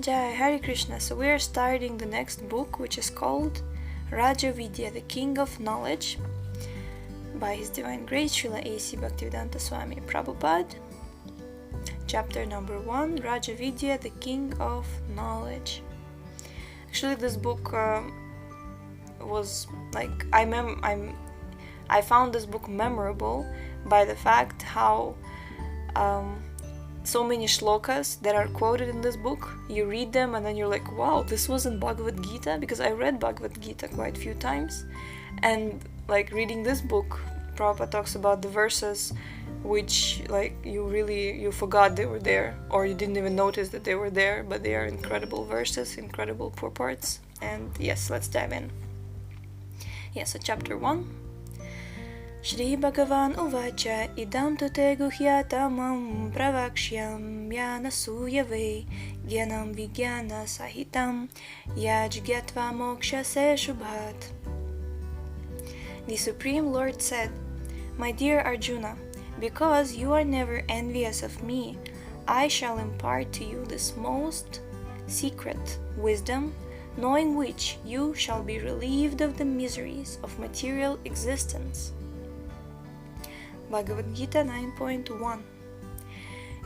Jai, Hare Krishna. So we are starting the next book, which is called Rajavidya, the King of Knowledge, by His Divine Grace Srila A.C. Bhaktivedanta Swami Prabhupada. Chapter number 1, Rajavidya, the King of Knowledge. Actually, this book was like, I found this book memorable by the fact how so many shlokas that are quoted in this book, you read them and then you're like, wow, this was in Bhagavad Gita, because I read Bhagavad Gita quite a few times, and like reading this book, Prabhupada talks about the verses which like you forgot they were there, or you didn't even notice that they were there, but they are incredible verses, incredible purports. And yes, let's dive in. So chapter 1. Shri Bhagavan Uvacha idam tu te guhyatamam pravakshyam yana suyave gyanam vigyana sahitam yajgyatva moksha se shubhat. The Supreme Lord said, My dear Arjuna, because you are never envious of me, I shall impart to you this most secret wisdom, knowing which you shall be relieved of the miseries of material existence. Bhagavad Gita 9.1.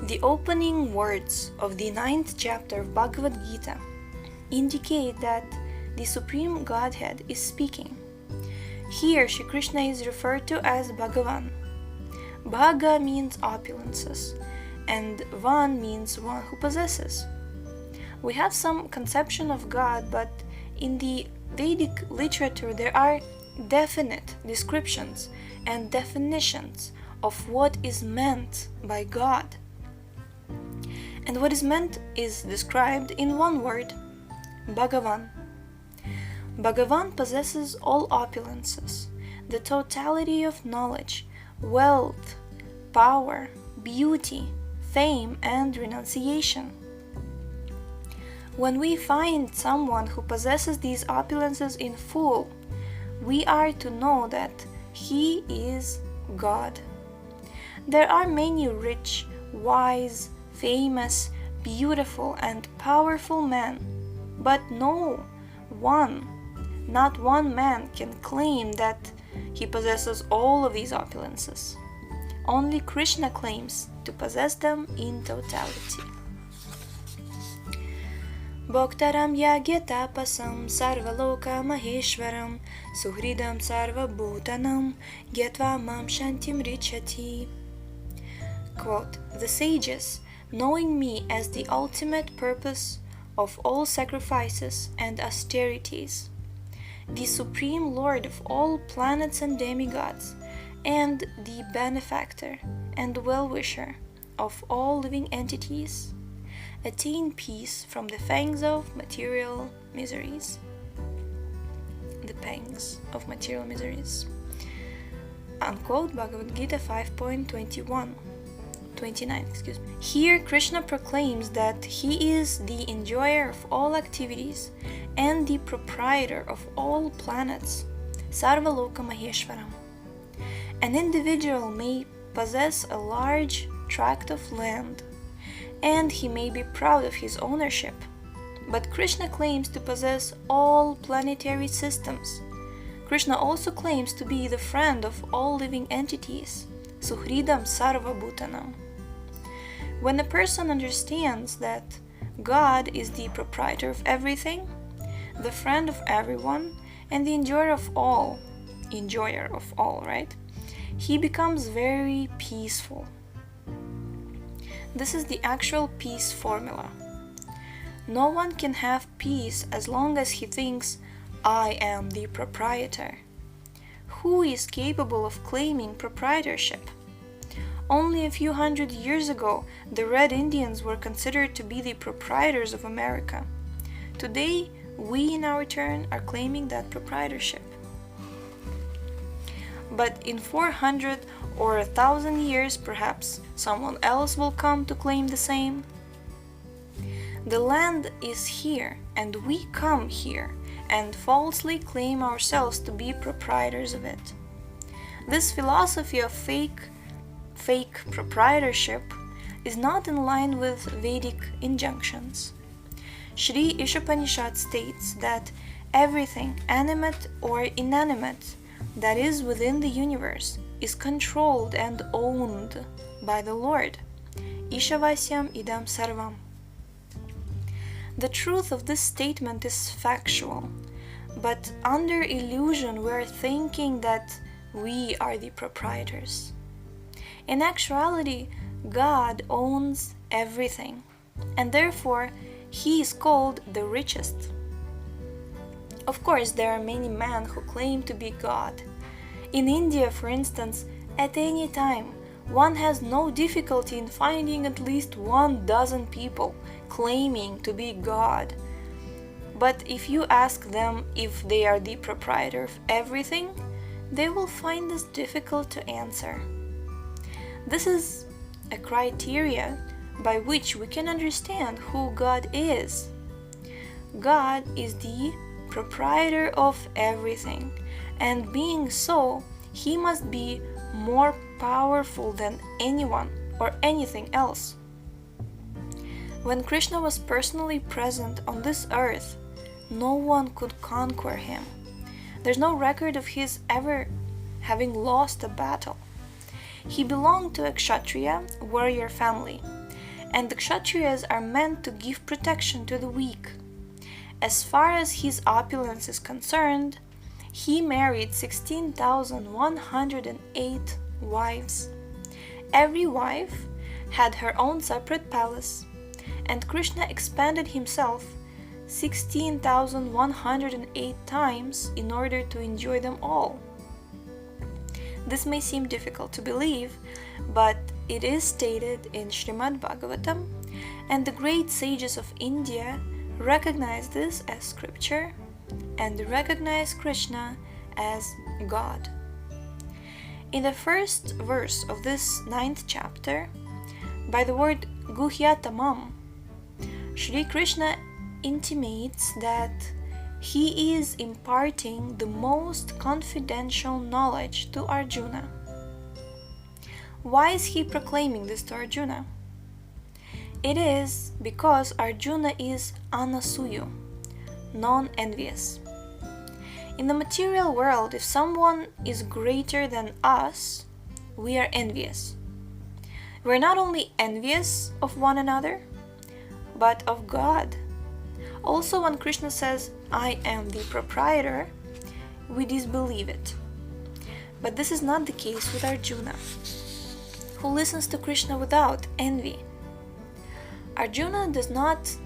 The opening words of the 9th chapter of Bhagavad Gita indicate that the Supreme Godhead is speaking. Here, Shri Krishna is referred to as Bhagavan. Bhaga means opulences, and Van means one who possesses. We have some conception of God, but in the Vedic literature there are definite descriptions and definitions of what is meant by God. And what is meant is described in one word, Bhagavan. Bhagavan possesses all opulences, the totality of knowledge, wealth, power, beauty, fame, and renunciation. When we find someone who possesses these opulences in full, we are to know that he is God. There are many rich, wise, famous, beautiful, and powerful men, but not one man can claim that he possesses all of these opulences. Only Krishna claims to possess them in totality. Bhoktaram yagyatapasam sarvaloka maheshwaram suhridam sarvabhutanam gyatva mam shantim richati. Quote, the sages, knowing me as the ultimate purpose of all sacrifices and austerities, the Supreme Lord of all planets and demigods, and the benefactor and well-wisher of all living entities, attain peace from the fangs of material miseries. The pangs of material miseries. Unquote, Bhagavad Gita 5.29. Here Krishna proclaims that he is the enjoyer of all activities and the proprietor of all planets, Sarvaloka Maheshwaram. An individual may possess a large tract of land, and he may be proud of his ownership, but Krishna claims to possess all planetary systems. Krishna also claims to be the friend of all living entities, Suhridam Sarva Bhutanam. When a person understands that God is the proprietor of everything, the friend of everyone, and the enjoyer of all, right? He becomes very peaceful. This is the actual peace formula. No one can have peace as long as he thinks, I am the proprietor. Who is capable of claiming proprietorship? Only a few hundred years ago, the Red Indians were considered to be the proprietors of America. Today, we in our turn are claiming that proprietorship. But in 400 or 1,000 years, perhaps, someone else will come to claim the same. The land is here, and we come here and falsely claim ourselves to be proprietors of it. This philosophy of fake proprietorship is not in line with Vedic injunctions. Sri Ishopanishad states that everything, animate or inanimate, that is within the universe is controlled and owned by the Lord. Ishavasyam idam sarvam. The truth of this statement is factual, but under illusion we are thinking that we are the proprietors. In actuality, God owns everything, and therefore He is called the richest. Of course, there are many men who claim to be God. In India, for instance, at any time, one has no difficulty in finding at least 12 people claiming to be God. But if you ask them if they are the proprietor of everything, they will find this difficult to answer. This is a criteria by which we can understand who God is. God is the proprietor of everything, and being so, He must be more powerful than anyone or anything else. When Krishna was personally present on this earth, no one could conquer Him. There's no record of His ever having lost a battle. He belonged to a Kshatriya warrior family, and the Kshatriyas are meant to give protection to the weak. As far as his opulence is concerned, he married 16,108 wives. Every wife had her own separate palace, and Krishna expanded himself 16,108 times in order to enjoy them all. This may seem difficult to believe, but it is stated in Srimad Bhagavatam, and the great sages of India recognize this as scripture and recognize Krishna as God. In the first verse of this 9th chapter, by the word Guhyatamam, Shri Krishna intimates that he is imparting the most confidential knowledge to Arjuna. Why is he proclaiming this to Arjuna? It is because Arjuna is anasuyu, non-envious. In the material world, if someone is greater than us, we are envious. We're not only envious of one another, but of God. Also, when Krishna says, "I am the proprietor," we disbelieve it. But this is not the case with Arjuna, who listens to Krishna without envy. Arjuna does not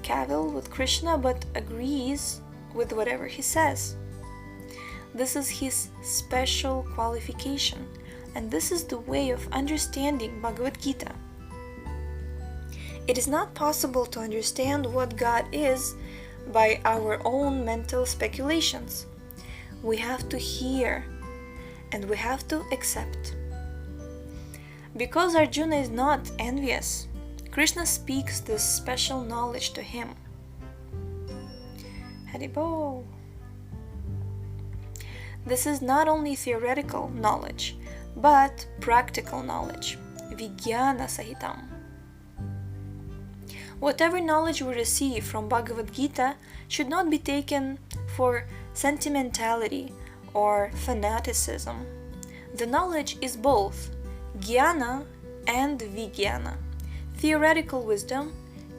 cavil with Krishna, but agrees with whatever he says. This is his special qualification, and this is the way of understanding Bhagavad Gita. It is not possible to understand what God is by our own mental speculations. We have to hear, and we have to accept. Because Arjuna is not envious, Krishna speaks this special knowledge to him. Haribol. This is not only theoretical knowledge, but practical knowledge, Vijnana Sahitam. Whatever knowledge we receive from Bhagavad Gita should not be taken for sentimentality or fanaticism. The knowledge is both Jnana and Vijnana, theoretical wisdom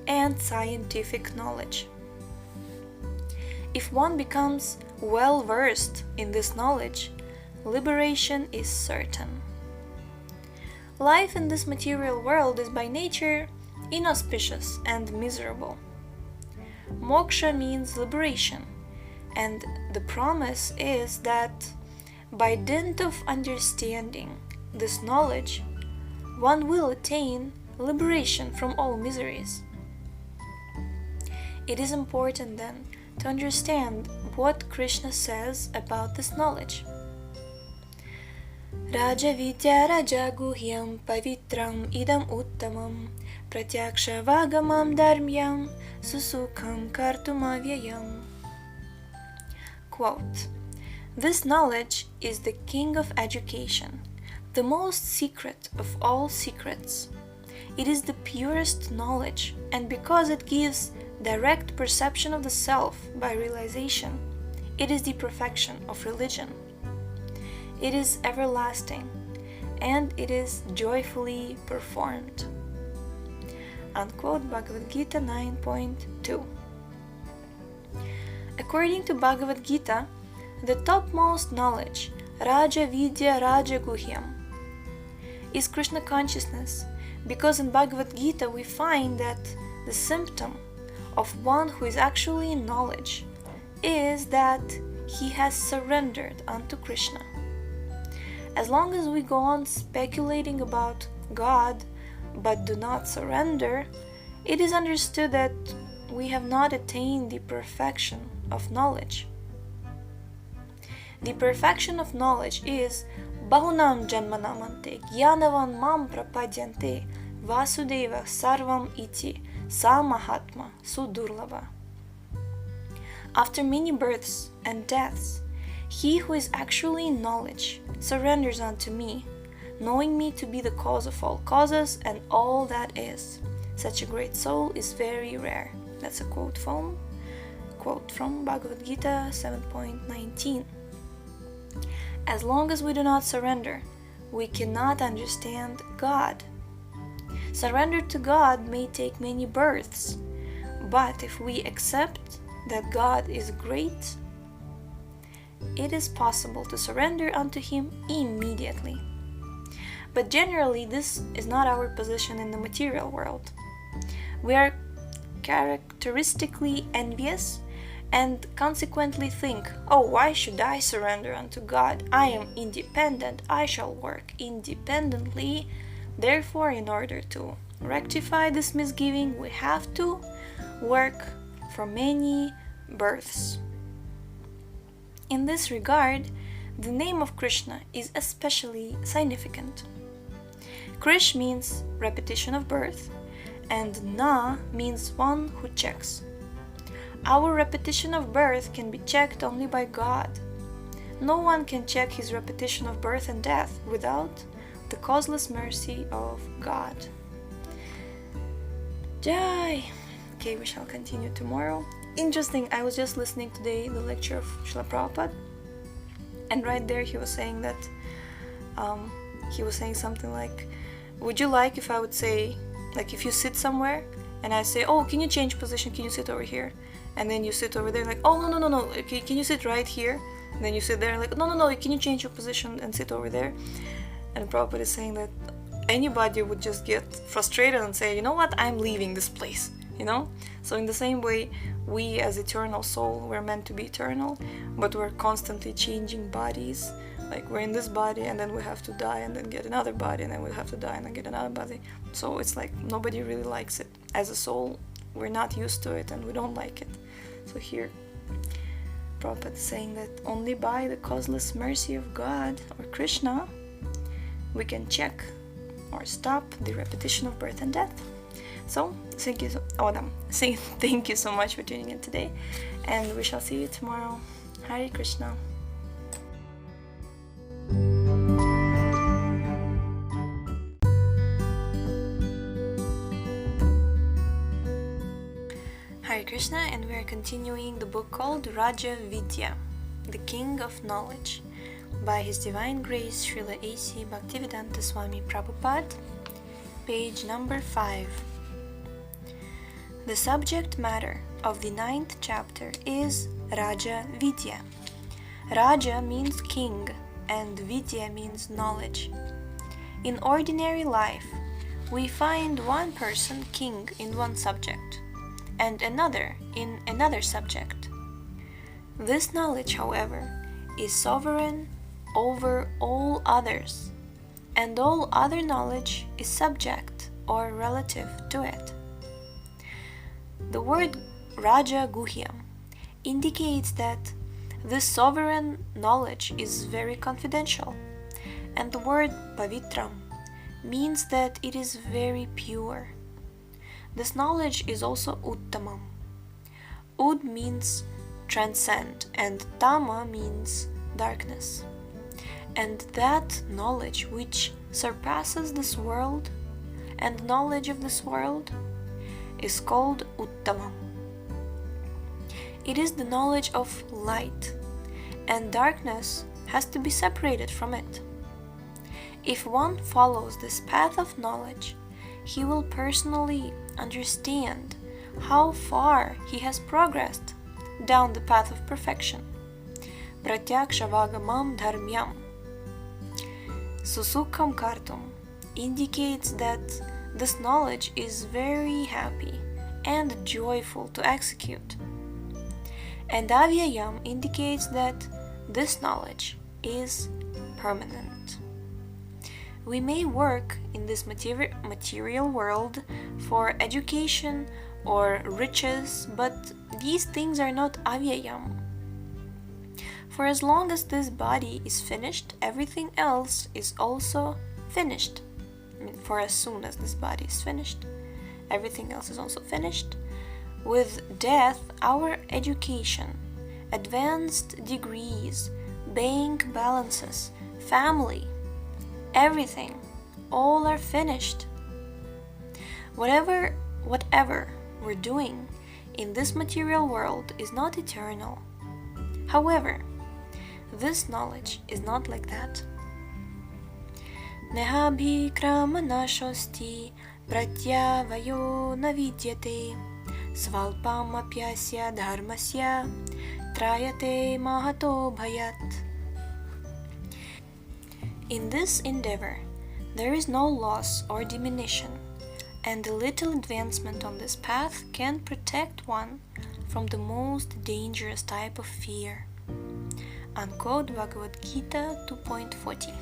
and scientific knowledge. If one becomes well versed in this knowledge, liberation is certain. Life in this material world is by nature inauspicious and miserable. Moksha means liberation, and the promise is that by dint of understanding this knowledge, one will attain liberation from all miseries. It is important then to understand what Krishna says about this knowledge. Rajavidya rajaguhyam pavitram idam uttamam pratyaksha vagamam dharmyam susukham kartumavyayam. Quote, "This knowledge is the king of education, the most secret of all secrets. It is the purest knowledge, and because it gives direct perception of the self by realization. It is the perfection of religion. It is everlasting, and it is joyfully performed. Unquote, Bhagavad Gita 9.2. According to Bhagavad Gita, the topmost knowledge, rajavidya rajaguhyam, is Krishna consciousness, because in Bhagavad Gita we find that the symptom of one who is actually in knowledge is that he has surrendered unto Krishna. As long as we go on speculating about God but do not surrender, it is understood that we have not attained the perfection of knowledge. The perfection of knowledge is bahunam janmanamante gyanavan mam prapadyante vasudeva sarvam iti sa mahatma sudurlava. After many births and deaths, he who is actually in knowledge surrenders unto me, knowing me to be the cause of all causes and all that is. Such a great soul is very rare. That's a quote from Bhagavad Gita 7.19. As long as we do not surrender, we cannot understand God. Surrender to God may take many births, but if we accept that God is great, it is possible to surrender unto Him immediately. But generally, this is not our position in the material world. We are characteristically envious and consequently think, oh, why should I surrender unto God? I am independent, I shall work independently. Therefore, in order to rectify this misgiving, we have to work for many births. In this regard, the name of Krishna is especially significant. Krish means repetition of birth, and Na means one who checks. Our repetition of birth can be checked only by God. No one can check his repetition of birth and death without the causeless mercy of God. Jai! Okay, we shall continue tomorrow. Interesting, I was just listening today the lecture of Srila Prabhupada, and right there he was saying that something like, would you like if I would say, like if you sit somewhere and I say, oh, can you change position, can you sit over here? And then you sit over there like, oh, no, can you sit right here? And then you sit there like, no, can you change your position and sit over there? And Prabhupada is saying that anybody would just get frustrated and say, you know what, I'm leaving this place, you know? So in the same way, we as eternal soul, we're meant to be eternal, but we're constantly changing bodies. Like we're in this body and then we have to die and then get another body and then we have to die and then get another body. So it's like nobody really likes it. As a soul, we're not used to it and we don't like it. So here, Prabhupada is saying that only by the causeless mercy of God or Krishna, we can check or stop the repetition of birth and death. So, thank you so much for tuning in today, and we shall see you tomorrow. Hare Krishna. Hare Krishna, and we are continuing the book called Rajavidya, the King of Knowledge, by His Divine Grace Srila A.C. Bhaktivedanta Swami Prabhupada, page number 5. The subject matter of the 9th chapter is Rajavidya. Raja means king and Vidya means knowledge. In ordinary life, we find one person king in one subject and another in another subject. This knowledge, however, is sovereign over all others, and all other knowledge is subject or relative to it. The word Raja Guhyam indicates that this sovereign knowledge is very confidential, and the word Pavitram means that it is very pure. This knowledge is also Uttamam. Ud means transcend, and Tama means darkness. And that knowledge which surpasses this world and knowledge of this world is called Uttamam. It is the knowledge of light, and darkness has to be separated from it. If one follows this path of knowledge, he will personally understand how far he has progressed down the path of perfection. Pratyaksha-vagamam dharmyam. Susukham kartum indicates that this knowledge is very happy and joyful to execute. And avyayam indicates that this knowledge is permanent. We may work in this material world for education or riches, but these things are not avyayam. For as long as this body is finished, everything else is also finished. For as soon as this body is finished, everything else is also finished. With death, our education, advanced degrees, bank balances, family, everything, all are finished. Whatever we're doing in this material world is not eternal. However, this knowledge is not like that. Nehabhikrama nashosti pratyavayo navidyate svalpam apyasya dharmasya trayate mahato bhayat. In this endeavor, there is no loss or diminution, and a little advancement on this path can protect one from the most dangerous type of fear. Unquote Bhagavad Gita 2.40.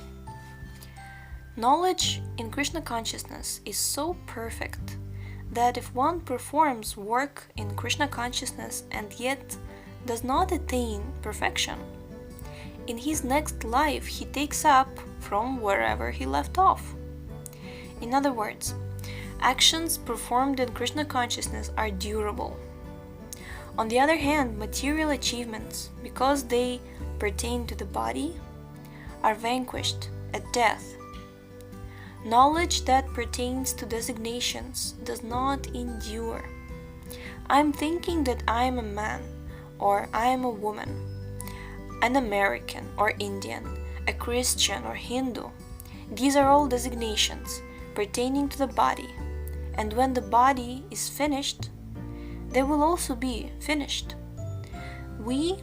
Knowledge in Krishna consciousness is so perfect that if one performs work in Krishna consciousness and yet does not attain perfection, in his next life he takes up from wherever he left off. In other words, actions performed in Krishna consciousness are durable. On the other hand, material achievements, because they pertain to the body, are vanquished at death. Knowledge that pertains to designations does not endure. I'm thinking that I am a man, or I am a woman, an American or Indian, a Christian or Hindu. These are all designations pertaining to the body, and when the body is finished, they will also be finished. We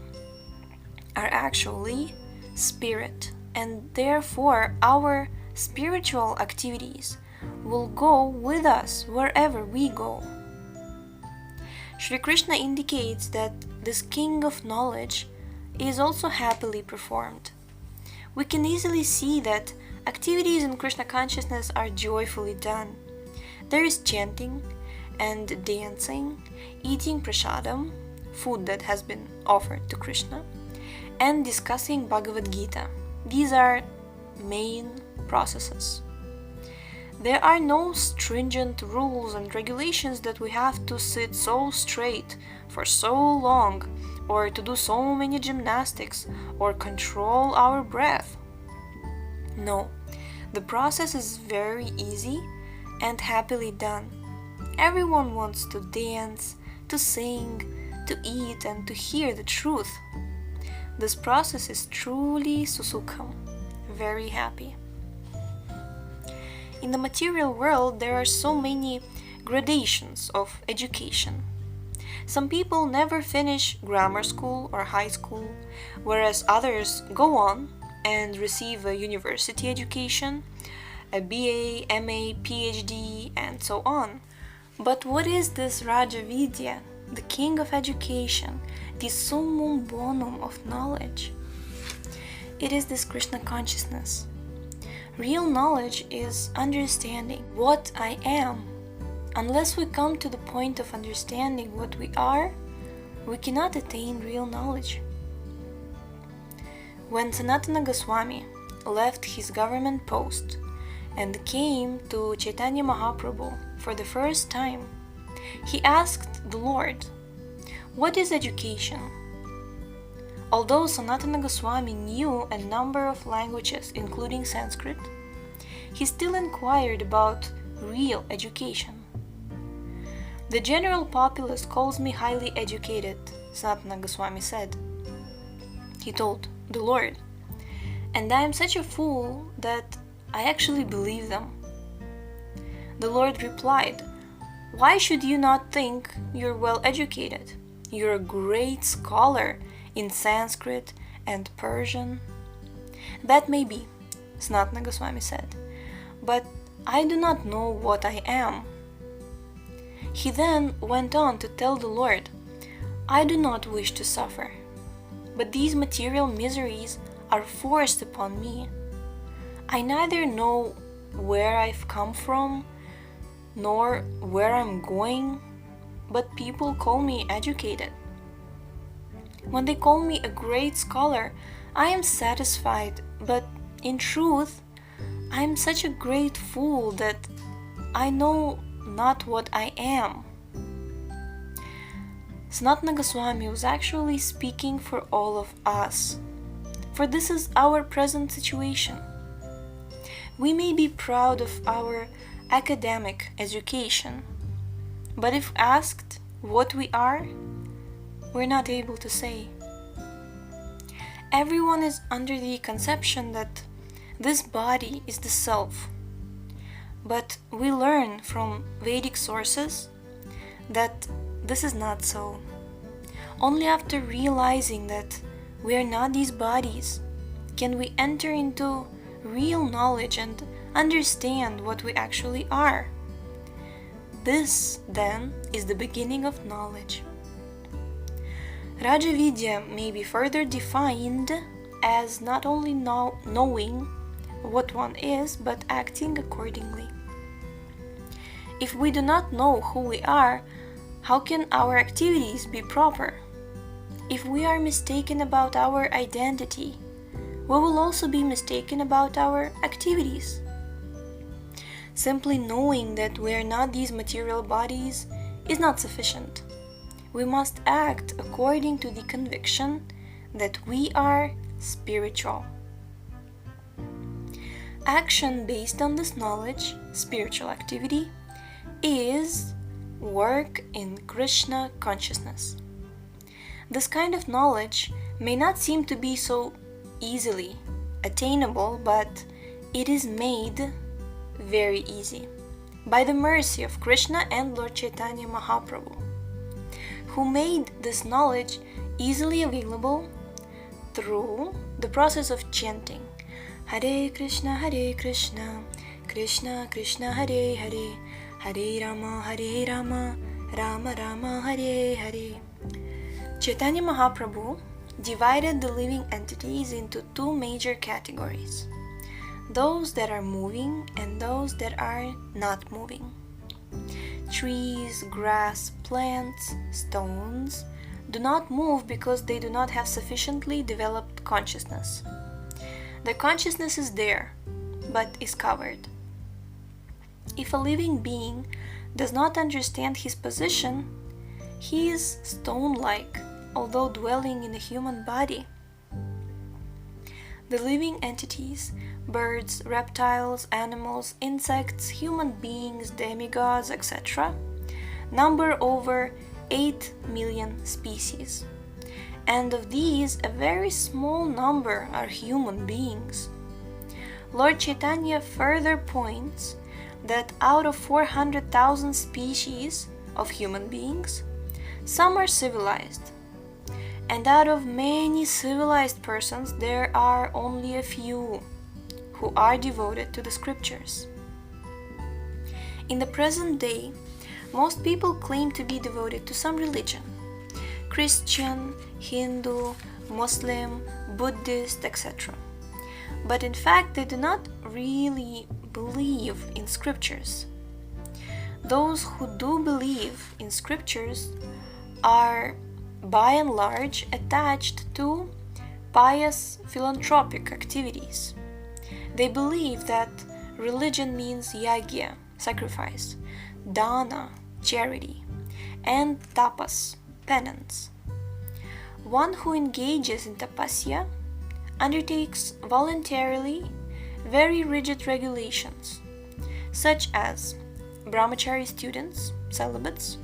are actually spirit, and therefore our spiritual activities will go with us wherever we go. Shri Krishna indicates that this king of knowledge is also happily performed. We can easily see that activities in Krishna consciousness are joyfully done. There is chanting and dancing, eating prasadam, food that has been offered to Krishna, and discussing Bhagavad Gita. These are main processes. There are no stringent rules and regulations that we have to sit so straight for so long, or to do so many gymnastics, or control our breath. No, the process is very easy and happily done. Everyone wants to dance, to sing, to eat, and to hear the truth. This process is truly susukham, very happy. In the material world, there are so many gradations of education. Some people never finish grammar school or high school, whereas others go on and receive a university education, a BA, MA, PhD, and so on. But what is this rajavidya, the king of education, the summum bonum of knowledge? It is this Krishna consciousness. Real knowledge is understanding what I am. Unless we come to the point of understanding what we are, we cannot attain real knowledge. When Sanatana Goswami left his government post and came to Chaitanya Mahaprabhu for the first time, he asked the Lord, "What is education?" Although Sanatana Goswami knew a number of languages, including Sanskrit, he still inquired about real education. The general populace calls me highly educated, Sanatana Goswami said. He told the Lord. And I am such a fool that I actually believe them. The Lord replied, why should you not think you're well educated? You're a great scholar in Sanskrit and Persian. That may be, Sanatana Goswami said, but I do not know what I am. He then went on to tell the Lord, I do not wish to suffer, but these material miseries are forced upon me. I neither know where I've come from, nor where I'm going, but people call me educated. When they call me a great scholar, I am satisfied, but in truth, I am such a great fool that I know not what I am. Sanatana Goswami was actually speaking for all of us, for this is our present situation. We may be proud of our academic education, but if asked what we are, we're not able to say. Everyone is under the conception that this body is the self, but we learn from Vedic sources that this is not so. Only after realizing that we are not these bodies can we enter into real knowledge and understand what we actually are. This, then, is the beginning of knowledge. Rajavidya may be further defined as not only knowing what one is, but acting accordingly. If we do not know who we are, how can our activities be proper? If we are mistaken about our identity, we will also be mistaken about our activities. Simply knowing that we are not these material bodies is not sufficient. We must act according to the conviction that we are spiritual. Action based on this knowledge, spiritual activity, is work in Krishna consciousness. This kind of knowledge may not seem to be so easily attainable, but it is made very easy by the mercy of Krishna and Lord Chaitanya Mahaprabhu, who made this knowledge easily available through the process of chanting Hare Krishna, Krishna Krishna, Hare Hare, Hare Rama, Rama Rama, Hare Hare. Chaitanya Mahaprabhu divided the living entities into two major categories: those that are moving and those that are not moving. Trees, grass, plants, stones do not move because they do not have sufficiently developed consciousness. The consciousness is there, but is covered. If a living being does not understand his position, he is stone-like, although dwelling in a human body. The living entities, birds, reptiles, animals, insects, human beings, demigods, etc., number over 8 million species. And of these, a very small number are human beings. Lord Chaitanya further points that out of 400,000 species of human beings, some are civilized. And out of many civilized persons, there are only a few who are devoted to the scriptures. In the present day, most people claim to be devoted to some religion: Christian, Hindu, Muslim, Buddhist, etc. But in fact, they do not really believe in scriptures. Those who do believe in scriptures are by and large attached to pious philanthropic activities. They believe that religion means yagya, sacrifice, dana, charity, and tapas, penance. One who engages in tapasya undertakes voluntarily very rigid regulations, such as brahmachari students, celibates,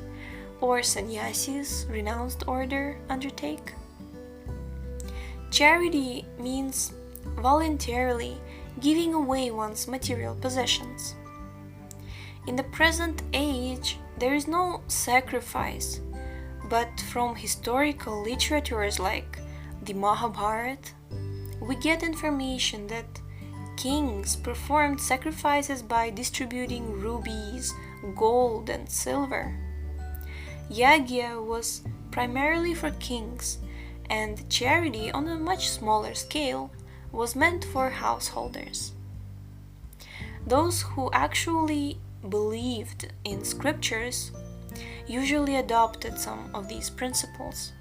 or sannyasis, renounced order, undertake? Charity means voluntarily giving away one's material possessions. In the present age, there is no sacrifice, but from historical literatures like the Mahabharata, we get information that kings performed sacrifices by distributing rubies, gold, and silver. Yagya was primarily for kings, and charity on a much smaller scale was meant for householders. Those who actually believed in scriptures usually adopted some of these principles.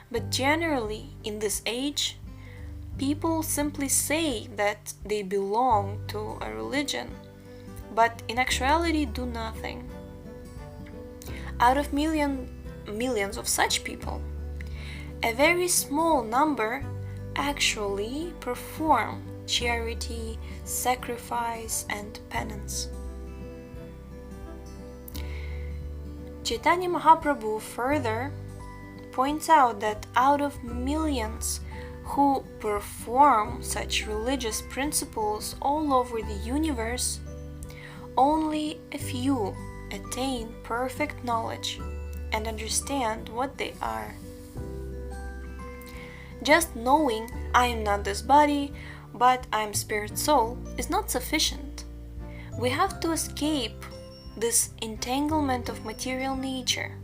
But generally, in this age, people simply say that they belong to a religion, but in actuality do nothing. Out of millions of such people, a very small number actually perform charity, sacrifice, and penance. Chaitanya Mahaprabhu further points out that out of millions who perform such religious principles all over the universe, only a few attain perfect knowledge and understand what they are. Just knowing I am not this body, but I am spirit soul is not sufficient. We have to escape this entanglement of material nature.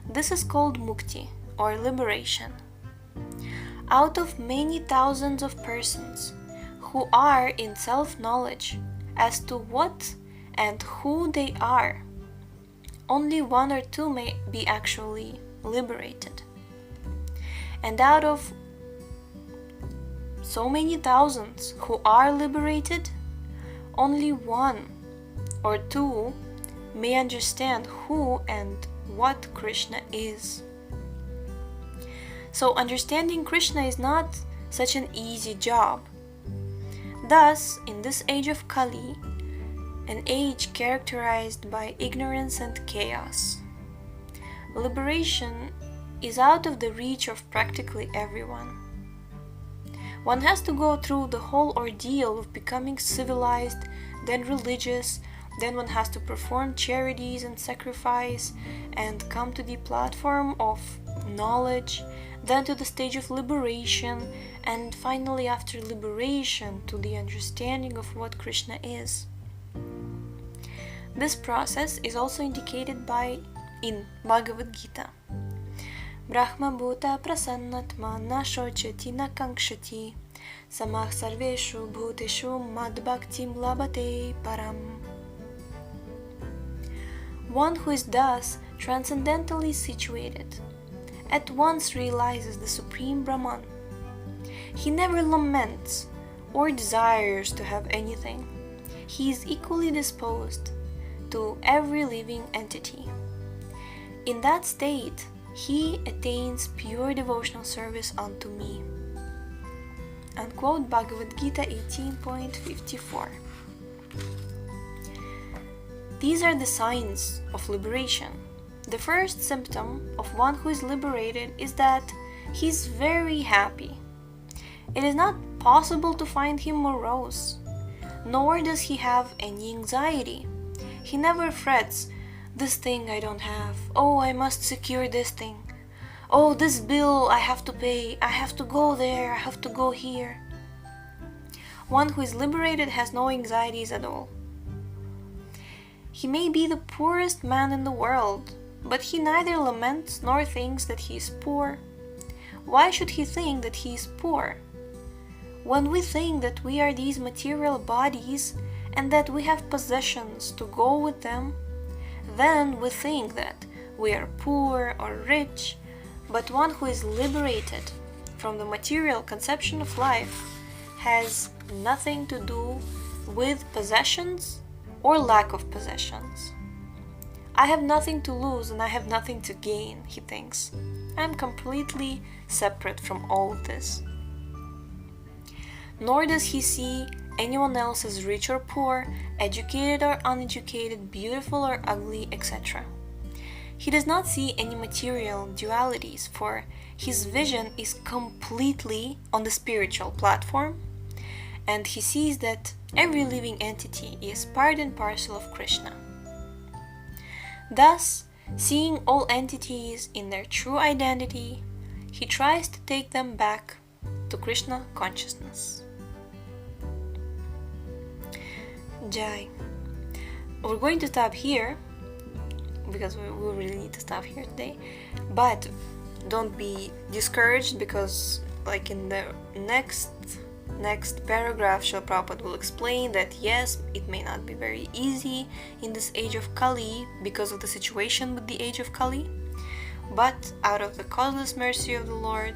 This is called mukti, or liberation. Out of many thousands of persons who are in self-knowledge as to what and who they are, only one or two may be actually liberated. And out of so many thousands who are liberated, only one or two may understand who and what Krishna is. So understanding Krishna is not such an easy job. Thus, in this age of Kali, an age characterized by ignorance and chaos, liberation is out of the reach of practically everyone. One has to go through the whole ordeal of becoming civilized, then religious, then one has to perform charities and sacrifice and come to the platform of knowledge, then to the stage of liberation, and finally after liberation to the understanding of what Krishna is. This process is also indicated in Bhagavad Gita. Brahma bhuta prasannatma na shochati na kankshati samah sarveshu bhuteshu mad bhaktim labate param. One who is thus transcendentally situated at once realizes the Supreme Brahman. He never laments or desires to have anything. He is equally disposed to every living entity. In that state, he attains pure devotional service unto me. Unquote Bhagavad Gita 18.54. These are the signs of liberation. The first symptom of one who is liberated is that he is very happy. It is not possible to find him morose, nor does he have any anxiety. He never frets, this thing I don't have, oh I must secure this thing, oh this bill I have to pay, I have to go there, I have to go here. One who is liberated has no anxieties at all. He may be the poorest man in the world, but he neither laments nor thinks that he is poor. Why should he think that he is poor? When we think that we are these material bodies and that we have possessions to go with them, then we think that we are poor or rich. But one who is liberated from the material conception of life has nothing to do with possessions or lack of possessions. I have nothing to lose and I have nothing to gain, he thinks. I am completely separate from all of this. Nor does he see anyone else as rich or poor, educated or uneducated, beautiful or ugly, etc. He does not see any material dualities, for his vision is completely on the spiritual platform, and he sees that every living entity is part and parcel of Krishna. Thus, seeing all entities in their true identity, he tries to take them back to Krishna consciousness. Jai. We're going to stop here, because we really need to stop here today, but don't be discouraged, because like in the next paragraph, Srila Prabhupada will explain that yes, it may not be very easy in this age of Kali because of the situation with the age of Kali, but out of the causeless mercy of the Lord,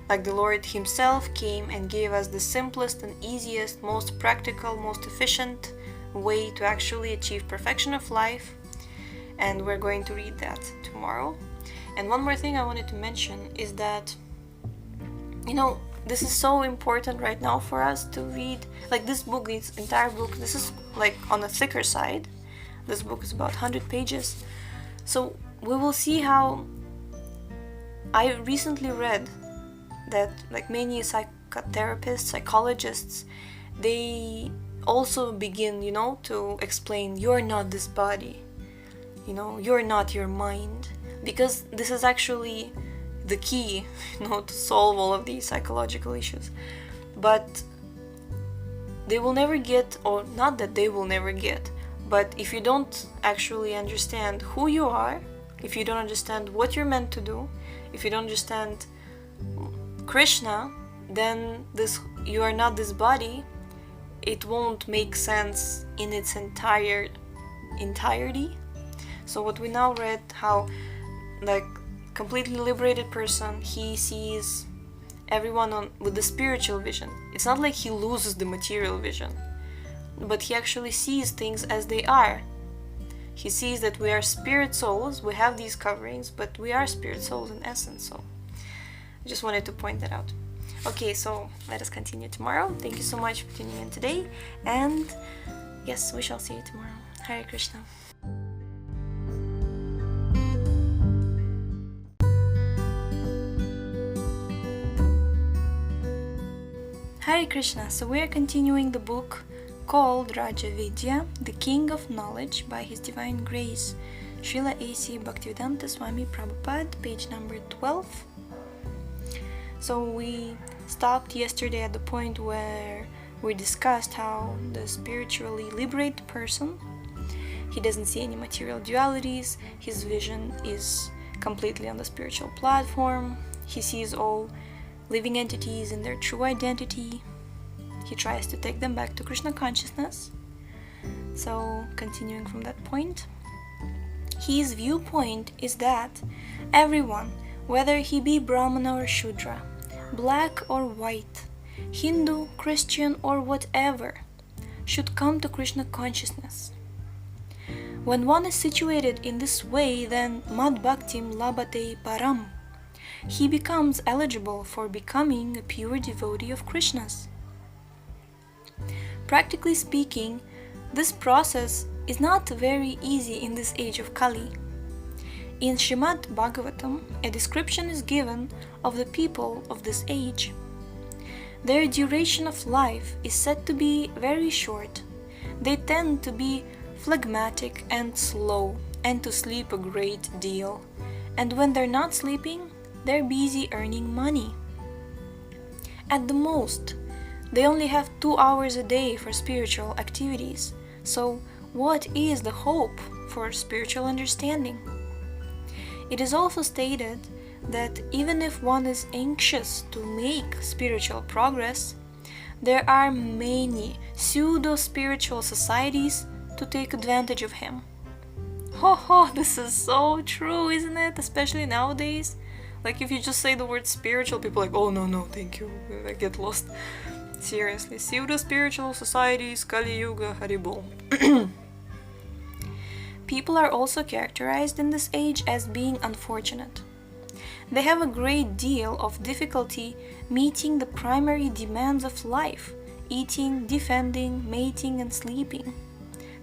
like the Lord himself came and gave us the simplest and easiest, most practical, most efficient way to actually achieve perfection of life, and we're going to read that tomorrow. And one more thing I wanted to mention is that, this is so important right now for us to read, like this book, this entire book, this is like on the thicker side. This book is about 100 pages. So we will see how I recently read that like many psychotherapists, psychologists, they also begin, to explain you're not this body, you're not your mind, because this is actually the key, to solve all of these psychological issues. But they will never get, or not that they will never get, but if you don't actually understand who you are, if you don't understand what you're meant to do, if you don't understand Krishna, then you are not this body. It won't make sense in its entirety. So what we now read, how like completely liberated person, he sees everyone with the spiritual vision. It's not like he loses the material vision, but he actually sees things as they are. He sees that we are spirit souls, we have these coverings, but we are spirit souls in essence. So I just wanted to point that out. Okay, so let us continue tomorrow. Thank you so much for tuning in today, and yes, we shall see you tomorrow. Hare Krishna. Hare Krishna. So we are continuing the book called Rajavidya, the King of Knowledge, by His Divine Grace, Srila A.C. Bhaktivedanta Swami Prabhupada, page number 12. So we stopped yesterday at the point where we discussed how the spiritually liberated person, he doesn't see any material dualities, his vision is completely on the spiritual platform, he sees all living entities in their true identity, he tries to take them back to Krishna consciousness. So continuing from that point, his viewpoint is that everyone, whether he be Brahmana or Shudra, black or white, Hindu, Christian, or whatever, should come to Krishna consciousness. When one is situated in this way, then mad bhaktim labate param, he becomes eligible for becoming a pure devotee of Krishna's. Practically speaking, this process is not very easy in this age of Kali. In Srimad Bhagavatam, a description is given of the people of this age. Their duration of life is said to be very short. They tend to be phlegmatic and slow, and to sleep a great deal. And when they're not sleeping, they're busy earning money. At the most, they only have 2 hours a day for spiritual activities. So, what is the hope for spiritual understanding? It is also stated that even if one is anxious to make spiritual progress, there are many pseudo-spiritual societies to take advantage of him. This is so true, isn't it? Especially nowadays. Like if you just say the word spiritual, people are like, oh no, thank you, I get lost. Seriously, pseudo-spiritual societies, Kali Yuga, Haribol. People are also characterized in this age as being unfortunate. They have a great deal of difficulty meeting the primary demands of life: eating, defending, mating, and sleeping.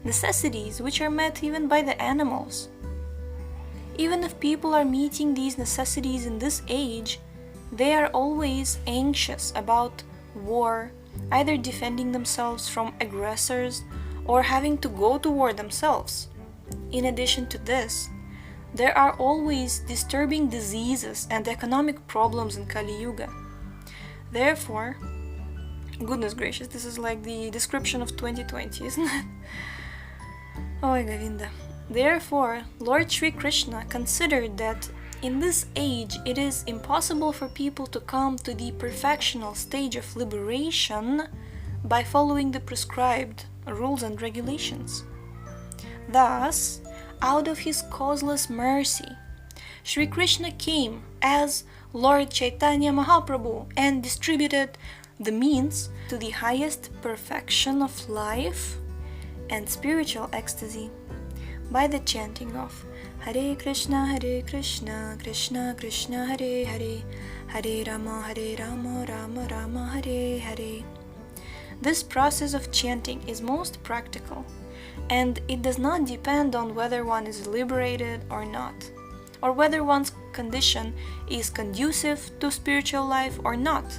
Necessities which are met even by the animals. Even if people are meeting these necessities in this age, they are always anxious about war, either defending themselves from aggressors or having to go to war themselves. In addition to this, there are always disturbing diseases and economic problems in Kali Yuga. Therefore, goodness gracious, this is like the description of 2020, isn't it? Oh, Govinda. Therefore, Lord Sri Krishna considered that in this age it is impossible for people to come to the perfectional stage of liberation by following the prescribed rules and regulations. Thus, out of his causeless mercy, Sri Krishna came as Lord Chaitanya Mahaprabhu and distributed the means to the highest perfection of life and spiritual ecstasy by the chanting of Hare Krishna, Krishna Krishna, Hare Hare, Hare Rama, Rama Rama, Hare Hare. This process of chanting is most practical, and it does not depend on whether one is liberated or not, or whether one's condition is conducive to spiritual life or not.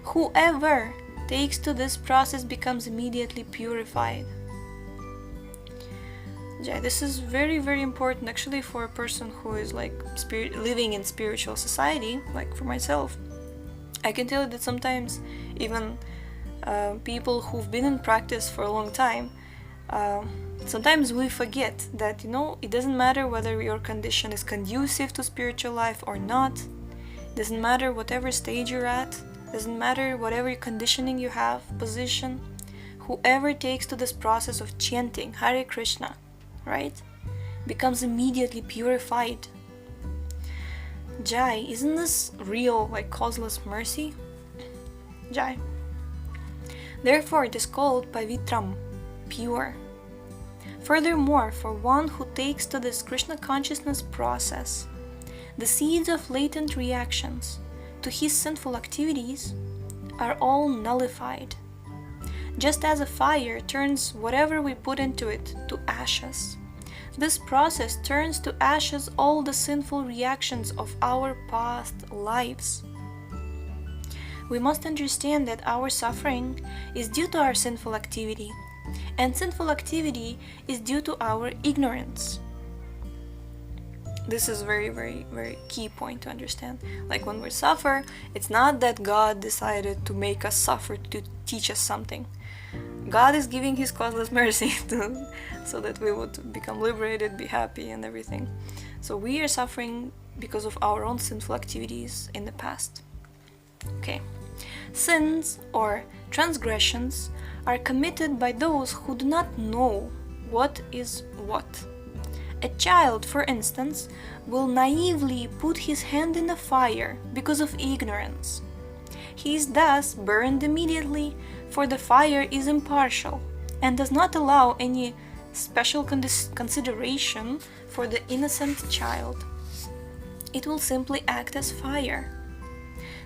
Whoever takes to this process becomes immediately purified. Yeah, this is very, very important actually for a person who is like living in spiritual society, like for myself. I can tell you that sometimes even people who've been in practice for a long time, sometimes we forget that, it doesn't matter whether your condition is conducive to spiritual life or not. It doesn't matter whatever stage you're at. It doesn't matter whatever conditioning you have, position. Whoever takes to this process of chanting Hare Krishna, right, becomes immediately purified. Jai, isn't this real, like causeless mercy? Jai. Therefore, it is called pavitram, pure. Furthermore, for one who takes to this Krishna consciousness process, the seeds of latent reactions to his sinful activities are all nullified. Just as a fire turns whatever we put into it to ashes, this process turns to ashes all the sinful reactions of our past lives. We must understand that our suffering is due to our sinful activity, and sinful activity is due to our ignorance. This is very, very, very key point to understand. Like when we suffer, it's not that God decided to make us suffer to teach us something. God is giving his causeless mercy so that we would become liberated, be happy and everything. So we are suffering because of our own sinful activities in the past. Okay. Sins or transgressions are committed by those who do not know what is what. A child, for instance, will naively put his hand in the fire because of ignorance. He is thus burned immediately, for the fire is impartial and does not allow any special consideration for the innocent child. It will simply act as fire.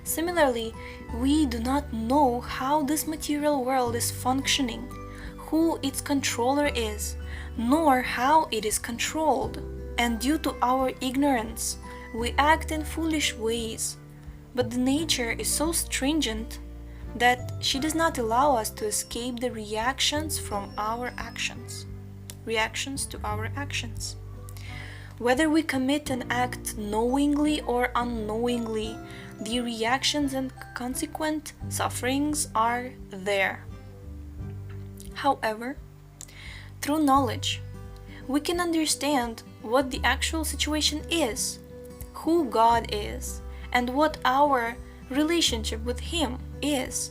Similarly, we do not know how this material world is functioning, who its controller is, nor how it is controlled, and due to our ignorance, we act in foolish ways. But the nature is so stringent that she does not allow us to escape the reactions from our actions. Reactions to our actions. Whether we commit an act knowingly or unknowingly, the reactions and consequent sufferings are there. However, through knowledge, we can understand what the actual situation is, who God is, and what our relationship with Him is.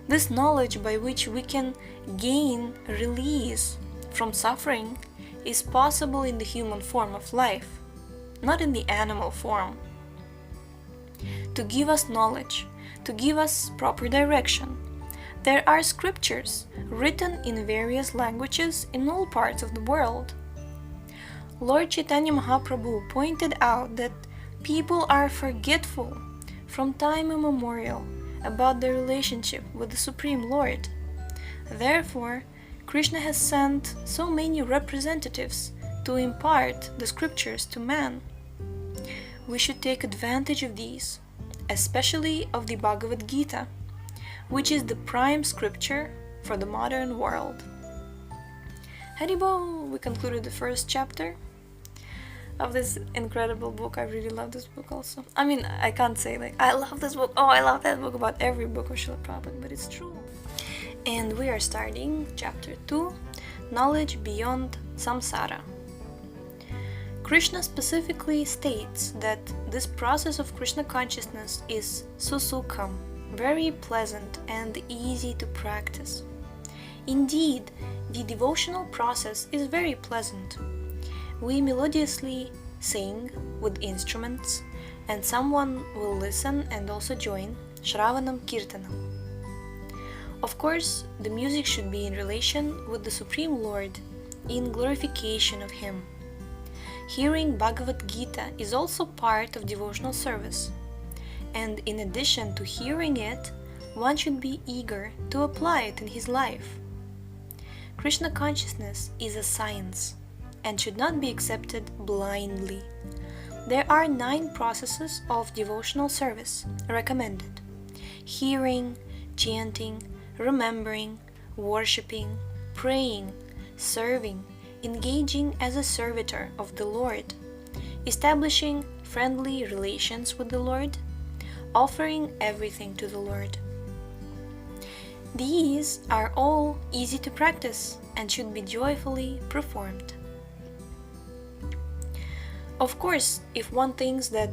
This knowledge by which we can gain release from suffering is possible in the human form of life, not in the animal form. To give us knowledge, to give us proper direction, there are scriptures written in various languages in all parts of the world. Lord Chaitanya Mahaprabhu pointed out that people are forgetful from time immemorial about their relationship with the Supreme Lord. Therefore, Krishna has sent so many representatives to impart the scriptures to man. We should take advantage of these, especially of the Bhagavad Gita, which is the prime scripture for the modern world. Haribo, we concluded the first chapter of this incredible book. I really love this book also. I mean, I can't say like, I love this book, oh I love that book, about every book of Srila Prabhupada, but it's true. And we are starting chapter 2, Knowledge Beyond Samsara. Krishna specifically states that this process of Krishna consciousness is susukham, very pleasant and easy to practice. Indeed, the devotional process is very pleasant. We melodiously sing with instruments, and someone will listen and also join Sravanam Kirtanam. Of course, the music should be in relation with the Supreme Lord, in glorification of Him. Hearing Bhagavad Gita is also part of devotional service, and in addition to hearing it, one should be eager to apply it in his life. Krishna consciousness is a science and should not be accepted blindly. There are 9 processes of devotional service recommended: hearing, chanting, remembering, worshipping, praying, serving, engaging as a servitor of the Lord, establishing friendly relations with the Lord, offering everything to the Lord. These are all easy to practice and should be joyfully performed. Of course, if one thinks that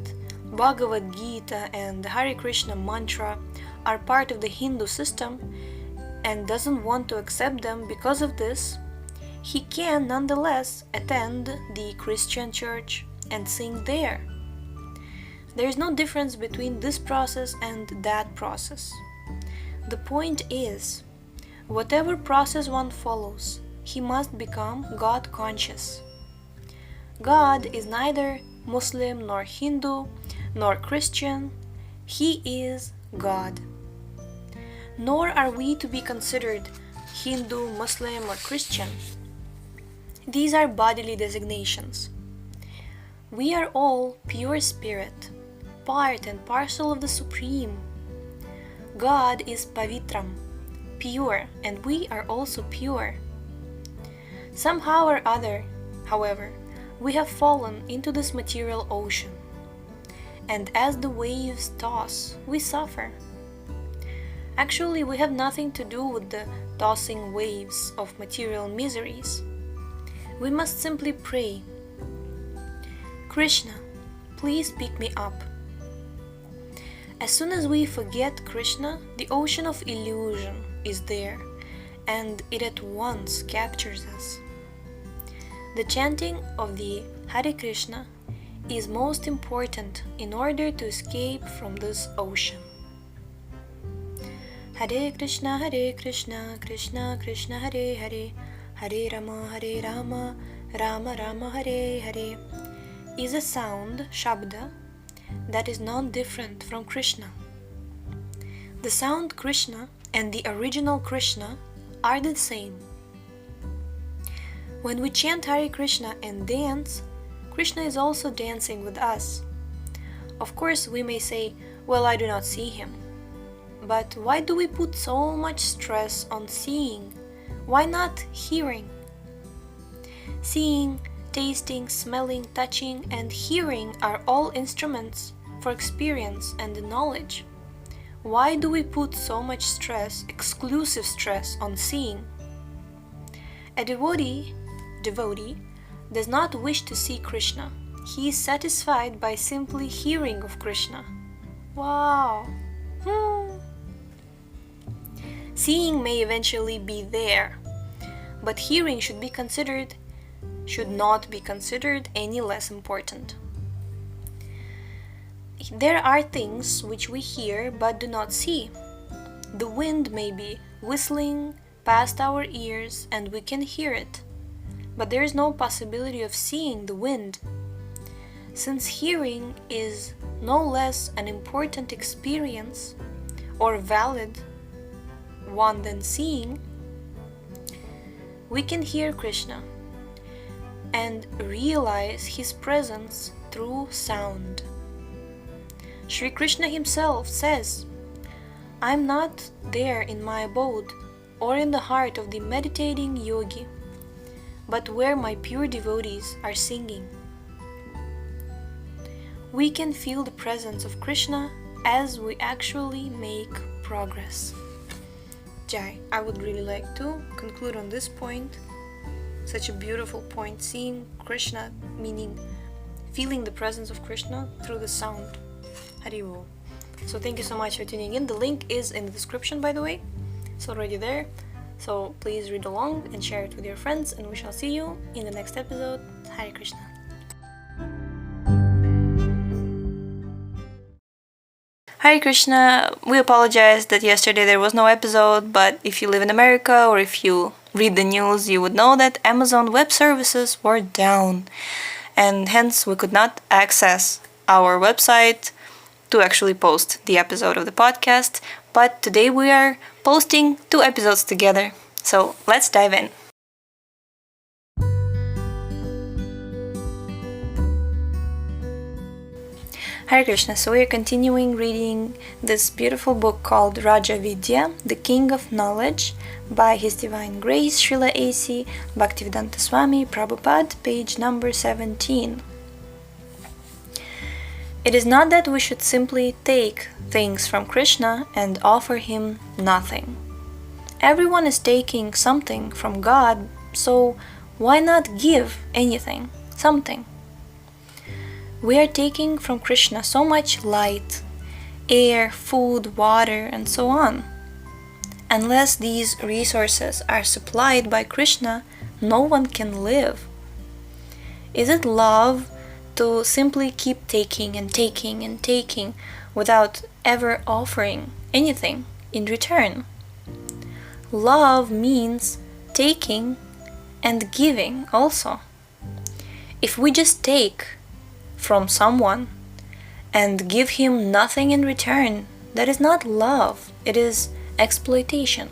Bhagavad Gita and the Hare Krishna mantra are part of the Hindu system and doesn't want to accept them because of this, he can nonetheless attend the Christian church and sing there. There is no difference between this process and that process. The point is, whatever process one follows, he must become God conscious. God is neither Muslim nor Hindu nor Christian. He is God. Nor are we to be considered Hindu, Muslim, or Christian. These are bodily designations. We are all pure spirit, part and parcel of the Supreme. God is pavitram, pure, and we are also pure. Somehow or other, however, we have fallen into this material ocean, and as the waves toss, we suffer. Actually, we have nothing to do with the tossing waves of material miseries. We must simply pray, Krishna, please pick me up. As soon as we forget Krishna, the ocean of illusion is there, and it at once captures us. The chanting of the Hare Krishna is most important in order to escape from this ocean. Hare Krishna, Krishna Krishna, Hare Hare, Hare Rama, Rama Rama, Hare Hare, is a sound, Shabda, that is non-different from Krishna. The sound Krishna and the original Krishna are the same. When we chant Hare Krishna and dance, Krishna is also dancing with us. Of course, we may say, well, I do not see him. But why do we put so much stress on seeing? Why not hearing? Seeing, tasting, smelling, touching, and hearing are all instruments for experience and knowledge. Why do we put so much stress, exclusive stress, on seeing? A devotee does not wish to see Krishna. He is satisfied by simply hearing of Krishna. Wow! Seeing may eventually be there, but hearing should not be considered any less important. There are things which we hear but do not see. The wind may be whistling past our ears and we can hear it, but there is no possibility of seeing the wind. Since hearing is no less an important experience or valid one than seeing, we can hear Krishna. and realize his presence through sound. Sri Krishna himself says, "I am not there in my abode or in the heart of the meditating yogi, but where my pure devotees are singing." We can feel the presence of Krishna as we actually make progress. Jai, I would really like to conclude on this point. Such a beautiful point, seeing Krishna, meaning feeling the presence of Krishna through the sound. Haribo. So thank you so much for tuning in. The link is in the description, by the way. It's already there. So please read along and share it with your friends, and we shall see you in the next episode. Hare Krishna. Hare Krishna. We apologize that yesterday there was no episode, but if you live in America or if you read the news, you would know that Amazon Web Services were down, and hence we could not access our website to actually post the episode of the podcast. But today we are posting 2 episodes together. So let's dive in. Hare Krishna. So we are continuing reading this beautiful book called Rajavidya, the King of Knowledge, by His Divine Grace Srila A.C. Bhaktivedanta Swami Prabhupada, page number 17. It is not that we should simply take things from Krishna and offer him nothing. Everyone is taking something from God, so why not give anything, something? We are taking from Krishna so much light, air, food, water, and so on. Unless these resources are supplied by Krishna, no one can live. Is it love to simply keep taking and taking and taking without ever offering anything in return? Love means taking and giving also. If we just take from someone and give him nothing in return, that is not love, it is exploitation.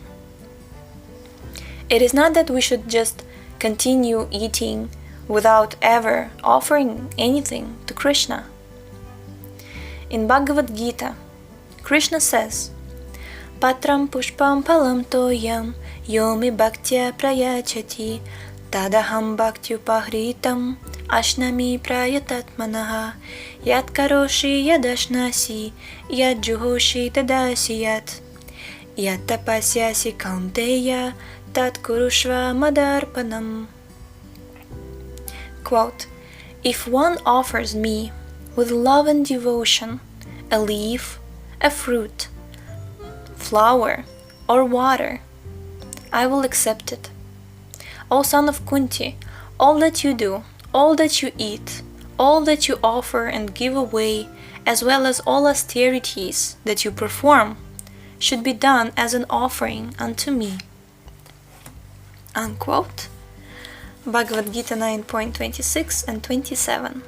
It is not that we should just continue eating without ever offering anything to Krishna. In Bhagavad Gita, Krishna says, "Patram pushpam phalam toyam yomi bhaktya prayachati tadaham bhaktyupahritam ashnami prayatatmanaha yat karoshi yadashnasi yad juhoshi tadasiyat yat tapasyasi kaunteya tat kurushva madarpanam." Quote, "If one offers me with love and devotion a leaf, a fruit, flower, or water, I will accept it. O son of Kunti, all that you do, all that you eat, all that you offer and give away, as well as all austerities that you perform, should be done as an offering unto me." Unquote. Bhagavad Gita 9.26 and 27.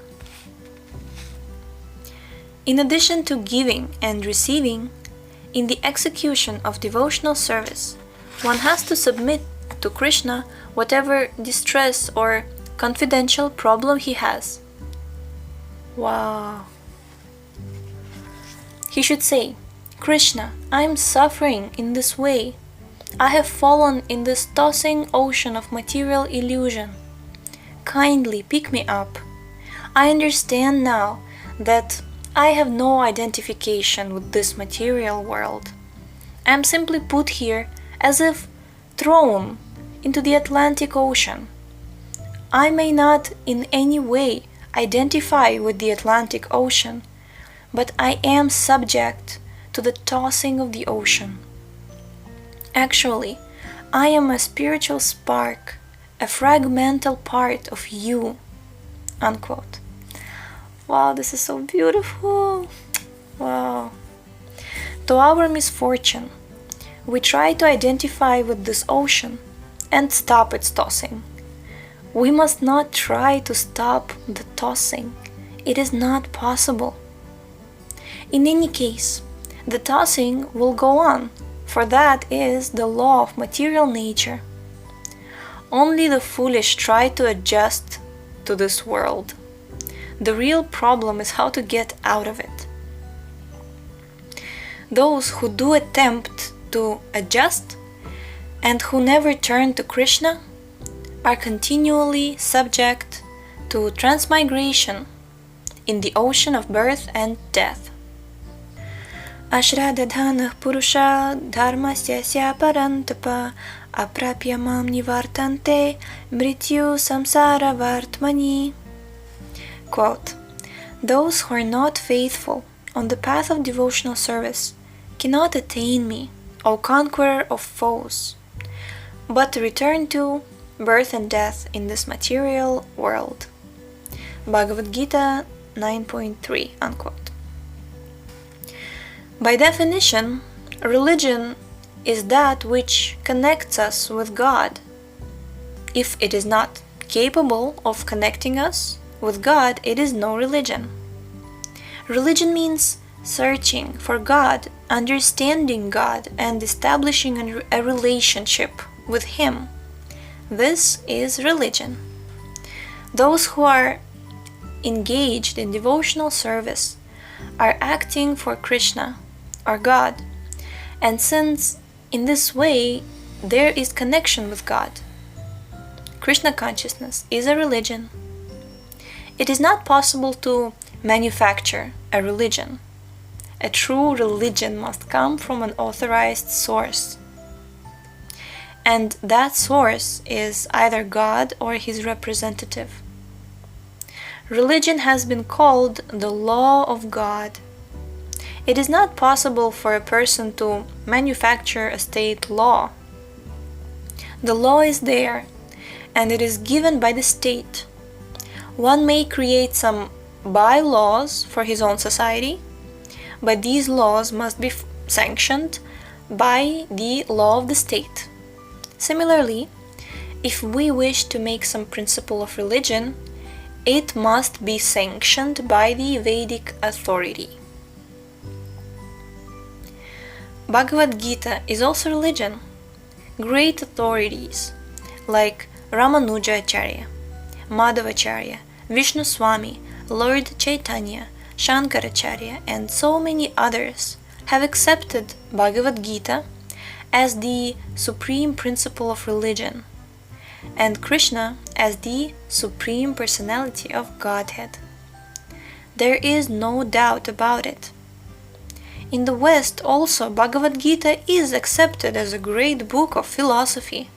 In addition to giving and receiving, in the execution of devotional service, one has to submit to Krishna whatever distress or confidential problem he has. Wow. He should say, "Krishna, I am suffering in this way. I have fallen in this tossing ocean of material illusion. Kindly pick me up. I understand now that I have no identification with this material world. I am simply put here as if thrown into the Atlantic Ocean. I may not in any way identify with the Atlantic Ocean, but I am subject to the tossing of the ocean. Actually, I am a spiritual spark, a fragmental part of you." Unquote. Wow, this is so beautiful. Wow. To our misfortune, we try to identify with this ocean and stop its tossing. We must not try to stop the tossing. It is not possible. In any case, the tossing will go on, for that is the law of material nature. Only the foolish try to adjust to this world. The real problem is how to get out of it. Those who do attempt to adjust and who never turn to Krishna are continually subject to transmigration in the ocean of birth and death. Ashradadhanah purusha dharmasya parantapa aprapya mam nivartante mrityu samsara vartmani. Quote, those who are not faithful on the path of devotional service cannot attain me, O conqueror of foes, but return to birth and death in this material world. Bhagavad Gita 9.3, unquote. By definition, religion is that which connects us with God. If it is not capable of connecting us with God, it is no religion. Religion means searching for God, understanding God, and establishing a relationship with Him. This is religion. Those who are engaged in devotional service are acting for Krishna or God, and since in this way there is connection with God, Krishna consciousness is a religion. It is not possible to manufacture a religion. A true religion must come from an authorized source. And that source is either God or his representative. Religion has been called the law of God. It is not possible for a person to manufacture a state law. The law is there, and it is given by the state. One may create some bylaws for his own society, but these laws must be sanctioned by the law of the state. Similarly, if we wish to make some principle of religion, it must be sanctioned by the Vedic authority. Bhagavad Gita is also religion. Great authorities like Ramanujacharya, Madhavacharya, Vishnu Swami, Lord Chaitanya, Shankaracharya, and so many others have accepted Bhagavad Gita as the supreme principle of religion, and Krishna as the supreme personality of Godhead. There is no doubt about it. In the West also, Bhagavad Gita is accepted as a great book of philosophy,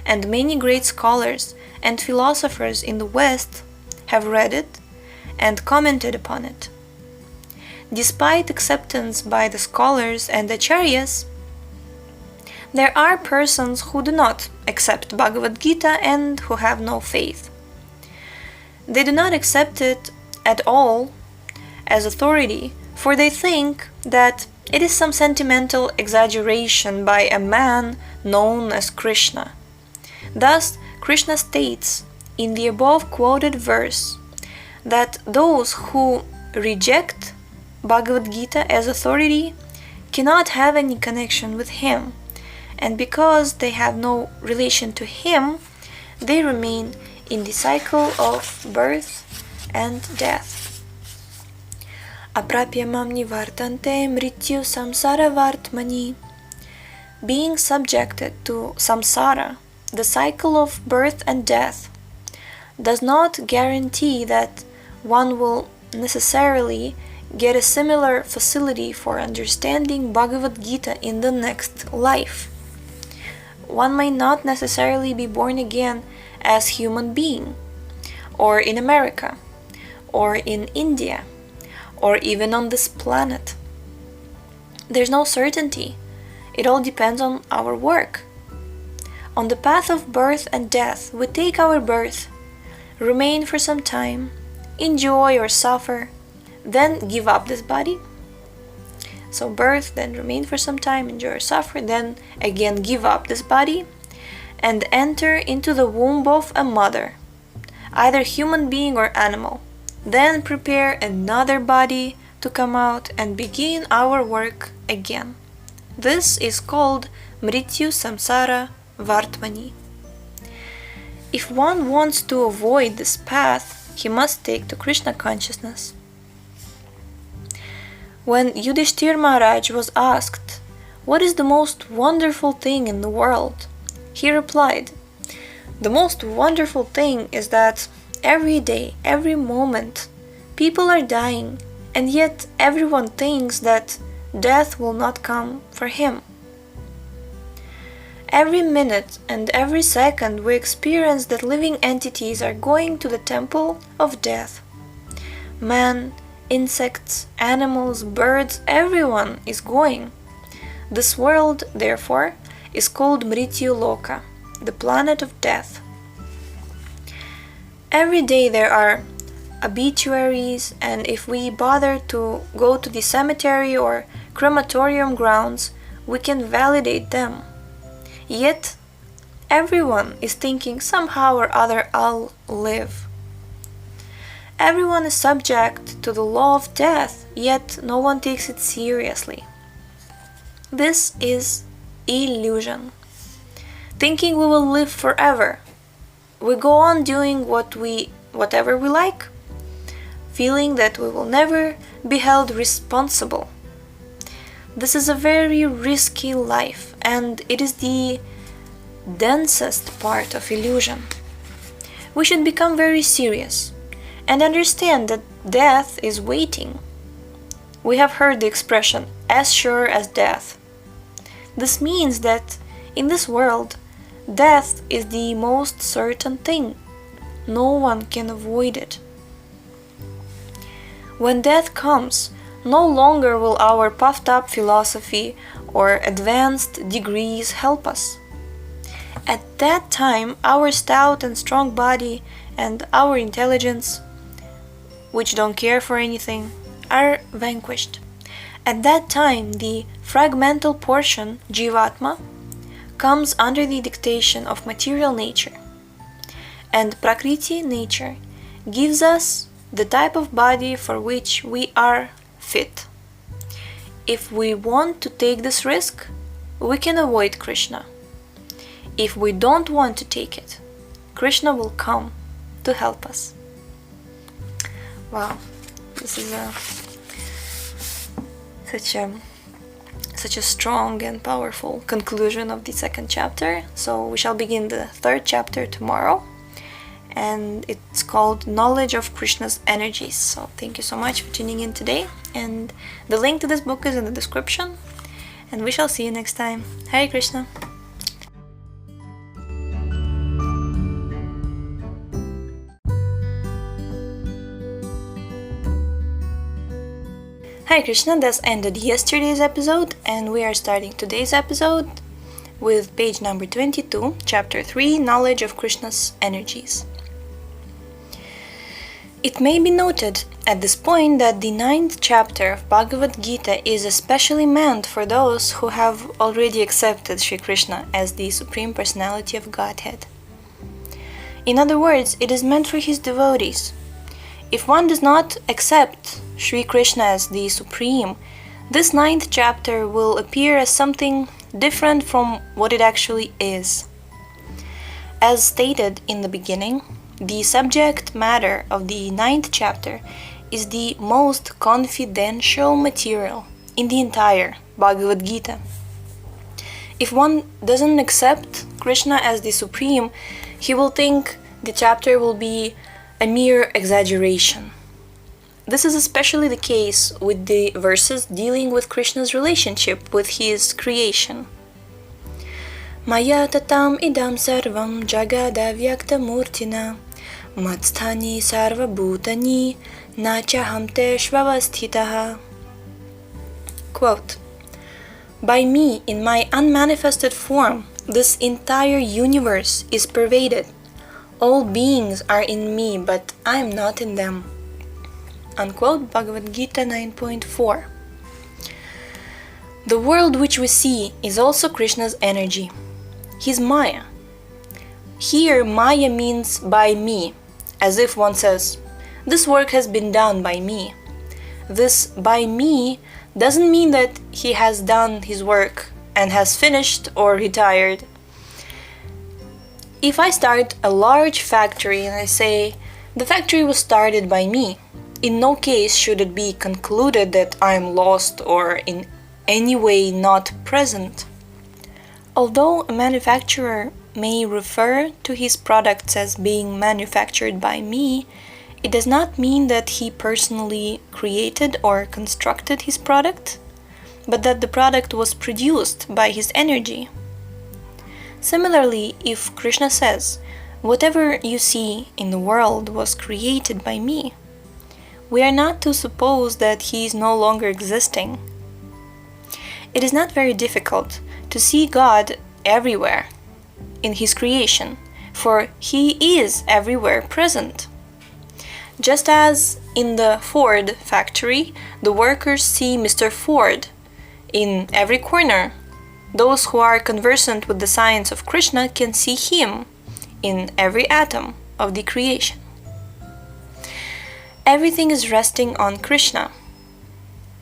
and many great scholars and philosophers in the West have read it and commented upon it. Despite acceptance by the scholars and acharyas, there are persons who do not accept Bhagavad Gita and who have no faith. They do not accept it at all as authority, for they think that it is some sentimental exaggeration by a man known as Krishna. Thus, Krishna states in the above quoted verse that those who reject Bhagavad Gita as authority cannot have any connection with him, and because they have no relation to him, they remain in the cycle of birth and death. Aprapya mam nivartante mrityu samsara vartmani. Being subjected to samsara, the cycle of birth and death, does not guarantee that one will necessarily get a similar facility for understanding Bhagavad Gita in the next life. One may not necessarily be born again as human being, or in America, or in India, or even on this planet. There's no certainty. It all depends on our work. On the path of birth and death, we take our birth, remain for some time, enjoy or suffer, then give up this body. So birth, then remain for some time, enjoy or suffer, then again give up this body, and enter into the womb of a mother, either human being or animal. Then prepare another body to come out and begin our work again. This is called Mrityu Samsara Vartmani. If one wants to avoid this path, he must take to Krishna consciousness. When Yudhishthir Maharaj was asked, "What is the most wonderful thing in the world?" he replied, "The most wonderful thing is that every day, every moment, people are dying, and yet everyone thinks that death will not come for him. Every minute and every second we experience that living entities are going to the temple of death. Man, insects, animals, birds, everyone is going. This world, therefore, is called Mrityu Loka, the planet of death. Every day there are obituaries, and if we bother to go to the cemetery or crematorium grounds, we can validate them. Yet, everyone is thinking somehow or other I'll live. Everyone is subject to the law of death, yet no one takes it seriously. This is illusion. Thinking we will live forever. We go on doing whatever we like, feeling that we will never be held responsible. This is a very risky life, and it is the densest part of illusion. We should become very serious and understand that death is waiting. We have heard the expression, as sure as death. This means that in this world, death is the most certain thing. No one can avoid it. When death comes, no longer will our puffed up philosophy or advanced degrees help us. At that time, our stout and strong body and our intelligence, which don't care for anything, are vanquished. At that time, the fragmental portion, Jivatma, comes under the dictation of material nature. And Prakriti, nature, gives us the type of body for which we are fit. If we want to take this risk, we can avoid Krishna. If we don't want to take it, Krishna will come to help us. Wow, this is such a strong and powerful conclusion of the second chapter. So we shall begin the third chapter tomorrow, and it's called Knowledge of Krishna's Energies. So thank you so much for tuning in today, and the link to this book is in the description, and we shall see you next time. Hare Krishna. Hare Krishna, thus ended yesterday's episode, and we are starting today's episode with page number 22, chapter 3, Knowledge of Krishna's Energies. It may be noted at this point that the 9th chapter of Bhagavad Gita is especially meant for those who have already accepted Sri Krishna as the Supreme Personality of Godhead. In other words, it is meant for his devotees. If one does not accept Sri Krishna as the Supreme, this 9th chapter will appear as something different from what it actually is. As stated in the beginning, the subject matter of the 9th chapter is the most confidential material in the entire Bhagavad Gita. If one doesn't accept Krishna as the Supreme, he will think the chapter will be a mere exaggeration. This is especially the case with the verses dealing with Krishna's relationship with his creation. Maya tatam idam sarvam jagada vyakta murtina matsthani sarva bhutani nachaham teshvavasthitaha. Quote, by me, in my unmanifested form, this entire universe is pervaded. All beings are in me, but I am not in them. Unquote, Bhagavad Gita 9.4. The world which we see is also Krishna's energy, his Maya. Here, Maya means by me, as if one says, this work has been done by me. This by me doesn't mean that he has done his work and has finished or retired. If I start a large factory and I say, the factory was started by me, in no case should it be concluded that I am lost or in any way not present. Although a manufacturer may refer to his products as being manufactured by me, it does not mean that he personally created or constructed his product, but that the product was produced by his energy. Similarly, if Krishna says, whatever you see in the world was created by me, we are not to suppose that he is no longer existing. It is not very difficult to see God everywhere in his creation, for he is everywhere present. Just as in the Ford factory, the workers see Mr. Ford in every corner, those who are conversant with the science of Krishna can see him in every atom of the creation. Everything is resting on Krishna.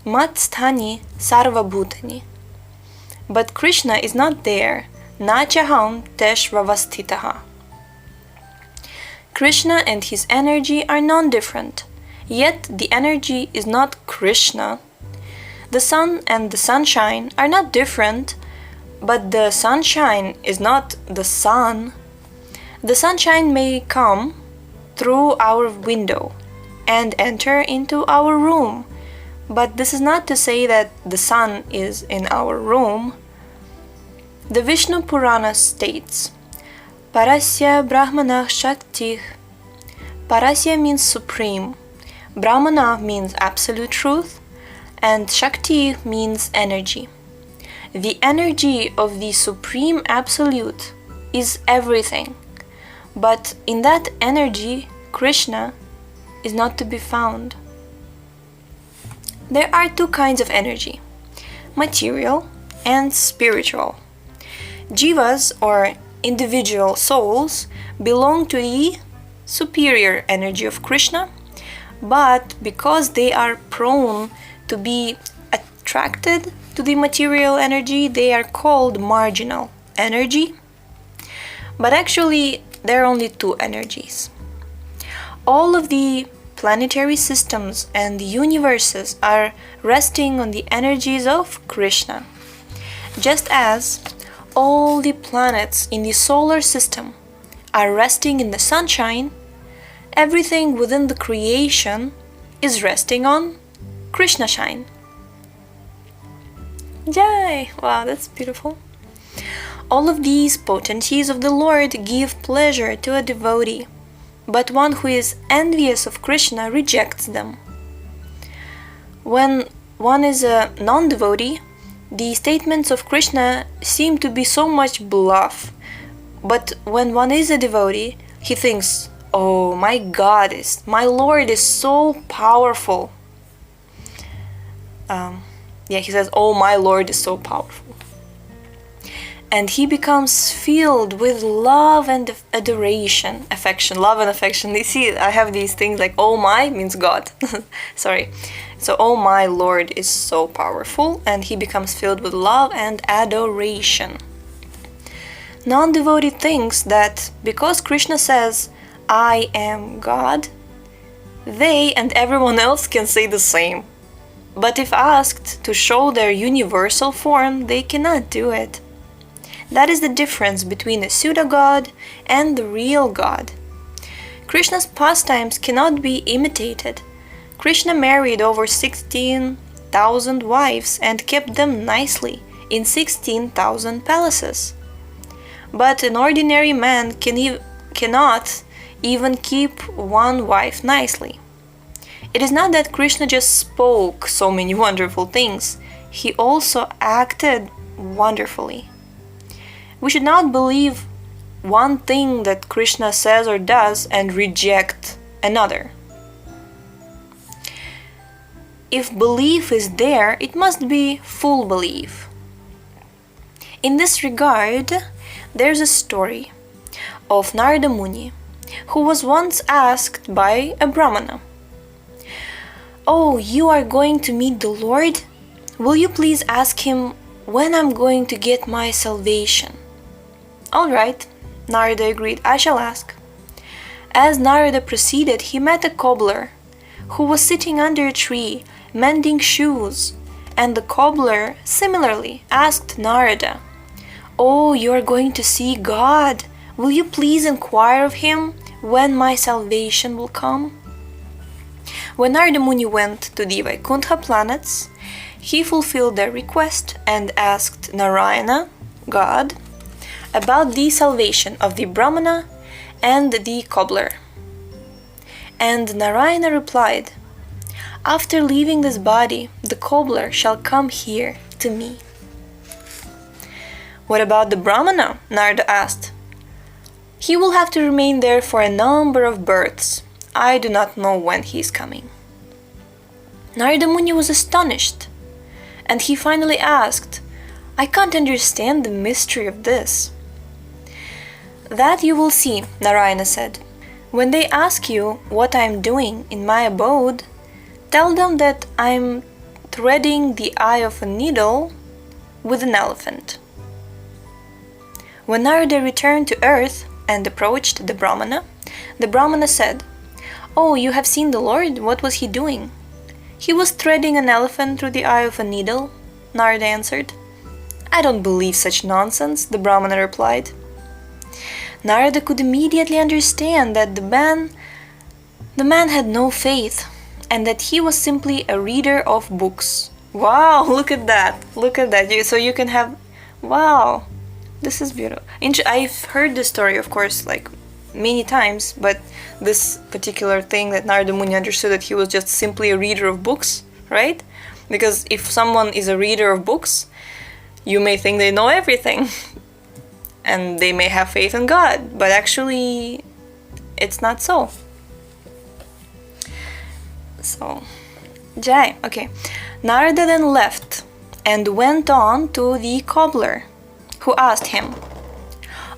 Mat sthani sarva bhutani. But Krishna is not there. Na chaham teshvavastitaha. Krishna and his energy are non-different, yet the energy is not Krishna. The sun and the sunshine are not different, but the sunshine is not the sun. The sunshine may come through our window and enter into our room, but this is not to say that the sun is in our room. The Vishnu Purana states, Parasya Brahmana Shakti. Parasya means supreme, Brahmana means absolute truth, and Shakti means energy. The energy of the Supreme Absolute is everything, but in that energy, Krishna is not to be found. There are two kinds of energy, material and spiritual. Jivas, or individual souls, belong to the superior energy of Krishna, but because they are prone to be attracted to the material energy, they are called marginal energy. But actually, there are only two energies. All of the planetary systems and the universes are resting on the energies of Krishna. Just as all the planets in the solar system are resting in the sunshine, everything within the creation is resting on Krishna shine. Jai! Wow, that's beautiful. All of these potencies of the Lord give pleasure to a devotee, but one who is envious of Krishna rejects them. When one is a non-devotee, the statements of Krishna seem to be so much bluff, but when one is a devotee, he thinks, oh, my goddess, my Lord is so powerful. He says, oh, my Lord is so powerful. And he becomes filled with love and adoration, affection, love and affection. You see, I have these things like, oh my means God. Sorry. So, oh my Lord is so powerful, and he becomes filled with love and adoration. Non-devotee thinks that because Krishna says, I am God, they and everyone else can say the same. But if asked to show their universal form, they cannot do it. That is the difference between a pseudo-god and the real God. Krishna's pastimes cannot be imitated. Krishna married over 16,000 wives and kept them nicely in 16,000 palaces. But an ordinary man cannot even keep one wife nicely. It is not that Krishna just spoke so many wonderful things, he also acted wonderfully. We should not believe one thing that Krishna says or does and reject another. If belief is there, it must be full belief. In this regard, there's a story of Narada Muni, who was once asked by a Brahmana, "Oh, you are going to meet the Lord? Will you please ask him when I'm going to get my salvation?" "All right," Narada agreed, I shall ask. As Narada proceeded, he met a cobbler who was sitting under a tree mending shoes, and the cobbler similarly asked Narada, Oh, you are going to see God. Will you please inquire of him when my salvation will come? When Narada Muni went to the Vaikuntha planets, he fulfilled their request and asked Narayana, God, about the salvation of the Brahmana and the cobbler. And Narayana replied, After leaving this body, the cobbler shall come here to me. What about the Brahmana? Narada asked. He will have to remain there for a number of births. I do not know when he is coming. Narada Muni was astonished, and he finally asked, I can't understand the mystery of this. That you will see, Narayana said. When they ask you what I am doing in my abode, tell them that I am threading the eye of a needle with an elephant. When Narada returned to earth and approached the Brahmana said, Oh, you have seen the Lord? What was he doing? He was threading an elephant through the eye of a needle, Narada answered. I don't believe such nonsense, the Brahmana replied. Narada could immediately understand that the man had no faith, and that he was simply a reader of books. Wow, look at that. So you can have, wow, this is beautiful. I've heard this story, of course, like many times, but this particular thing that Narada Muni understood, that he was just simply a reader of books, right? Because if someone is a reader of books, you may think they know everything and they may have faith in God, but actually it's not so. So, Jai, okay. Narada then left and went on to the cobbler, who asked him,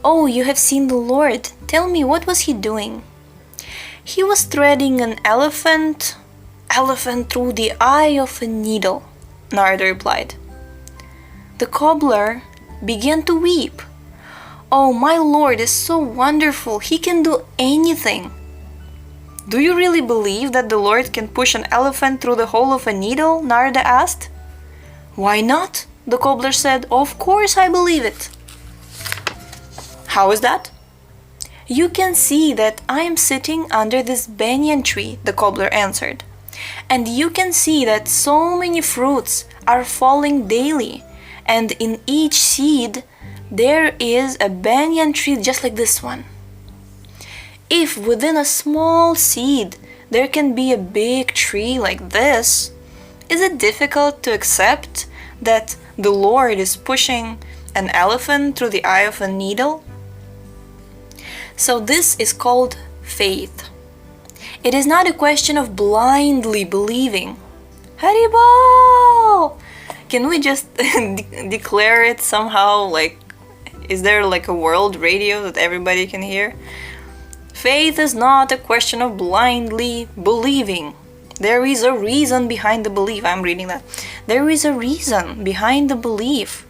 Oh, you have seen the Lord. Tell me, what was he doing? He was threading an elephant through the eye of a needle, Narada replied. The cobbler began to weep. Oh, my Lord is so wonderful. He can do anything. Do you really believe that the Lord can push an elephant through the hole of a needle? Narada asked. Why not? The cobbler said. Of course I believe it. How is that? You can see that I am sitting under this banyan tree, the cobbler answered. And you can see that so many fruits are falling daily, and in each seed there is a banyan tree just like this one. If within a small seed there can be a big tree like this, is it difficult to accept that the Lord is pushing an elephant through the eye of a needle? So this is called faith. It is not a question of blindly believing. Haribol! Can we just declare it somehow? Like, is there like a world radio that everybody can hear? Faith is not a question of blindly believing. There is a reason behind the belief. I'm reading that. There is a reason behind the belief.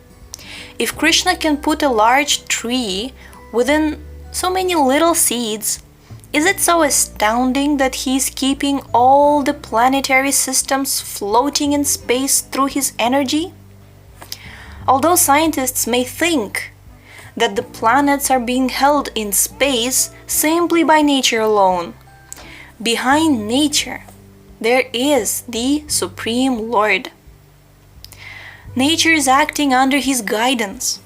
If Krishna can put a large tree within so many little seeds, is it so astounding that he is keeping all the planetary systems floating in space through his energy? Although scientists may think that the planets are being held in space simply by nature alone, behind nature there is the Supreme Lord. Nature is acting under his guidance.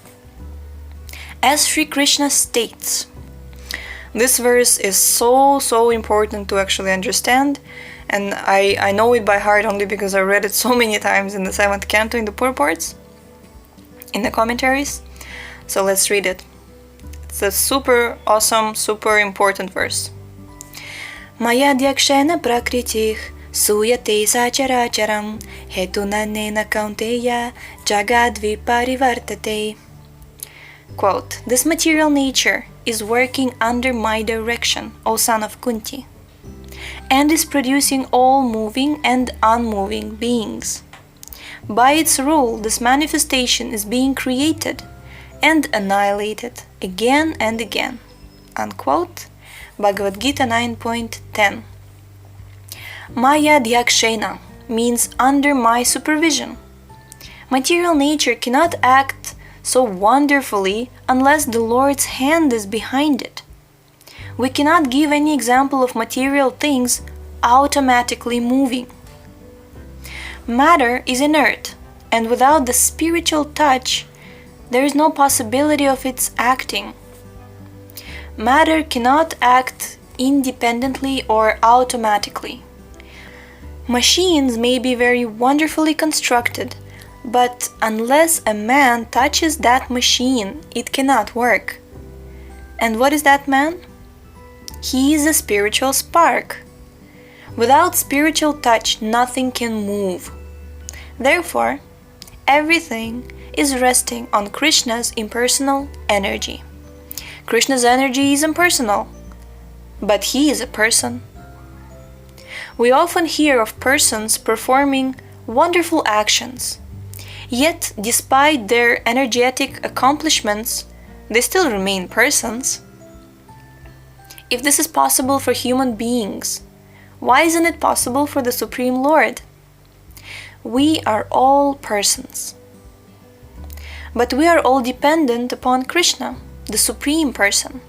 As Sri Krishna states, this verse is so important to actually understand, and I know it by heart only because I read it so many times in the 7th canto in the purports, in the commentaries. So let's read it. It's a super awesome, super important verse. Maya dyakshena prakritih suyate sacharacharam hetunanena kaunteya jagadvi parivartate. Quote, this material nature is working under my direction, O son of Kunti, and is producing all moving and unmoving beings. By its rule, this manifestation is being created and annihilated again and again. unquote. Bhagavad Gita 9.10. Maya Dyakshena means under my supervision. Material nature cannot act so wonderfully unless the Lord's hand is behind it. We cannot give any example of material things automatically moving. Matter is inert, and without the spiritual touch, there is no possibility of its acting. Matter cannot act independently or automatically. Machines may be very wonderfully constructed, but unless a man touches that machine, it cannot work. And what is that man? He is a spiritual spark. Without spiritual touch, nothing can move. Therefore, everything is resting on Krishna's impersonal energy. Krishna's energy is impersonal, but he is a person. We often hear of persons performing wonderful actions, yet despite their energetic accomplishments, they still remain persons. If this is possible for human beings, why isn't it possible for the Supreme Lord? We are all persons. But we are all dependent upon Krishna, the Supreme Person.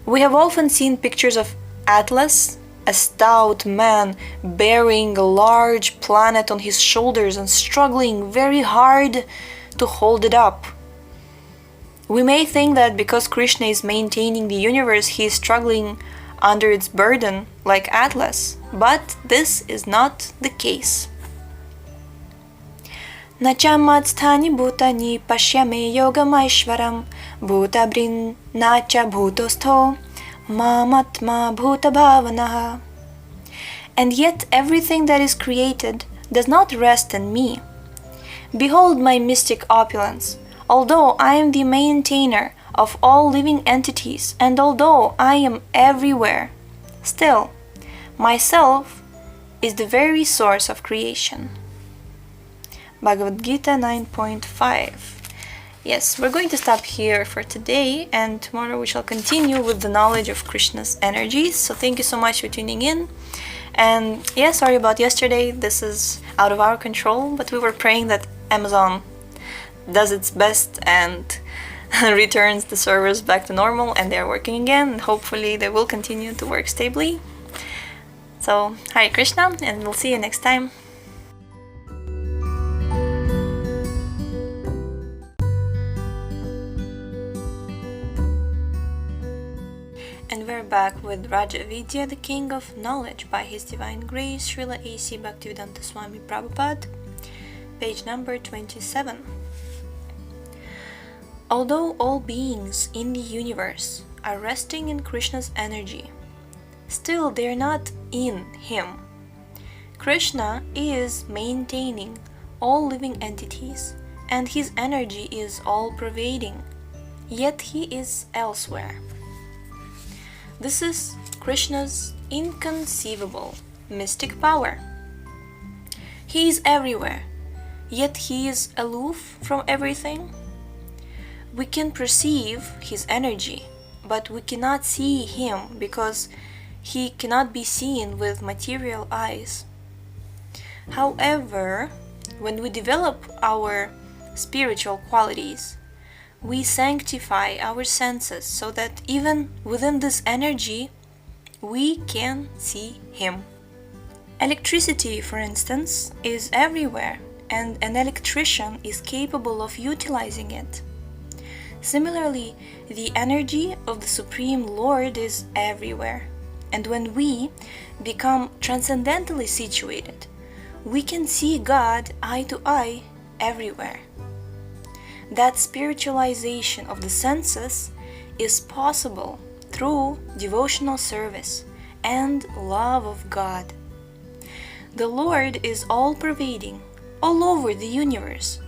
We have often seen pictures of Atlas, a stout man bearing a large planet on his shoulders and struggling very hard to hold it up. We may think that because Krishna is maintaining the universe, he is struggling under its burden like Atlas, but this is not the case. Nachamatstani bhutani pashyame yogamaishvaram bhutabrin nacha bhutostho mamatma bhutabhavanaha. And yet everything that is created does not rest in me. Behold my mystic opulence. Although I am the maintainer of all living entities, and although I am everywhere, still, myself is the very source of creation. Bhagavad Gita 9.5. Yes, we're going to stop here for today, and tomorrow we shall continue with the knowledge of Krishna's energies. So thank you so much for tuning in. And yeah, sorry about yesterday. This is out of our control, but we were praying that Amazon does its best and returns the servers back to normal, and they're working again, and hopefully they will continue to work stably. So, Hare Krishna, and we'll see you next time. And we're back with Rajavidya, the King of Knowledge, by His Divine Grace, Srila A.C. Bhaktivedanta Swami Prabhupada, page number 27. Although all beings in the universe are resting in Krishna's energy, still they are not in Him. Krishna is maintaining all living entities, and His energy is all-pervading, yet He is elsewhere. This is Krishna's inconceivable mystic power. He is everywhere, yet He is aloof from everything. We can perceive His energy, but we cannot see Him because He cannot be seen with material eyes. However, when we develop our spiritual qualities, we sanctify our senses so that even within this energy, we can see Him. Electricity, for instance, is everywhere, and an electrician is capable of utilizing it. Similarly, the energy of the Supreme Lord is everywhere, and when we become transcendentally situated, we can see God eye to eye everywhere. That spiritualization of the senses is possible through devotional service and love of God. The Lord is all-pervading, all over the universe,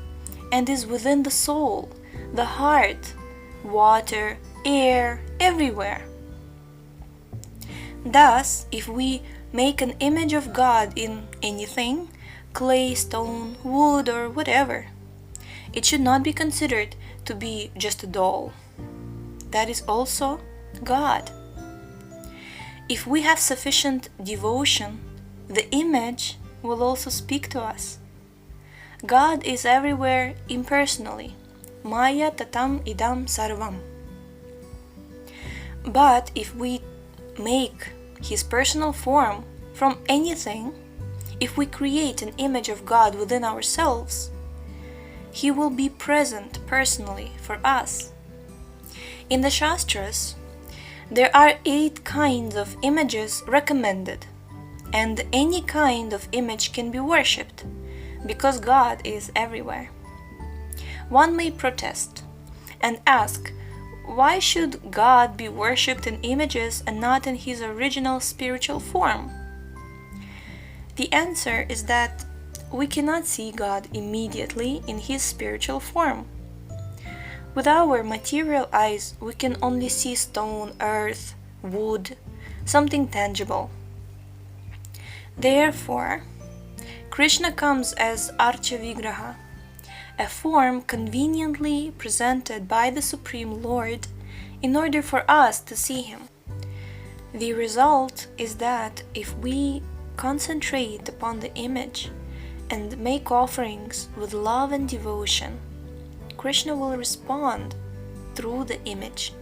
and is within the soul, the heart, water, air, everywhere. Thus, if we make an image of God in anything, clay, stone, wood, or whatever, it should not be considered to be just a doll. that is also God. If we have sufficient devotion, the image will also speak to us. God is everywhere impersonally. Maya tatam idam sarvam. But if we make His personal form from anything, if we create an image of God within ourselves, He will be present personally for us. In the Shastras, there are 8 kinds of images recommended, and any kind of image can be worshipped, because God is everywhere. One may protest and ask, why should God be worshipped in images and not in His original spiritual form? The answer is that we cannot see God immediately in His spiritual form. With our material eyes, we can only see stone, earth, wood, something tangible. Therefore, Krishna comes as Archa Vigraha, a form conveniently presented by the Supreme Lord in order for us to see Him. The result is that if we concentrate upon the image and make offerings with love and devotion, Krishna will respond through the image.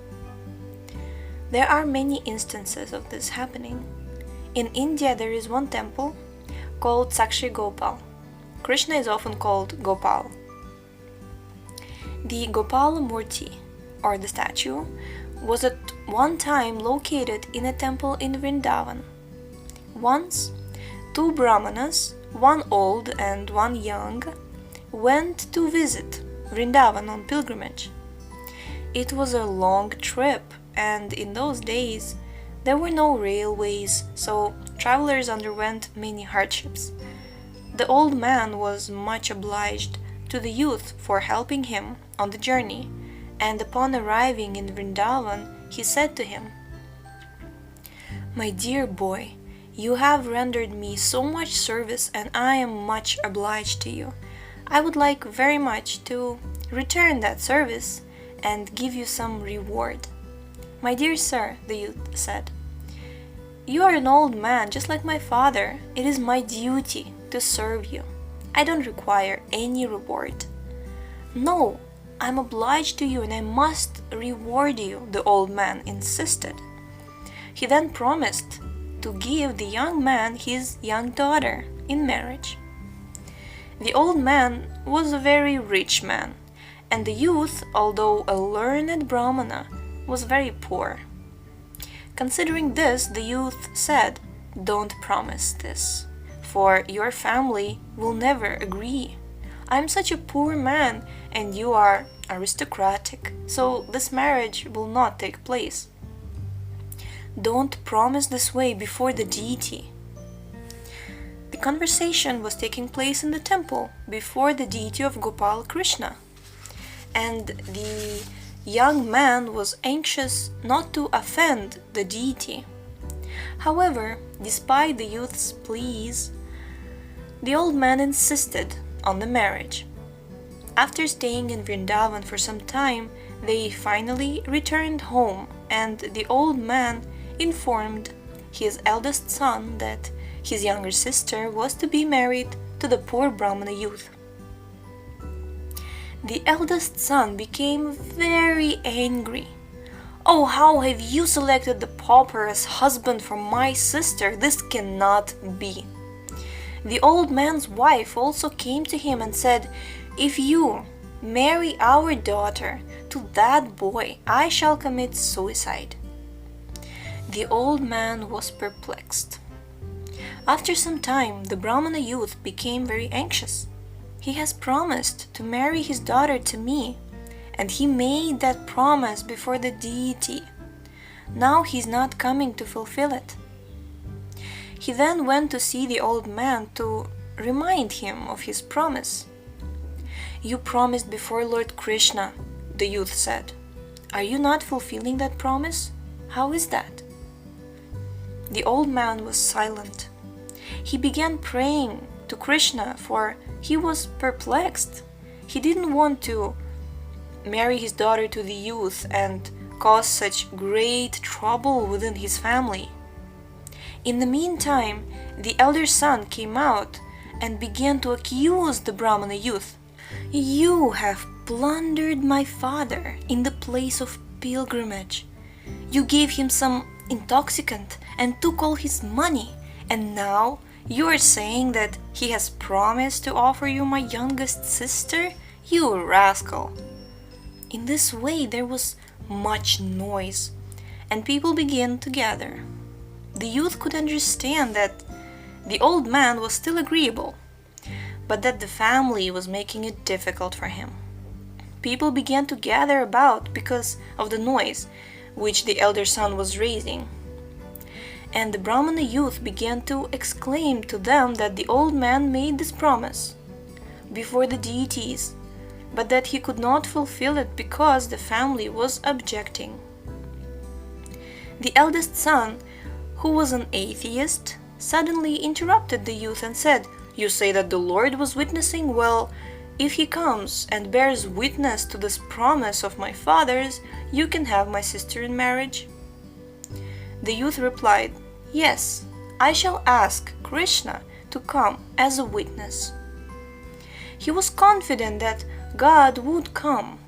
There are many instances of this happening. In India, there is one temple called Sakshi Gopal. Krishna is often called Gopal. The Gopala Murti, or the statue, was at one time located in a temple in Vrindavan. Once, 2 brahmanas, one old and one young, went to visit Vrindavan on pilgrimage. It was a long trip, and in those days there were no railways, so travelers underwent many hardships. The old man was much obliged to the youth for helping him on the journey, and upon arriving in Vrindavan, he said to him, "My dear boy, you have rendered me so much service and I am much obliged to you. I would like very much to return that service and give you some reward." "My dear sir," the youth said, "you are an old man just like my father. It is my duty to serve you. I don't require any reward." "No, I'm obliged to you and I must reward you," the old man insisted. He then promised to give the young man his young daughter in marriage. The old man was a very rich man, and the youth, although a learned brahmana, was very poor. Considering this, the youth said, "Don't promise this, for your family will never agree. I'm such a poor man and you are aristocratic, so this marriage will not take place. Don't promise this way before the deity." The conversation was taking place in the temple before the deity of Gopal Krishna, and the young man was anxious not to offend the deity. However, despite the youth's pleas, the old man insisted on the marriage. After staying in Vrindavan for some time, they finally returned home, and the old man informed his eldest son that his younger sister was to be married to the poor Brahmana youth. The eldest son became very angry. "Oh, how have you selected the pauper as husband for my sister? This cannot be." The old man's wife also came to him and said, "If you marry our daughter to that boy, I shall commit suicide." The old man was perplexed. After some time, the Brahmana youth became very anxious. "He has promised to marry his daughter to me, and he made that promise before the deity. Now he's not coming to fulfill it." He then went to see the old man to remind him of his promise. "You promised before Lord Krishna," the youth said. "Are you not fulfilling that promise? How is that?" The old man was silent. He began praying to Krishna, for he was perplexed. He didn't want to marry his daughter to the youth and cause such great trouble within his family. In the meantime, the elder son came out and began to accuse the Brahmana youth. "You have plundered my father in the place of pilgrimage. You gave him some intoxicant and took all his money, and now you are saying that he has promised to offer you my youngest sister? You rascal!" In this way there was much noise, and people began to gather. The youth could understand that the old man was still agreeable, but that the family was making it difficult for him. People began to gather about because of the noise which the elder son was raising. And the Brahmana youth began to exclaim to them that the old man made this promise before the deities, but that he could not fulfill it because the family was objecting. The eldest son, who was an atheist, suddenly interrupted the youth and said, "You say that the Lord was witnessing? Well, if he comes and bears witness to this promise of my father's, you can have my sister in marriage." The youth replied, "Yes, I shall ask Krishna to come as a witness." He was confident that God would come.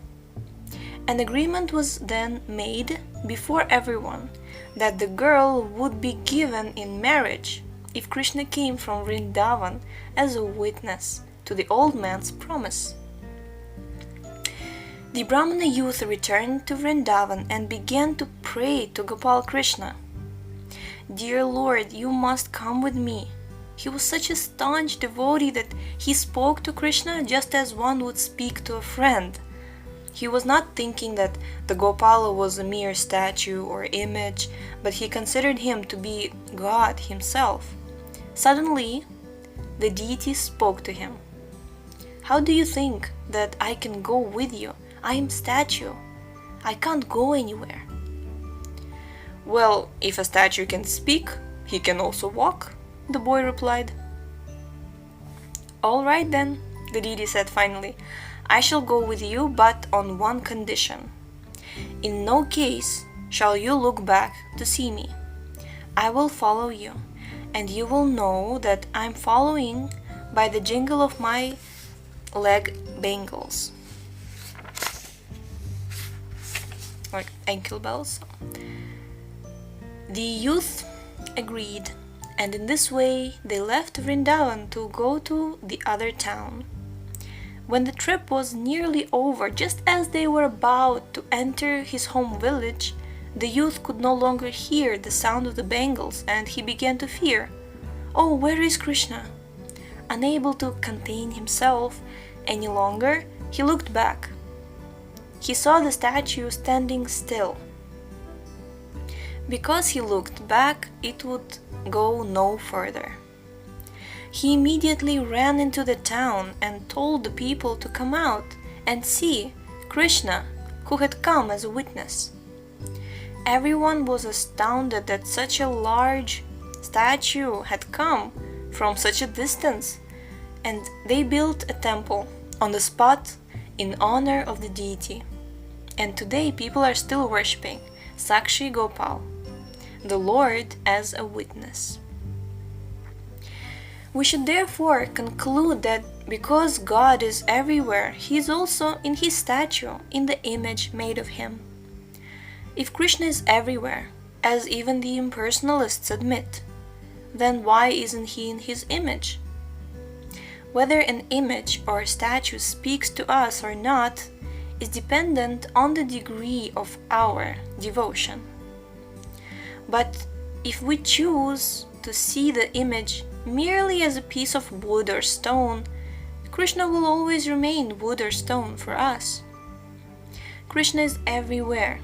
An agreement was then made before everyone that the girl would be given in marriage if Krishna came from Vrindavan as a witness to the old man's promise. The Brahmana youth returned to Vrindavan and began to pray to Gopal Krishna. "Dear Lord, you must come with me." He was such a staunch devotee that he spoke to Krishna just as one would speak to a friend. He was not thinking that the Gopala was a mere statue or image, but he considered him to be God himself. Suddenly, the deity spoke to him. "How do you think that I can go with you? I am statue. I can't go anywhere." "Well, if a statue can speak, he can also walk," the boy replied. "All right then," the deity said finally. "I shall go with you, but on one condition. In no case shall you look back to see me. I will follow you, and you will know that I'm following by the jingle of my leg bangles," like ankle bells. The youth agreed, and in this way they left Vrindavan to go to the other town. When the trip was nearly over, just as they were about to enter his home village, the youth could no longer hear the sound of the bangles, and he began to fear. "Oh, where is Krishna?" Unable to contain himself any longer, he looked back. He saw the statue standing still. Because he looked back, it would go no further. He immediately ran into the town and told the people to come out and see Krishna, who had come as a witness. Everyone was astounded that such a large statue had come from such a distance, and they built a temple on the spot in honor of the deity. And today people are still worshipping Sakshi Gopal, the Lord as a witness. We should therefore conclude that because God is everywhere, He is also in His statue, in the image made of Him. If Krishna is everywhere, as even the impersonalists admit, then why isn't He in His image? Whether an image or a statue speaks to us or not is dependent on the degree of our devotion. But if we choose to see the image merely as a piece of wood or stone, Krishna will always remain wood or stone for us. Krishna is everywhere,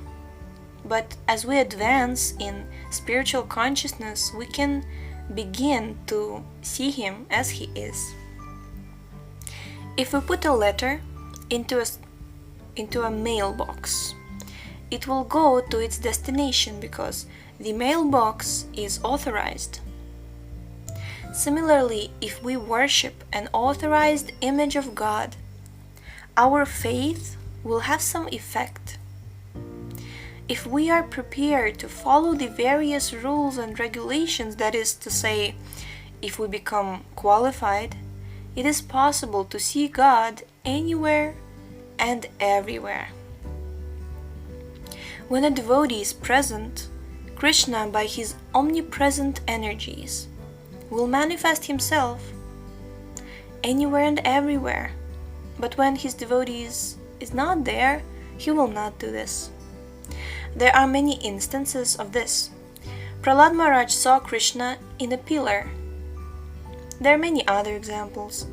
but as we advance in spiritual consciousness, we can begin to see Him as He is. If we put a letter into a mailbox, it will go to its destination because the mailbox is authorized. Similarly, if we worship an authorized image of God, our faith will have some effect. if we are prepared to follow the various rules and regulations, that is to say, if we become qualified, it is possible to see God anywhere and everywhere. When a devotee is present, Krishna, by his omnipresent energies, will manifest himself anywhere and everywhere. But when his devotee is not there, he will not do this. There are many instances of this. Prahlad Maharaj saw Krishna in a pillar. There are many other examples.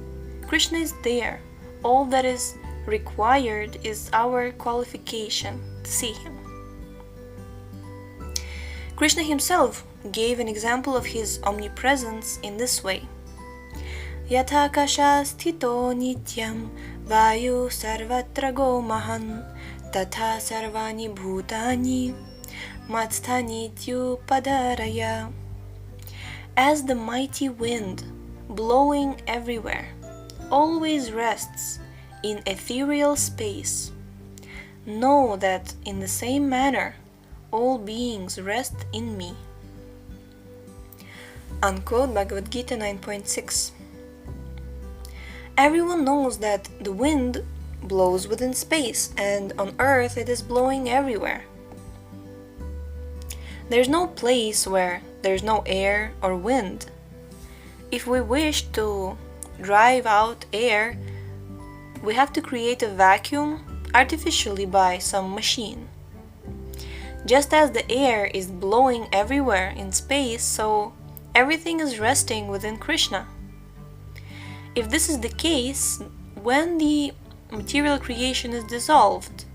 Krishna is there. All that is required is our qualification to see him. Krishna himself gave an example of his omnipresence in this way. Yatha kasha sthito nityam vayu sarvatra go mahan tatha sarvani bhutani matsthanityu padaraya. As the mighty wind blowing everywhere always rests in ethereal space, know that in the same manner all beings rest in me. Unquote Bhagavad Gita 9.6. Everyone knows that the wind blows within space, and on earth it is blowing everywhere. There's no place where there's no air or wind. If we wish to drive out air, we have to create a vacuum artificially by some machine. Just as the air is blowing everywhere in space, so everything is resting within Krishna. If this is the case, when the material creation is dissolved,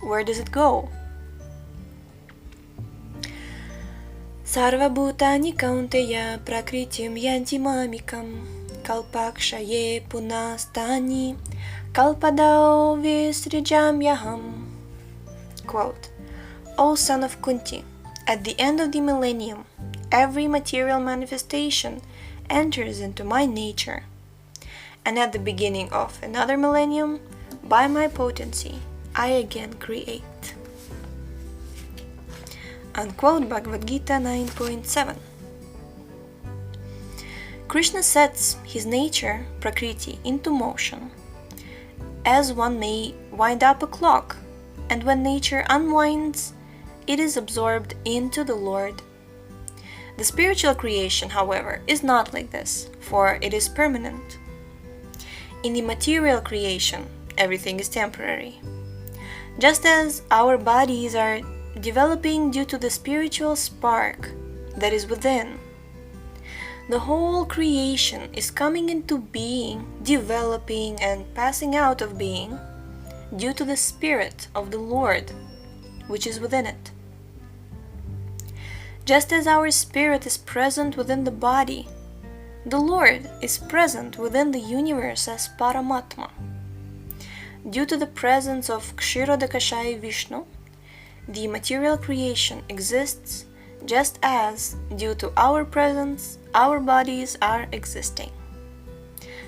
where does it go? Sarva bhutani kaunteya prakritim yanti mamikam kalpakshaye punastani kalpadao visrijam yaham. Quote, O son of Kunti, at the end of the millennium, every material manifestation enters into my nature, and at the beginning of another millennium, by my potency, I again create. Unquote Bhagavad Gita 9.7. Krishna sets his nature, Prakriti, into motion, as one may wind up a clock, and when nature unwinds, it is absorbed into the Lord. The spiritual creation, however, is not like this, for it is permanent. In the material creation, everything is temporary. Just as our bodies are developing due to the spiritual spark that is within, the whole creation is coming into being, developing, and passing out of being due to the Spirit of the Lord, which is within it. Just as our spirit is present within the body, the Lord is present within the universe as Paramatma. Due to the presence of Kshirodakashayi Vishnu, the material creation exists just as, due to our presence, our bodies are existing.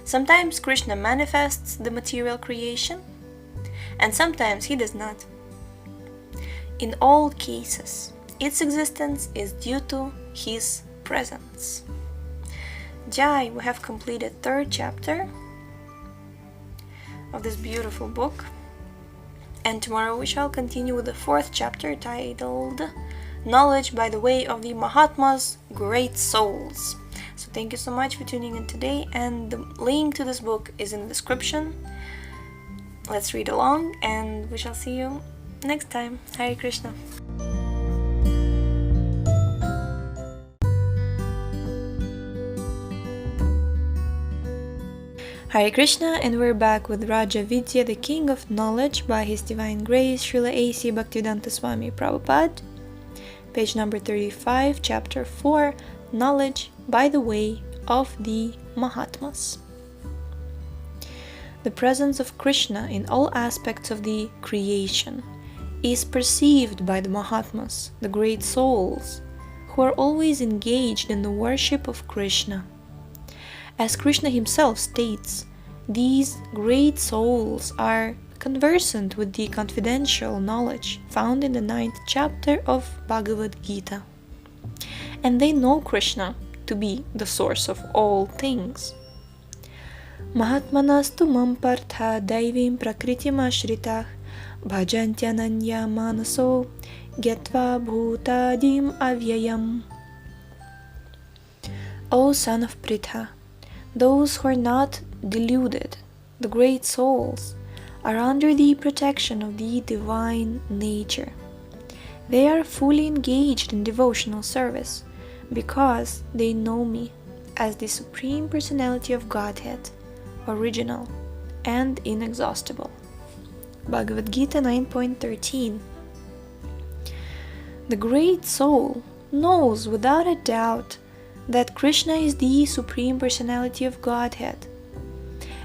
Sometimes Krishna manifests the material creation, and sometimes he does not. In all cases, its existence is due to his presence. Jai, we have completed third chapter of this beautiful book, and tomorrow we shall continue with the fourth chapter titled Knowledge by the Way of the Mahatmas, Great Souls. So thank you so much for tuning in today, and the link to this book is in the description. Let's read along, and we shall see you next time. Hare Krishna. Hare Krishna, and we're back with Rajavidya, the King of Knowledge, by His Divine Grace, Srila A.C. Bhaktivedanta Swami Prabhupada. Page number 35, Chapter 4, Knowledge by the Way of the Mahatmas. The presence of Krishna in all aspects of the creation is perceived by the Mahatmas, the great souls, who are always engaged in the worship of Krishna. As Krishna himself states, these great souls are conversant with the confidential knowledge found in the 9th chapter of Bhagavad Gita. And they know Krishna to be the source of all things. Mahatmanastu mampartha daivim prakritim ashritah bhajantyananya manaso gyatva bhutadim avyayam. O son of Pritha, those who are not deluded, the great souls, are under the protection of the divine nature. They are fully engaged in devotional service because they know me as the Supreme Personality of Godhead, original and inexhaustible. Bhagavad Gita 9.13. The great soul knows without a doubt that Krishna is the Supreme Personality of Godhead,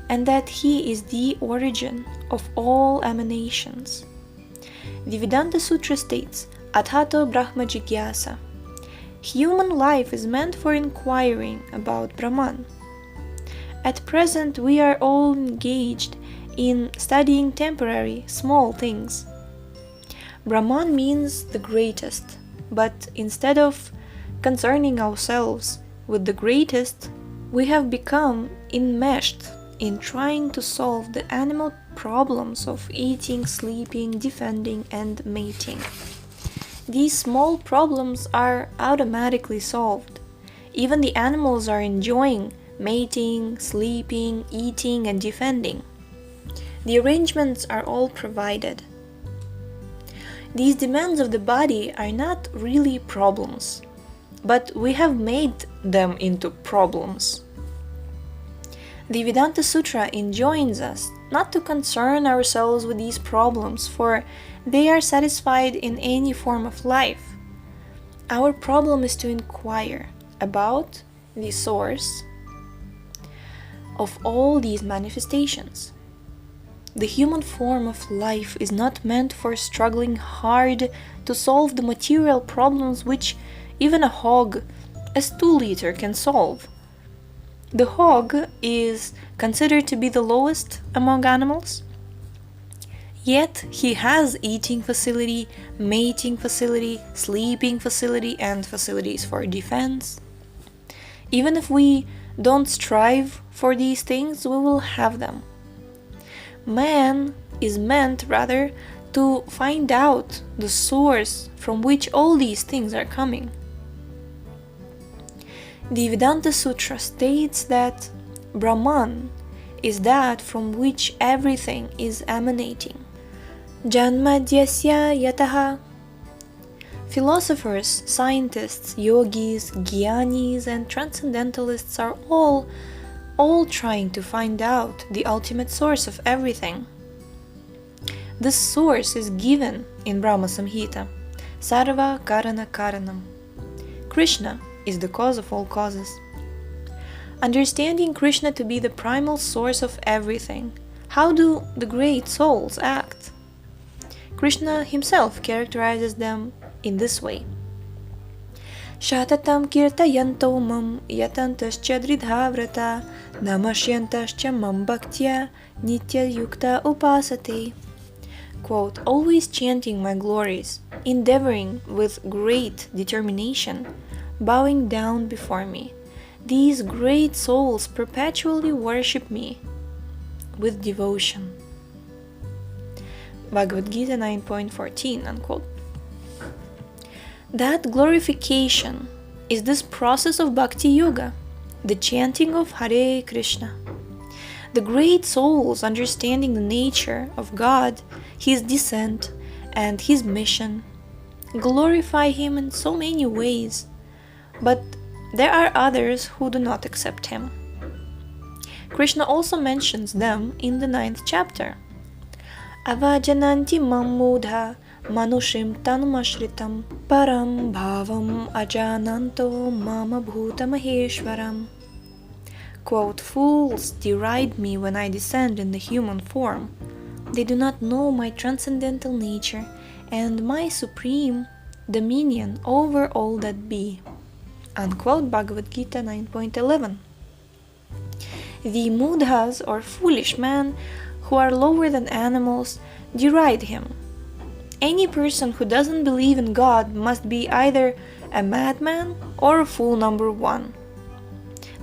and that He is the origin of all emanations. The Vedanta Sutra states, Athato Brahma Jigyasa. Human life is meant for inquiring about Brahman. At present, we are all engaged in studying temporary, small things. Brahman means the greatest, but instead of concerning ourselves with the greatest, we have become enmeshed in trying to solve the animal problems of eating, sleeping, defending, and mating. These small problems are automatically solved. Even the animals are enjoying mating, sleeping, eating, and defending. The arrangements are all provided. These demands of the body are not really problems, but we have made them into problems. The Vedanta Sutra enjoins us not to concern ourselves with these problems, for they are satisfied in any form of life. Our problem is to inquire about the source of all these manifestations. The human form of life is not meant for struggling hard to solve the material problems which even a hog, a stool-eater, can solve. The hog is considered to be the lowest among animals, yet he has eating facility, mating facility, sleeping facility, and facilities for defense. Even if we don't strive for these things, we will have them. Man is meant, rather, to find out the source from which all these things are coming. The Vedanta Sutra states that Brahman is that from which everything is emanating. Janmadyasya yataha. Philosophers, scientists, yogis, jnanis, and transcendentalists are all trying to find out the ultimate source of everything. This source is given in Brahma Samhita, Sarva Karana Karanam. Krishna is the cause of all causes. Understanding Krishna to be the primal source of everything, how do the great souls act? Krishna himself characterizes them in this way. Shatatam kirtayanto mam yatantascha dridhavrata namashyantascha mam bhaktya nitya yukta upasate. Quote, always chanting my glories, endeavoring with great determination, bowing down before me. These great souls perpetually worship me with devotion. Bhagavad Gita 9.14, unquote. That glorification is this process of Bhakti Yoga, the chanting of Hare Krishna. The great souls, understanding the nature of God, His descent, and His mission, glorify Him in so many ways, but there are others who do not accept Him. Krishna also mentions them in the 9th chapter. Avajananti mammudha manushim tanumashritam param bhavam ajananto mama bhuta maheshwaram. Quote, fools deride me when I descend in the human form. They do not know my transcendental nature and my supreme dominion over all that be. Unquote, Bhagavad Gita 9.11. The mudhas, or foolish men, who are lower than animals, deride him. Any person who doesn't believe in God must be either a madman or a fool number one.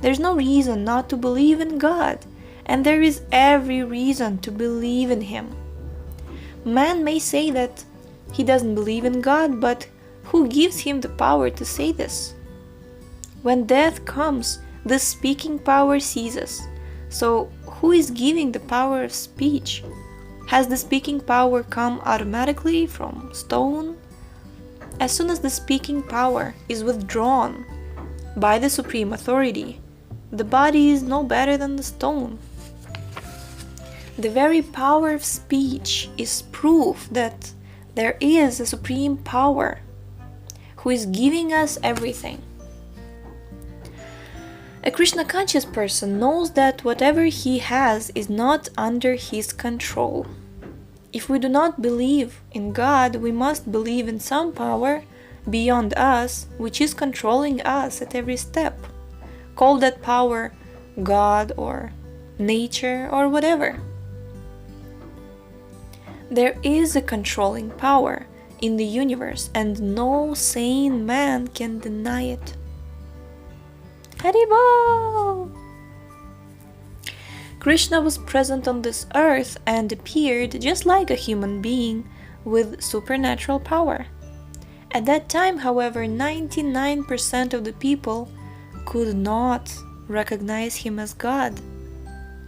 There's no reason not to believe in God, and there is every reason to believe in Him. Man may say that he doesn't believe in God, but who gives him the power to say this? When death comes, the speaking power ceases. So, who is giving the power of speech? Has the speaking power come automatically from stone? As soon as the speaking power is withdrawn by the supreme authority, the body is no better than the stone. The very power of speech is proof that there is a supreme power who is giving us everything. A Krishna conscious person knows that whatever he has is not under his control. If we do not believe in God, we must believe in some power beyond us, which is controlling us at every step. Call that power God or nature or whatever. There is a controlling power in the universe, and no sane man can deny it. Haribol! Krishna was present on this earth and appeared just like a human being with supernatural power. At that time, however, 99% of the people could not recognize him as God.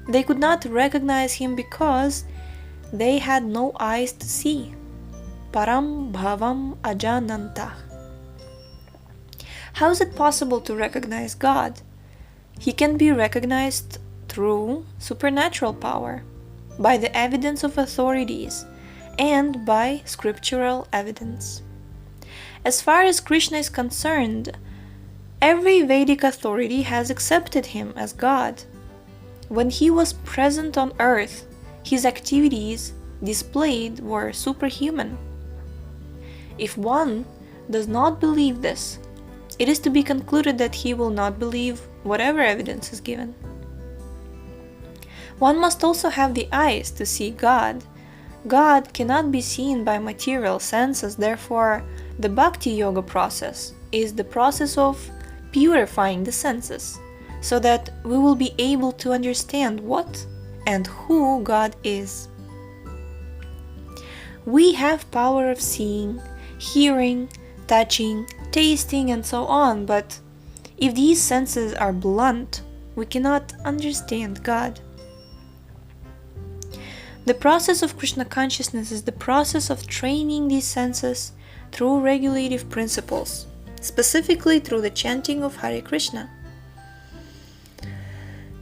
They could not recognize him because they had no eyes to see. Param bhavam ajanantah. How is it possible to recognize God? He can be recognized through supernatural power, by the evidence of authorities, and by scriptural evidence. As far as Krishna is concerned, every Vedic authority has accepted him as God. When he was present on earth, his activities displayed were superhuman. If one does not believe this, it is to be concluded that he will not believe whatever evidence is given. One must also have the eyes to see God. God cannot be seen by material senses, therefore the bhakti yoga process is the process of purifying the senses, so that we will be able to understand what and who God is. We have power of seeing, hearing, touching, tasting, and so on, but if these senses are blunt, we cannot understand God. The process of Krishna consciousness is the process of training these senses through regulative principles, specifically through the chanting of Hare Krishna.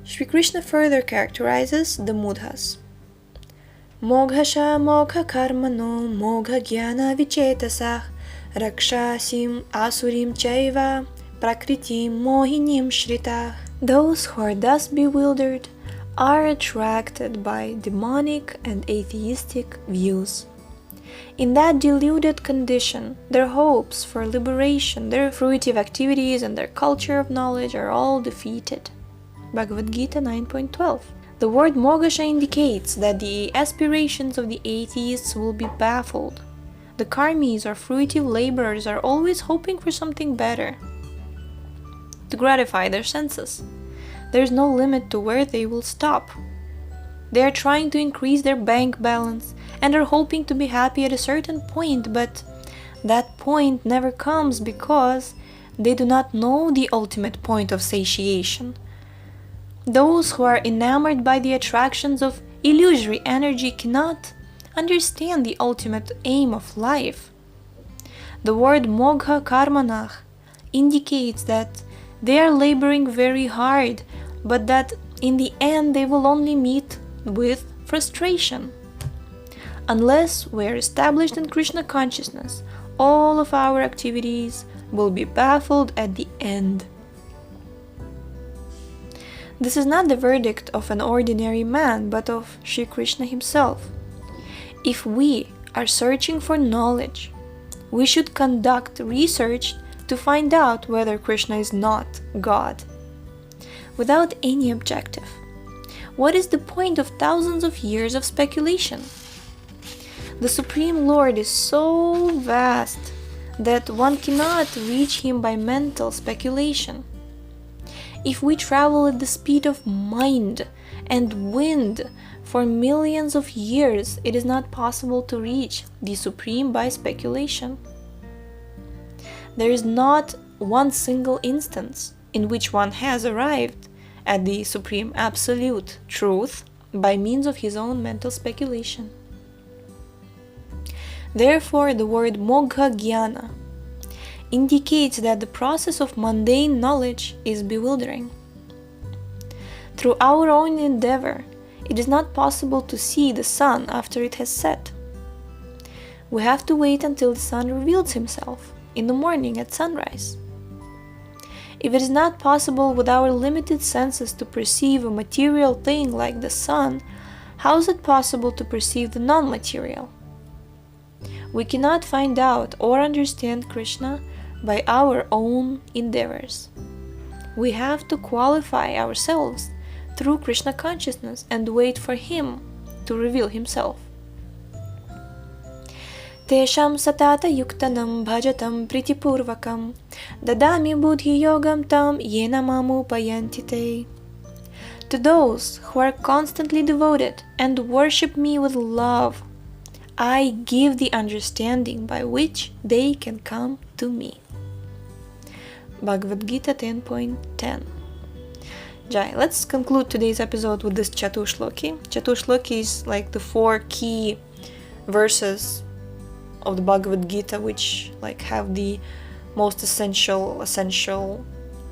Sri Krishna further characterizes the mudhas. Moghasha mogha karmano mogha jnana vichetasah rakshasim asurim chaiva prakritim mohinim shritah. Those who are thus bewildered are attracted by demonic and atheistic views. In that deluded condition, their hopes for liberation, their fruitive activities, and their culture of knowledge are all defeated. Bhagavad Gita 9.12. The word Moghasha indicates that the aspirations of the atheists will be baffled. The karmis or fruitive laborers are always hoping for something better to gratify their senses. There is no limit to where they will stop. They are trying to increase their bank balance and are hoping to be happy at a certain point, but that point never comes because they do not know the ultimate point of satiation. Those who are enamored by the attractions of illusory energy cannot understand the ultimate aim of life. The word mogha karmanah indicates that they are laboring very hard, but that in the end they will only meet with frustration. Unless we are established in Krishna consciousness, all of our activities will be baffled at the end. This is not the verdict of an ordinary man, but of Sri Krishna himself. If we are searching for knowledge, we should conduct research to find out whether Krishna is not God, without any objective. What is the point of thousands of years of speculation? The Supreme Lord is so vast that one cannot reach Him by mental speculation. If we travel at the speed of mind and wind for millions of years, it is not possible to reach the Supreme by speculation. There is not one single instance in which one has arrived at the Supreme Absolute Truth by means of his own mental speculation. Therefore, the word Mogha Jnana indicates that the process of mundane knowledge is bewildering. Through our own endeavor, it is not possible to see the sun after it has set. We have to wait until the sun reveals himself in the morning at sunrise. If it is not possible with our limited senses to perceive a material thing like the sun, how is it possible to perceive the non-material? We cannot find out or understand Krishna by our own endeavors. We have to qualify ourselves through Krishna consciousness and wait for Him to reveal Himself. Tesham satata yuktanam bhajatam pritipurvakam dadami buddhi yogam tam yena mamu payantite. To those who are constantly devoted and worship me with love, I give the understanding by which they can come to me. Bhagavad Gita 10.10. Jai, let's conclude today's episode with this Chatushloki. Chatushloki is like the 4 key verses of the Bhagavad Gita which have the most essential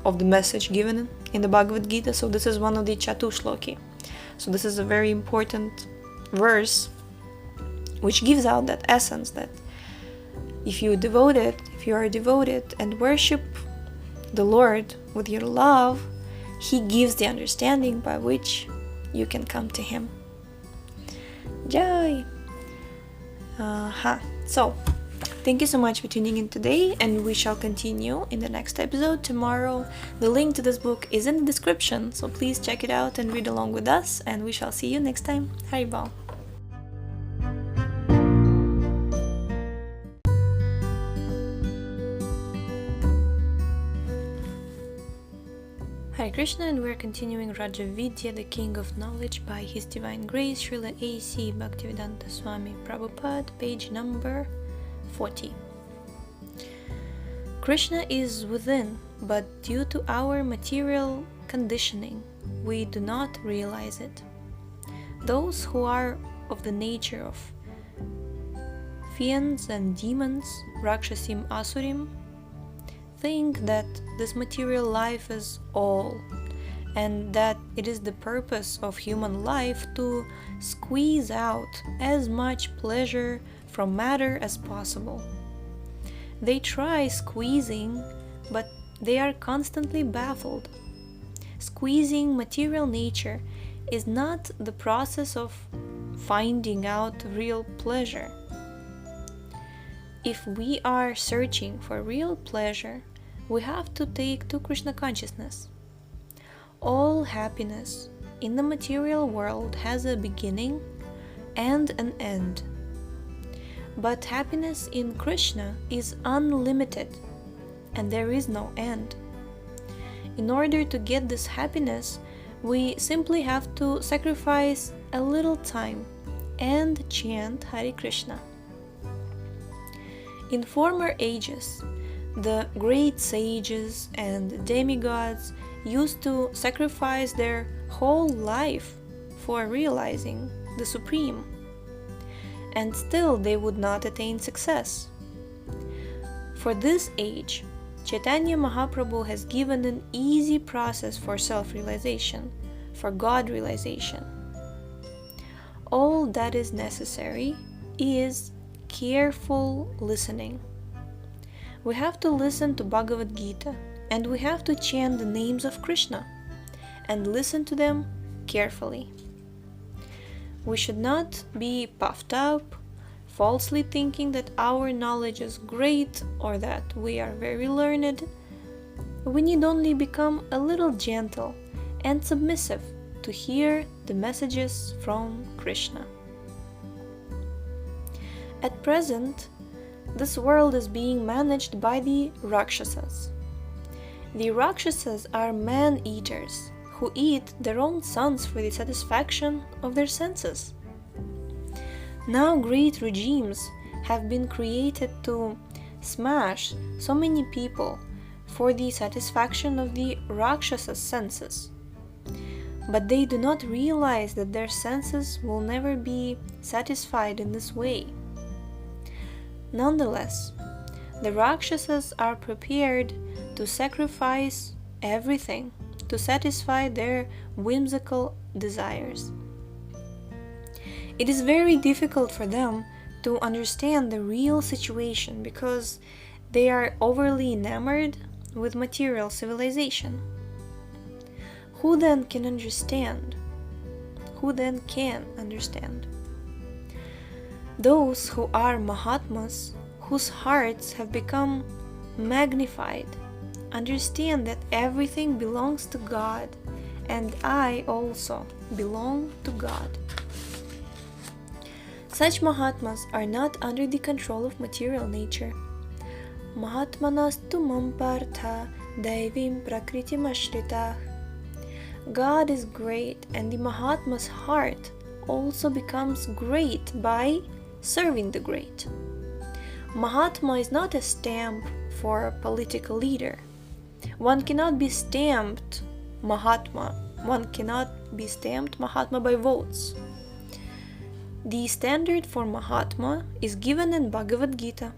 of the message given in the Bhagavad Gita. So this is one of the Chatushloki. So this is a very important verse which gives out that essence that if you are devoted and worship the Lord with your love, He gives the understanding by which you can come to Him. Jai! So, thank you so much for tuning in today, and we shall continue in the next episode tomorrow. The link to this book is in the description, so please check it out and read along with us, and we shall see you next time. Haribol. Hare Krishna, and we're continuing Rajavidya, the King of Knowledge, by His Divine Grace, Srila A.C. Bhaktivedanta Swami Prabhupada, page number 40. Krishna is within, but due to our material conditioning, we do not realize it. Those who are of the nature of fiends and demons, Rakshasim Asurim, think that this material life is all, and that it is the purpose of human life to squeeze out as much pleasure from matter as possible. They try squeezing, but they are constantly baffled. Squeezing material nature is not the process of finding out real pleasure. If we are searching for real pleasure, we have to take to Krishna consciousness. All happiness in the material world has a beginning and an end. But happiness in Krishna is unlimited, and there is no end. In order to get this happiness, we simply have to sacrifice a little time and chant Hare Krishna. In former ages, the great sages and demigods used to sacrifice their whole life for realizing the Supreme, and still they would not attain success. For this age, Chaitanya Mahaprabhu has given an easy process for self-realization, for God realization. All that is necessary is careful listening. We have to listen to Bhagavad Gita, and we have to chant the names of Krishna and listen to them carefully. We should not be puffed up, falsely thinking that our knowledge is great or that we are very learned. We need only become a little gentle and submissive to hear the messages from Krishna. At present, this world is being managed by the Rakshasas. The Rakshasas are man-eaters who eat their own sons for the satisfaction of their senses. Now great regimes have been created to smash so many people for the satisfaction of the Rakshasas' senses. But they do not realize that their senses will never be satisfied in this way. Nonetheless, the Rakshasas are prepared to sacrifice everything to satisfy their whimsical desires. It is very difficult for them to understand the real situation because they are overly enamored with material civilization. Who then can understand? Who then can understand? Those who are Mahatmas, whose hearts have become magnified, understand that everything belongs to God, and I also belong to God. Such Mahatmas are not under the control of material nature. Mahatmanastu mampartha daivim prakritim ashritah. God is great, and the Mahatma's heart also becomes great by serving the great. Mahatma is not a stamp for a political leader. One cannot be stamped Mahatma. One cannot be stamped Mahatma by votes. The standard for Mahatma is given in Bhagavad Gita.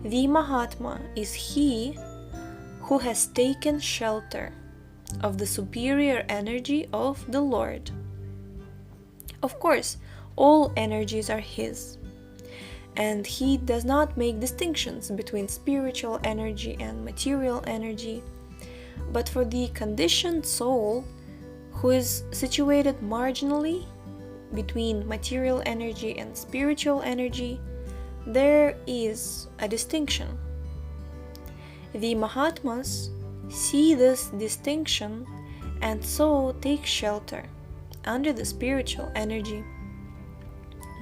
The Mahatma is he who has taken shelter of the superior energy of the Lord. Of course, all energies are his, and he does not make distinctions between spiritual energy and material energy, but for the conditioned soul who is situated marginally between material energy and spiritual energy, there is a distinction. The Mahatmas see this distinction and so take shelter under the spiritual energy,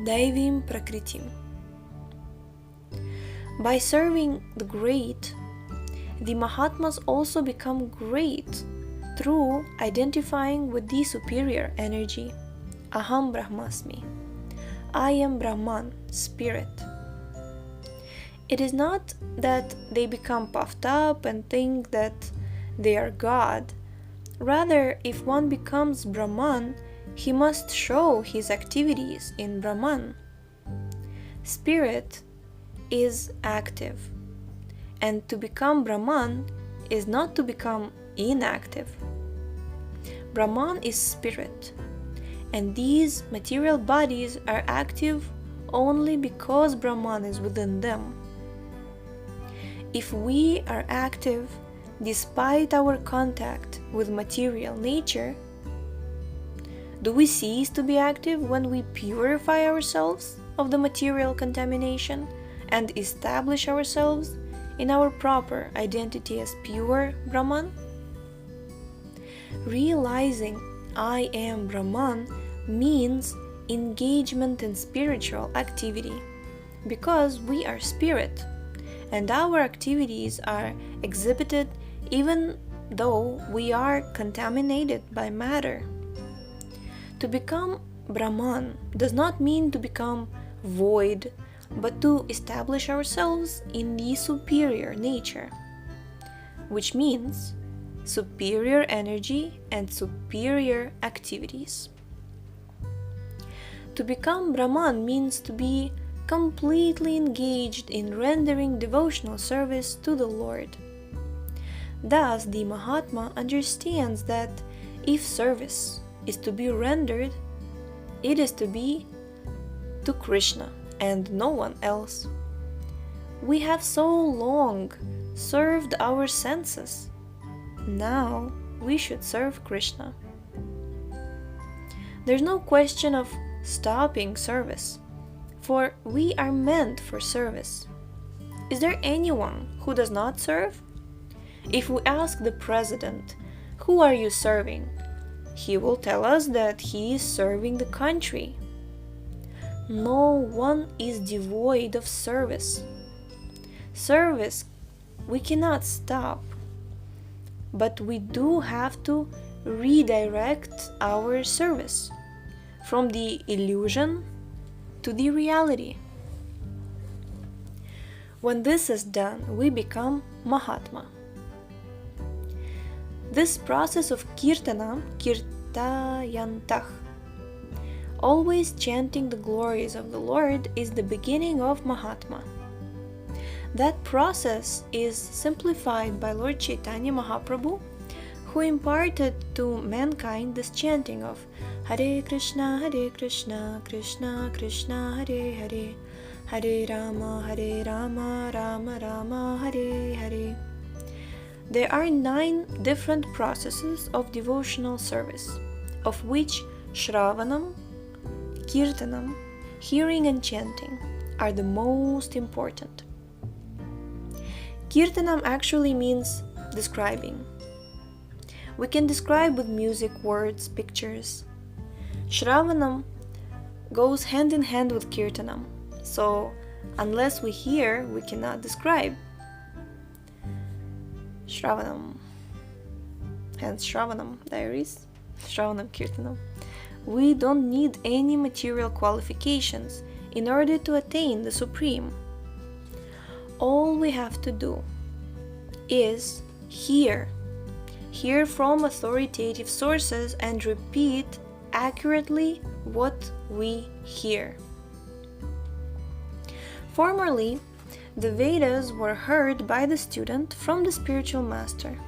Daivim Prakritim. By serving the great, the Mahatmas also become great through identifying with the superior energy, Aham Brahmasmi. I am Brahman, spirit. It is not that they become puffed up and think that they are God. Rather, if one becomes Brahman, he must show his activities in Brahman. Spirit is active, and to become Brahman is not to become inactive. Brahman is spirit, and these material bodies are active only because Brahman is within them. If we are active despite our contact with material nature, do we cease to be active when we purify ourselves of the material contamination and establish ourselves in our proper identity as pure Brahman? Realizing I am Brahman means engagement in spiritual activity, because we are spirit, and our activities are exhibited even though we are contaminated by matter. To become Brahman does not mean to become void, but to establish ourselves in the superior nature, which means superior energy and superior activities. To become Brahman means to be completely engaged in rendering devotional service to the Lord. Thus, the Mahatma understands that if service is to be rendered, it is to be to Krishna and no one else. We have so long served our senses. Now we should serve Krishna. There's no question of stopping service, for we are meant for service. Is there anyone who does not serve? If we ask the president, "Who are you serving?" he will tell us that he is serving the country. No one is devoid of service. Service we cannot stop, but we do have to redirect our service from the illusion to the reality. When this is done, we become Mahatma. This process of kirtana, kirtayantah, always chanting the glories of the Lord, is the beginning of Mahatma. That process is simplified by Lord Chaitanya Mahaprabhu, who imparted to mankind this chanting of Hare Krishna, Krishna Krishna, Hare Hare, Hare Rama, Rama Rama, Hare Hare. There are 9 different processes of devotional service, of which Sravanam, Kirtanam, hearing and chanting are the most important. Kirtanam actually means describing. We can describe with music, words, pictures. Shravanam goes hand in hand with Kirtanam, so unless we hear, we cannot describe. Shravanam, hence Shravanam diaries, Shravanam Kirtanam. We don't need any material qualifications in order to attain the Supreme. All we have to do is hear from authoritative sources and repeat accurately what we hear. Formerly, the Vedas were heard by the student from the spiritual master,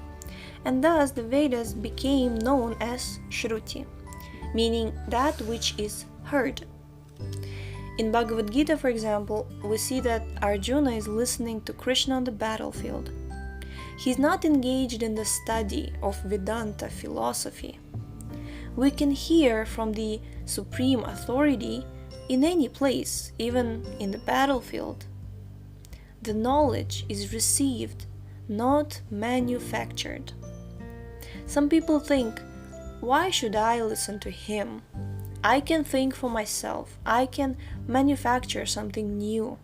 and thus the Vedas became known as Shruti, meaning that which is heard. In Bhagavad Gita, for example, we see that Arjuna is listening to Krishna on the battlefield. He's not engaged in the study of Vedanta philosophy. We can hear from the supreme authority in any place, even in the battlefield. The knowledge is received, not manufactured. Some people think, why should I listen to him? I can think for myself. I can manufacture something new.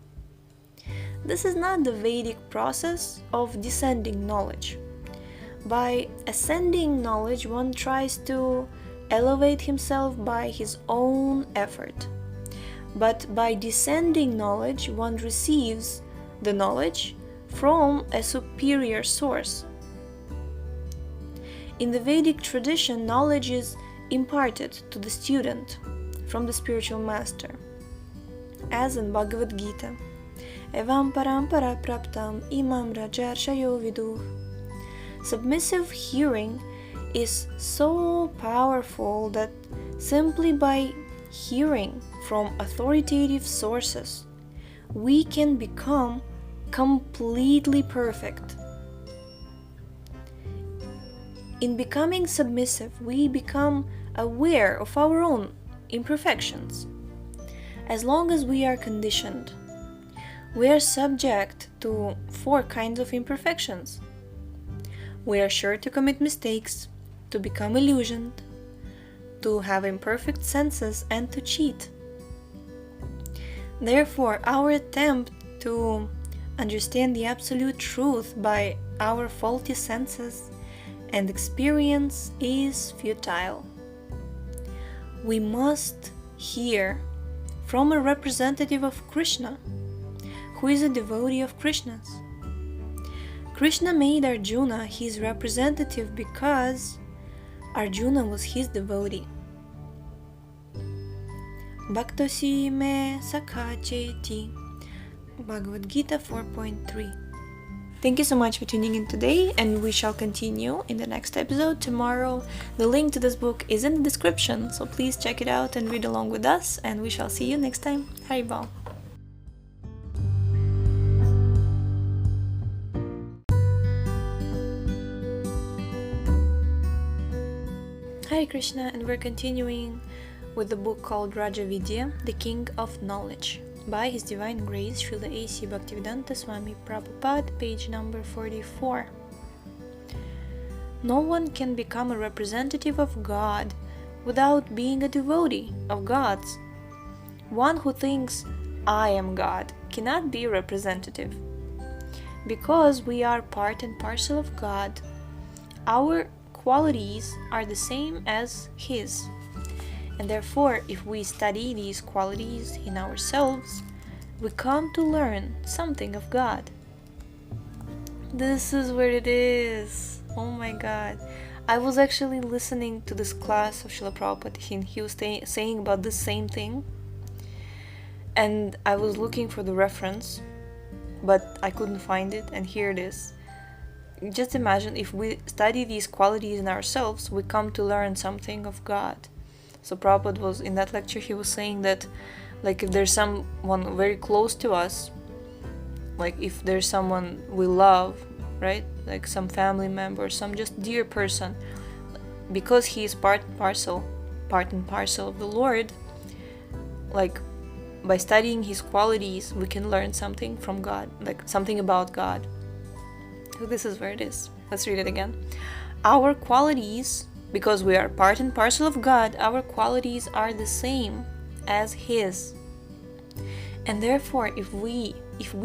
This is not the Vedic process of descending knowledge. By ascending knowledge, one tries to elevate himself by his own effort. But by descending knowledge, one receives the knowledge from a superior source. In the Vedic tradition, knowledge is imparted to the student from the spiritual master, as in Bhagavad Gita. Evam parampara praptam imam rajarshayo viduh. Submissive hearing is so powerful that simply by hearing from authoritative sources, we can become completely perfect. In becoming submissive, we become aware of our own imperfections. As long as we are conditioned, we are subject to 4 kinds of imperfections. We are sure to commit mistakes, to become illusioned, to have imperfect senses, and to cheat. Therefore, our attempt to understand the absolute truth by our faulty senses and experience is futile. We must hear from a representative of Krishna, who is a devotee of Krishna's. Krishna made Arjuna his representative because Arjuna was his devotee. Bhaktosi me sakha cheti. Bhagavad Gita 4.3. Thank you so much for tuning in today, and we shall continue in the next episode tomorrow. The link to this book is in the description, so please check it out and read along with us, and we shall see you next time. Haribol. Hare Krishna, and we're continuing with the book called Rajavidya, the King of Knowledge, by His Divine Grace Srila A.C. Bhaktivedanta Swami Prabhupada, page number 44. No one can become a representative of God without being a devotee of God's. One who thinks, I am God, cannot be a representative. Because we are part and parcel of God, our qualities are the same as His. And therefore, if we study these qualities in ourselves, we come to learn something of God. This is where it is. Oh my God. I was actually listening to this class of Srila Prabhupada, and he was saying about the same thing. And I was looking for the reference, but I couldn't find it, and here it is. Just imagine if we study these qualities in ourselves, we come to learn something of God. So Prabhupada was, in that lecture, he was saying that, like, if there's someone very close to us, like if there's someone we love, right? Like some family member, some just dear person, because he is part and parcel of the Lord, like by studying his qualities, we can learn something from God, like something about God. So this is where it is. Let's read it again. Our qualities, because we are part and parcel of God, our qualities are the same as His. And therefore, if we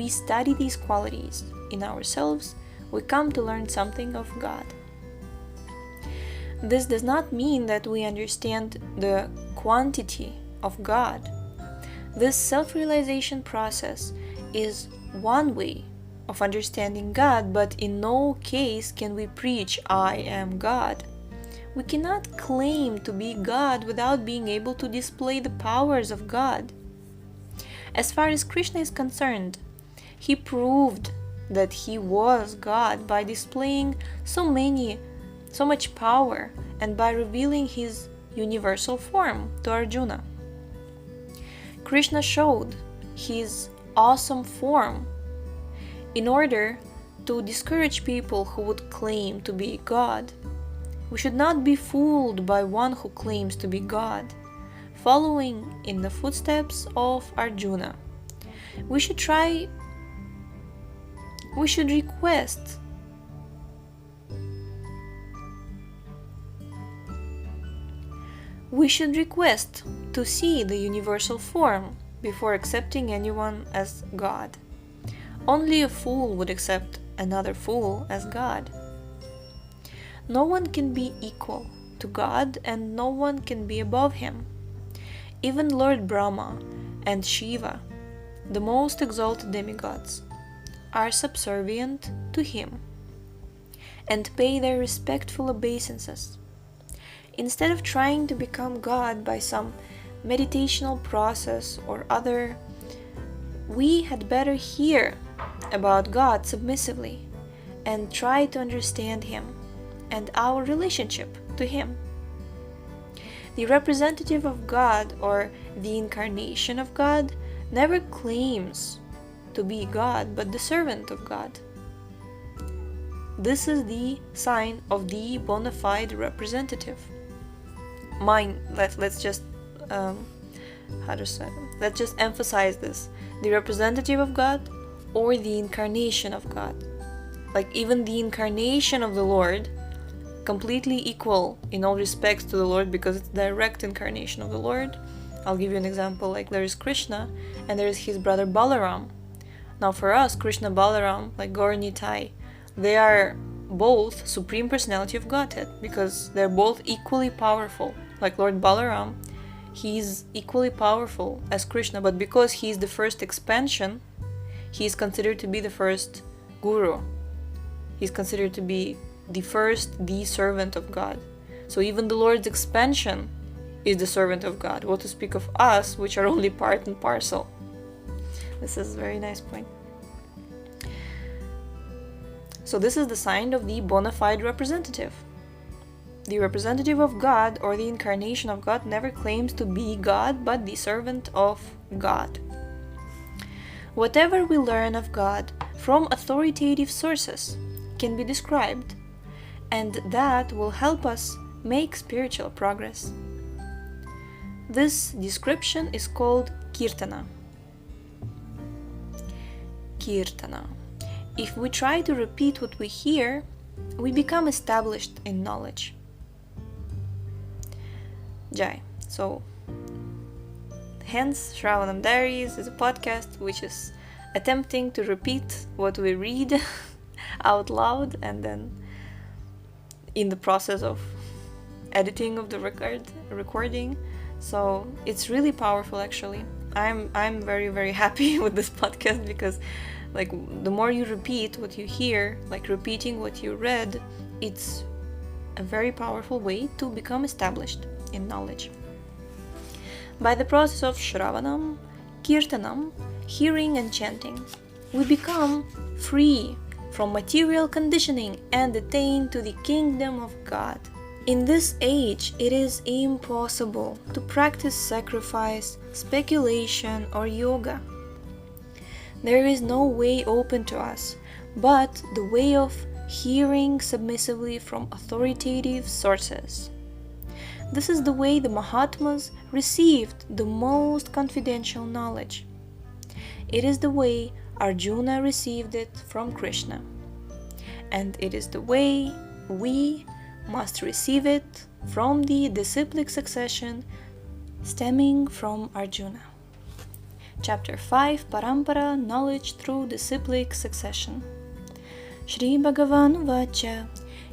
study these qualities in ourselves, we come to learn something of God. This does not mean that we understand the quantity of God. This self-realization process is one way of understanding God, but in no case can we preach, I am God. We cannot claim to be God without being able to display the powers of God. As far as Krishna is concerned, he proved that he was God by displaying so much power and by revealing his universal form to Arjuna. Krishna showed his awesome form in order to discourage people who would claim to be God. We should not be fooled by one who claims to be God, following in the footsteps of Arjuna. We should request to see the universal form before accepting anyone as God. Only a fool would accept another fool as God. No one can be equal to God, and no one can be above Him. Even Lord Brahma and Shiva, the most exalted demigods, are subservient to Him and pay their respectful obeisances. Instead of trying to become God by some meditational process or other, we had better hear about God submissively and try to understand Him and our relationship to Him. The representative of God, or the incarnation of God, never claims to be God, but the servant of God. This is the sign of the bona fide representative. Let's just emphasize this: the representative of God or the incarnation of God. Like even the incarnation of the Lord, completely equal in all respects to the Lord because it's direct incarnation of the Lord. I'll give you an example. Like there is Krishna and there is his brother Balaram. Now for us, Krishna, Balaram, like Gaur Nitai, they are both Supreme Personality of Godhead because they're both equally powerful. Like Lord Balaram, he's equally powerful as Krishna, but because he's the first expansion, he is considered to be the first guru. He's considered to be the servant of God. So even the Lord's expansion is the servant of God. What to speak of us, which are only part and parcel. This is a very nice point. So this is the sign of the bona fide representative. The representative of God or the incarnation of God never claims to be God, but the servant of God. Whatever we learn of God from authoritative sources can be described, and that will help us make spiritual progress. This description is called kirtana. Kirtana. If we try to repeat what we hear, we become established in knowledge. Jai. So, hence Sravanam Diaries is a podcast which is attempting to repeat what we read out loud, and then in the process of editing of the recording. So it's really powerful, actually. I'm very, very happy with this podcast, because like the more you repeat what you hear, like repeating what you read, it's a very powerful way to become established in knowledge. By the process of Shravanam, Kirtanam, hearing and chanting, we become free from material conditioning and attain to the kingdom of God. In this age, it is impossible to practice sacrifice, speculation, or yoga. There is no way open to us but the way of hearing submissively from authoritative sources. This is the way the Mahatmas received the most confidential knowledge. It is the way Arjuna received it from Krishna. And it is the way we must receive it from the disciplic succession stemming from Arjuna. Chapter 5, Parampara, Knowledge through Disciplic Succession. Shri Bhagavan Vacha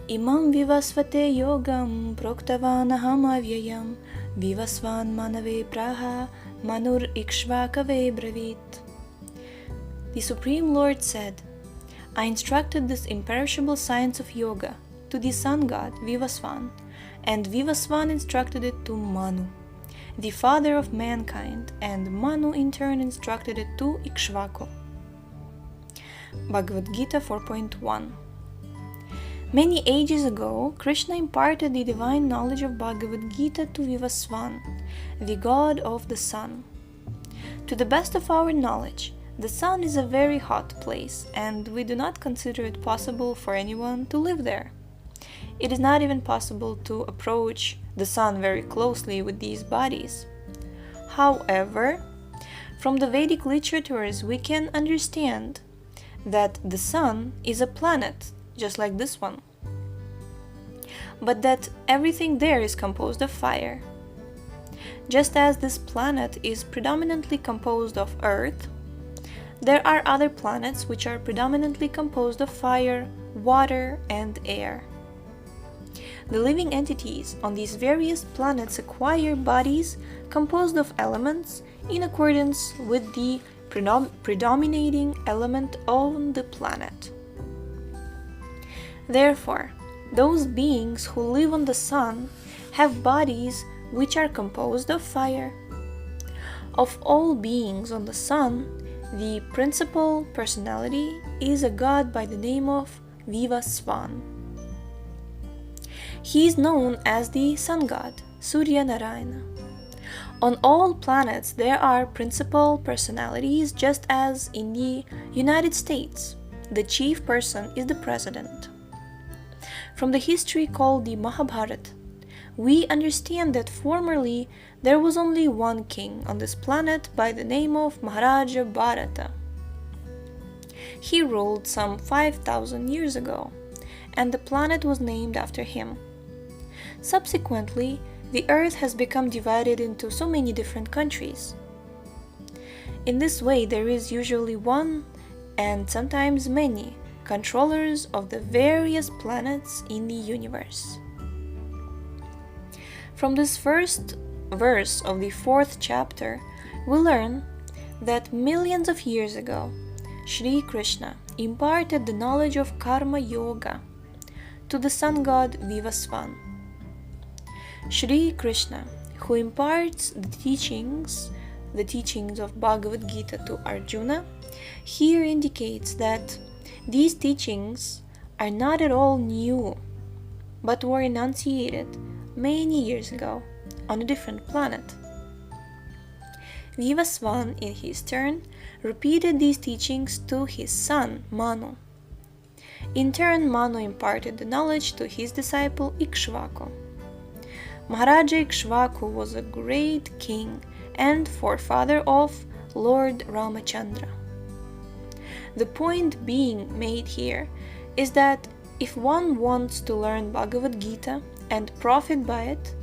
Imam Vivasvate Yogam Proktavanaham Avyayam Vivasvan Manave Praha Manur Ikshvakave Bravit. The Supreme Lord said, I instructed this imperishable science of yoga to the sun god Vivasvan, and Vivasvan instructed it to Manu, the father of mankind, and Manu in turn instructed it to Ikshvaku. Bhagavad Gita 4.1. Many ages ago, Krishna imparted the divine knowledge of Bhagavad Gita to Vivasvan, the god of the sun. To the best of our knowledge, the sun is a very hot place, and we do not consider it possible for anyone to live there. It is not even possible to approach the sun very closely with these bodies. However, from the Vedic literatures we can understand that the sun is a planet, just like this one, but that everything there is composed of fire. Just as this planet is predominantly composed of earth, there are other planets which are predominantly composed of fire, water, and air. The living entities on these various planets acquire bodies composed of elements in accordance with the predominating element on the planet. Therefore, those beings who live on the sun have bodies which are composed of fire. Of all beings on the sun, the principal personality is a god by the name of Vivasvan. He is known as the sun god, Surya Narayana. On all planets there are principal personalities, just as in the United States, the chief person is the president. From the history called the Mahabharata, we understand that formerly there was only one king on this planet by the name of Maharaja Bharata. He ruled some 5,000 years ago, and the planet was named after him. Subsequently, the earth has become divided into so many different countries. In this way, there is usually one, and sometimes many, controllers of the various planets in the universe. From this first verse of the 4th chapter, we learn that millions of years ago, Sri Krishna imparted the knowledge of Karma Yoga to the sun god Vivasvan. Sri Krishna, who imparts the teachings of Bhagavad Gita to Arjuna, here indicates that these teachings are not at all new, but were enunciated many years ago on a different planet. Vivasvan, in his turn, repeated these teachings to his son Manu. In turn, Manu imparted the knowledge to his disciple Ikshvaku. Maharaja Ikshvaku was a great king and forefather of Lord Ramachandra. The point being made here is that If one wants to learn Bhagavad Gita and profit by it,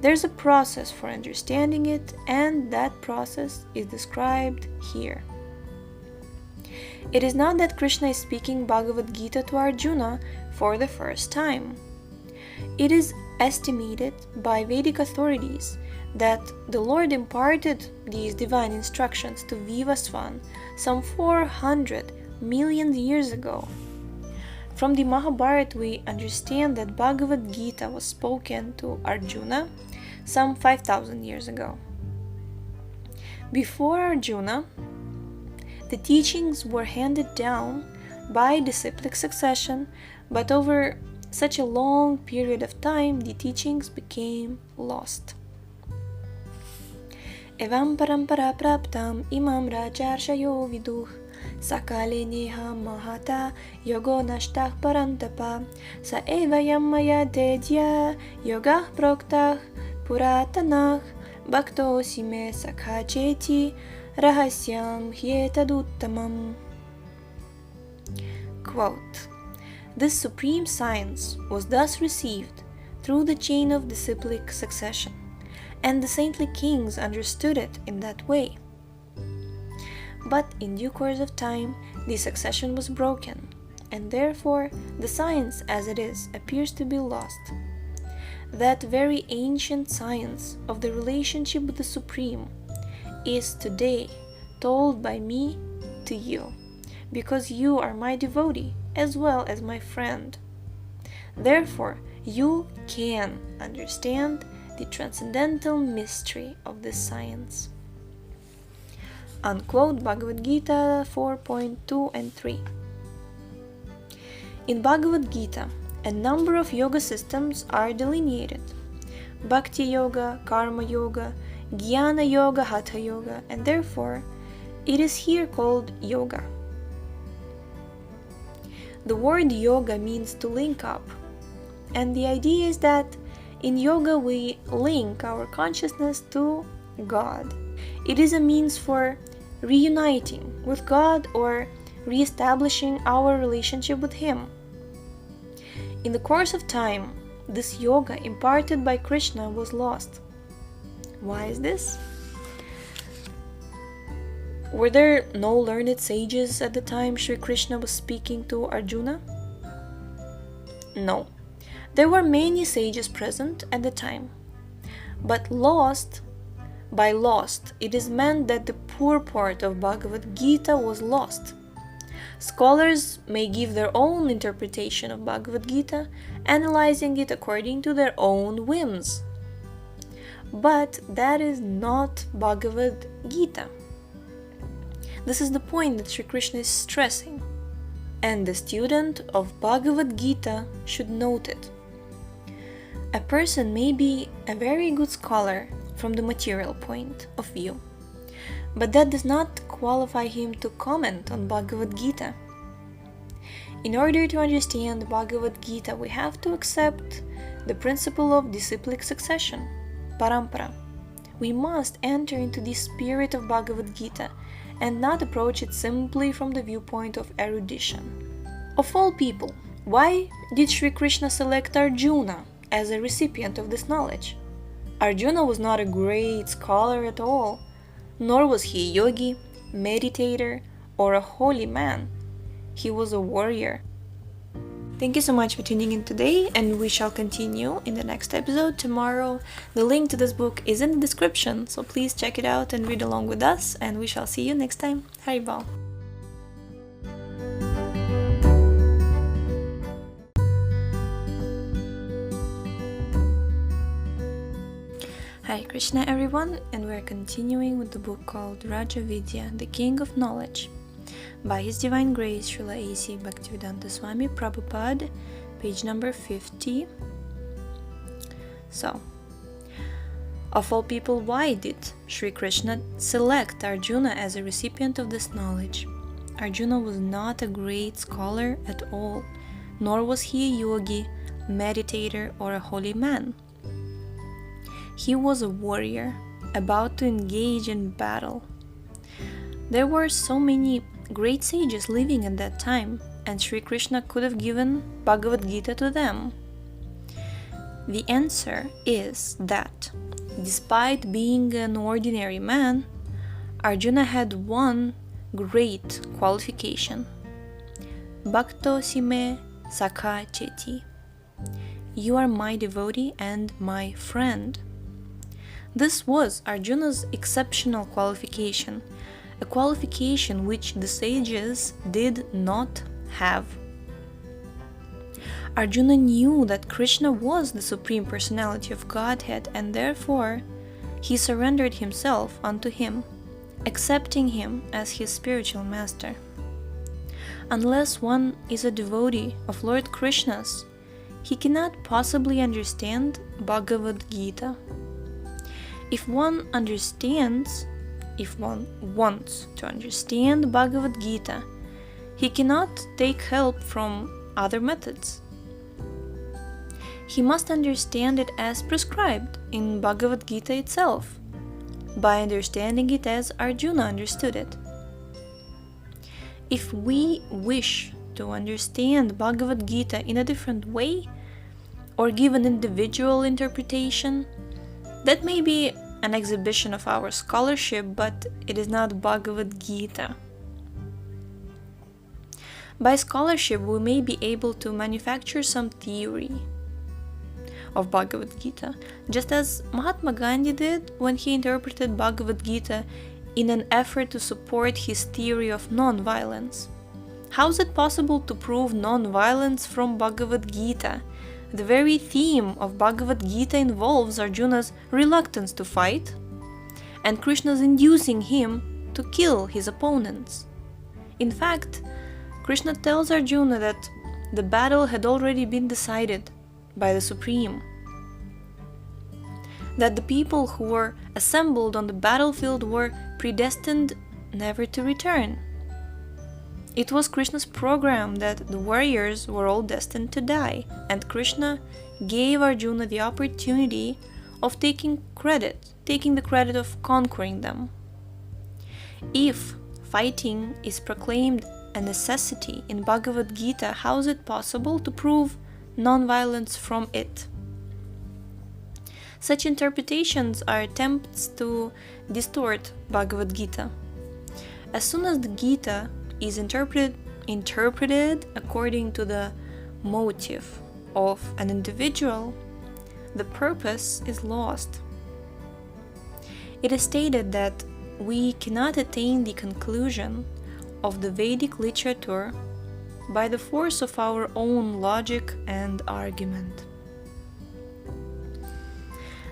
there's a process for understanding it, and that process is described here. It is not that Krishna is speaking Bhagavad Gita to Arjuna for the first time. It is estimated by Vedic authorities that the Lord imparted these divine instructions to Vivasvan some 400 million years ago. From the Mahabharata we understand that Bhagavad Gita was spoken to Arjuna some 5,000 years ago. Before Arjuna, the teachings were handed down by disciplic succession, but over such a long period of time, the teachings became lost. Evam parampara praptam imam rajarshayo viduh sakale neha mahata yogo nashtah parantapa sa evayam maya dedya yogah proktah puratanah bhaktosi me sakhacheti rahasyam hyetaduttamam. Quote, this supreme science was thus received through the chain of disciplic succession, and the saintly kings understood it in that way. But in due course of time, the succession was broken, and therefore the science as it is appears to be lost. That very ancient science of the relationship with the Supreme is today told by me to you, because you are my devotee as well as my friend. Therefore, you can understand the transcendental mystery of this science. Unquote, Bhagavad Gita 4.2 and 3. In Bhagavad Gita, a number of yoga systems are delineated: Bhakti Yoga, Karma Yoga, Jnana Yoga, Hatha Yoga, and therefore it is here called yoga. The word yoga means to link up, and the idea is that in yoga we link our consciousness to God. It is a means for reuniting with God or re-establishing our relationship with Him. In the course of time, this yoga imparted by Krishna was lost. Why is this? Were there no learned sages at the time Sri Krishna was speaking to Arjuna? No. There were many sages present at the time. But by lost, it is meant that the purport of Bhagavad Gita was lost. Scholars may give their own interpretation of Bhagavad Gita, analyzing it according to their own whims. But that is not Bhagavad Gita. This is the point that Sri Krishna is stressing, and the student of Bhagavad Gita should note it. A person may be a very good scholar from the material point of view, but that does not qualify him to comment on Bhagavad Gita. In order to understand Bhagavad Gita, we have to accept the principle of disciplic succession, parampara. We must enter into the spirit of Bhagavad Gita and not approach it simply from the viewpoint of erudition. Of all people, why did Sri Krishna select Arjuna as a recipient of this knowledge? Arjuna was not a great scholar at all, nor was he a yogi, meditator, or a holy man. He was a warrior. Thank you so much for tuning in today, and we shall continue in the next episode tomorrow. The link to this book is in the description, so please check it out and read along with us, and we shall see you next time. Haribol. Hare Krishna everyone, and we're continuing with the book called Rajavidya, the King of Knowledge, by His Divine Grace Srila A.C. Bhaktivedanta Swami Prabhupada, page number 50. So, of all people, why did Sri Krishna select Arjuna as a recipient of this knowledge? Arjuna was not a great scholar at all, nor was he a yogi, meditator, or a holy man. He was a warrior, about to engage in battle. There were so many great sages living at that time, and Sri Krishna could have given Bhagavad Gita to them? The answer is that, despite being an ordinary man, Arjuna had one great qualification. Bhakto sime sakha cheti. You are my devotee and my friend. This was Arjuna's exceptional qualification, a qualification which the sages did not have. Arjuna knew that Krishna was the Supreme Personality of Godhead, and therefore he surrendered himself unto him, accepting him as his spiritual master. Unless one is a devotee of Lord Krishna's, he cannot possibly understand Bhagavad Gita. If one wants to understand Bhagavad Gita, he cannot take help from other methods. He must understand it as prescribed in Bhagavad Gita itself, by understanding it as Arjuna understood it. If we wish to understand Bhagavad Gita in a different way, or give an individual interpretation, that may be an exhibition of our scholarship, but it is not Bhagavad Gita. By scholarship, we may be able to manufacture some theory of Bhagavad Gita, just as Mahatma Gandhi did when he interpreted Bhagavad Gita in an effort to support his theory of non-violence. How is it possible to prove non-violence from Bhagavad Gita? The very theme of Bhagavad Gita involves Arjuna's reluctance to fight and Krishna's inducing him to kill his opponents. In fact, Krishna tells Arjuna that the battle had already been decided by the Supreme, that the people who were assembled on the battlefield were predestined never to return. It was Krishna's program that the warriors were all destined to die, and Krishna gave Arjuna the opportunity of taking the credit of conquering them. If fighting is proclaimed a necessity in Bhagavad Gita, how is it possible to prove non-violence from it? Such interpretations are attempts to distort Bhagavad Gita. As soon as the Gita is interpreted according to the motive of an individual, the purpose is lost. It is stated that we cannot attain the conclusion of the Vedic literature by the force of our own logic and argument.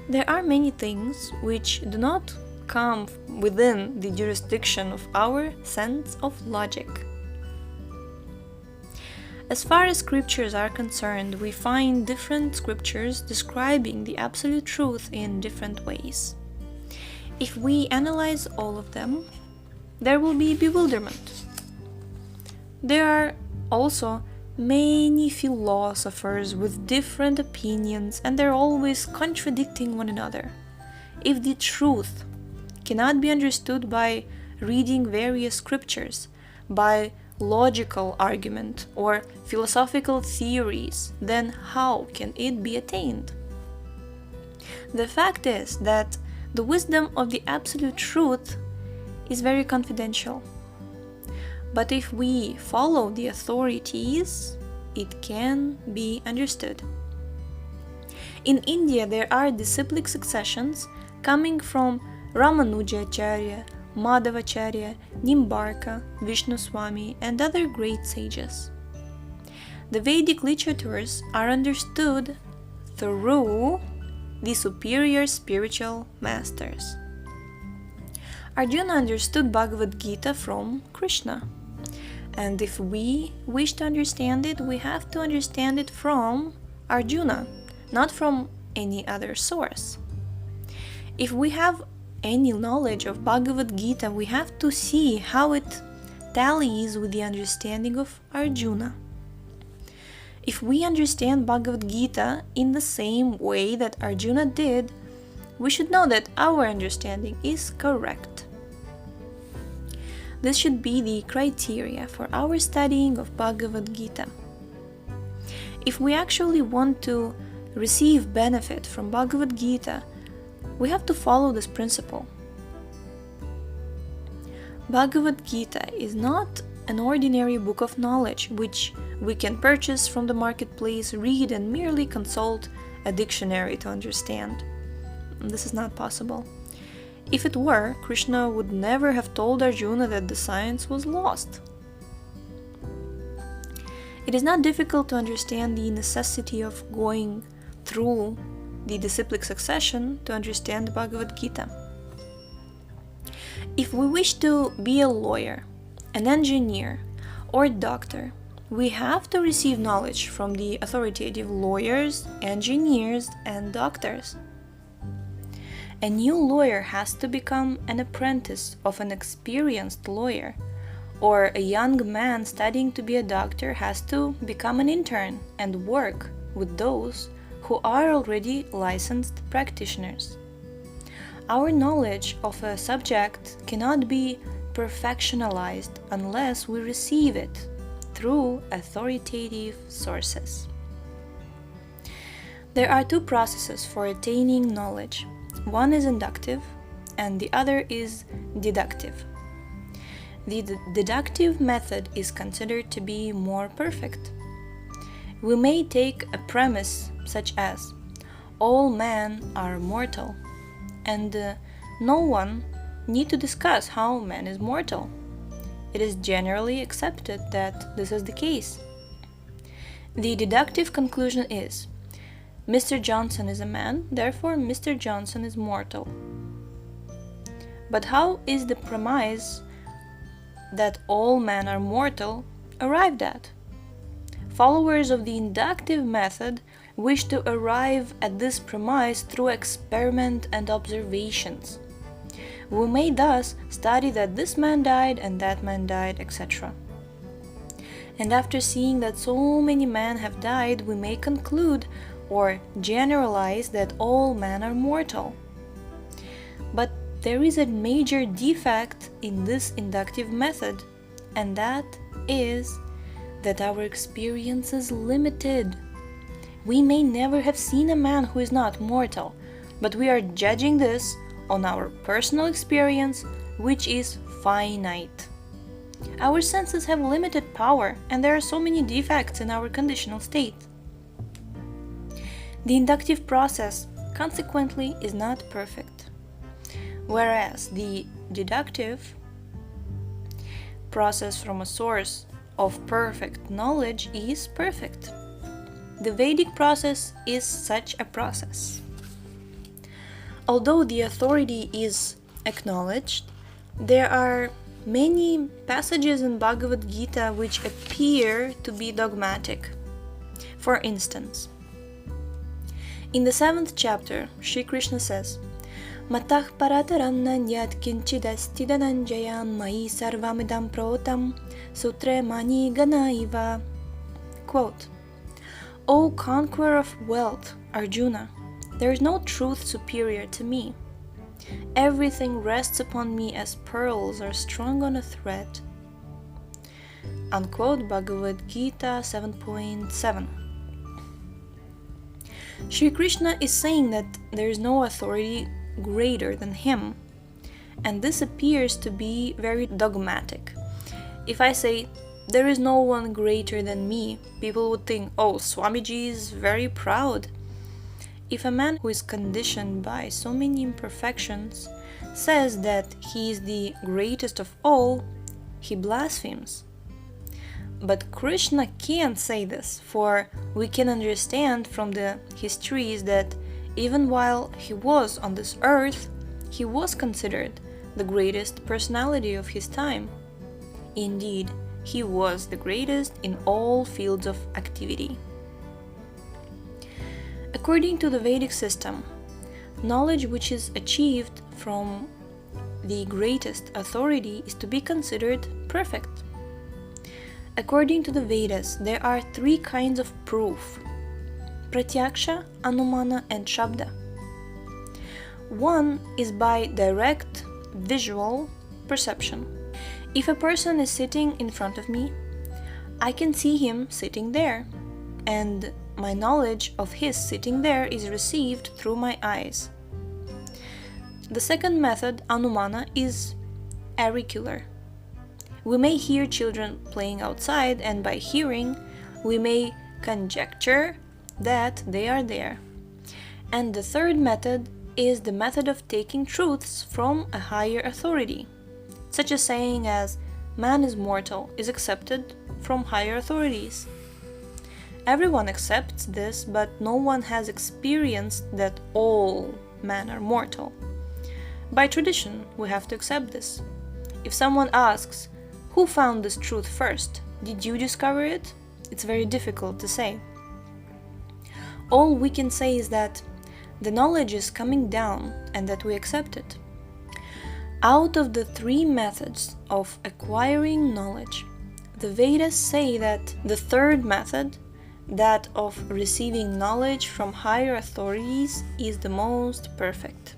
There are many things which do not come within the jurisdiction of our sense of logic. As far as scriptures are concerned, we find different scriptures describing the absolute truth in different ways. If we analyze all of them, there will be bewilderment. There are also many philosophers with different opinions, and they're always contradicting one another. If the truth cannot be understood by reading various scriptures, by logical argument or philosophical theories, then how can it be attained? The fact is that the wisdom of the absolute truth is very confidential. But if we follow the authorities, it can be understood. In India, there are disciplic successions coming from Ramanujacharya, Madhavacharya, Nimbarka, Vishnuswami, and other great sages. The Vedic literatures are understood through the superior spiritual masters. Arjuna understood Bhagavad Gita from Krishna. And if we wish to understand it, we have to understand it from Arjuna, not from any other source. If we have any knowledge of Bhagavad Gita, we have to see how it tallies with the understanding of Arjuna. If we understand Bhagavad Gita in the same way that Arjuna did, we should know that our understanding is correct. This should be the criteria for our studying of Bhagavad Gita. If we actually want to receive benefit from Bhagavad Gita, we have to follow this principle. Bhagavad Gita is not an ordinary book of knowledge which we can purchase from the marketplace, read, and merely consult a dictionary to understand. This is not possible. If it were, Krishna would never have told Arjuna that the science was lost. It is not difficult to understand the necessity of going through the disciplic succession to understand the Bhagavad Gita. If we wish to be a lawyer, an engineer, or doctor, we have to receive knowledge from the authoritative lawyers, engineers, and doctors. A new lawyer has to become an apprentice of an experienced lawyer, or a young man studying to be a doctor has to become an intern and work with those who are already licensed practitioners. Our knowledge of a subject cannot be perfectionalized unless we receive it through authoritative sources. There are two processes for attaining knowledge. One is inductive and the other is deductive. The deductive method is considered to be more perfect. We may take a premise such as all men are mortal, and no one need to discuss how man is mortal. It is generally accepted that this is the case. The deductive conclusion is Mr. Johnson is a man, therefore Mr. Johnson is mortal. But how is the premise that all men are mortal arrived at? Followers of the inductive method wish to arrive at this premise through experiment and observations. We may thus study that this man died and that man died, etc. And after seeing that so many men have died, we may conclude or generalize that all men are mortal. But there is a major defect in this inductive method, and that is that our experience is limited. We may never have seen a man who is not mortal, but we are judging this on our personal experience, which is finite. Our senses have limited power, and there are so many defects in our conditional state. The inductive process, consequently, is not perfect, whereas the deductive process from a source of perfect knowledge is perfect. The Vedic process is such a process. Although the authority is acknowledged, there are many passages in Bhagavad Gita which appear to be dogmatic. For instance, in the 7th chapter, Sri Krishna says, Matah parataram nanyat kinchidasti dhananjayam mai sarvamidam protam sutre mani ganaiva. Quote, O conqueror of wealth, Arjuna, there is no truth superior to me. Everything rests upon me as pearls are strung on a thread. Unquote, Bhagavad Gita 7.7. Sri Krishna is saying that there is no authority greater than him, and this appears to be very dogmatic. If I say, there is no one greater than me, people would think, oh, Swamiji is very proud. If a man who is conditioned by so many imperfections says that he is the greatest of all, he blasphemes. But Krishna can't say this, for we can understand from the histories that even while he was on this earth, he was considered the greatest personality of his time. Indeed, he was the greatest in all fields of activity. According to the Vedic system, knowledge which is achieved from the greatest authority is to be considered perfect. According to the Vedas, there are 3 kinds of proof: pratyaksha, anumana, and shabda. One is by direct visual perception. If a person is sitting in front of me, I can see him sitting there, and my knowledge of his sitting there is received through my eyes. The second method, anumana, is auricular. We may hear children playing outside, and by hearing, we may conjecture that they are there. And the third method is the method of taking truths from a higher authority. Such a saying as man is mortal is accepted from higher authorities. Everyone accepts this, but no one has experienced that all men are mortal. By tradition, we have to accept this. If someone asks, who found this truth first? Did you discover it? It's very difficult to say. All we can say is that the knowledge is coming down and that we accept it. Out of the three methods of acquiring knowledge, the Vedas say that the third method, that of receiving knowledge from higher authorities, is the most perfect.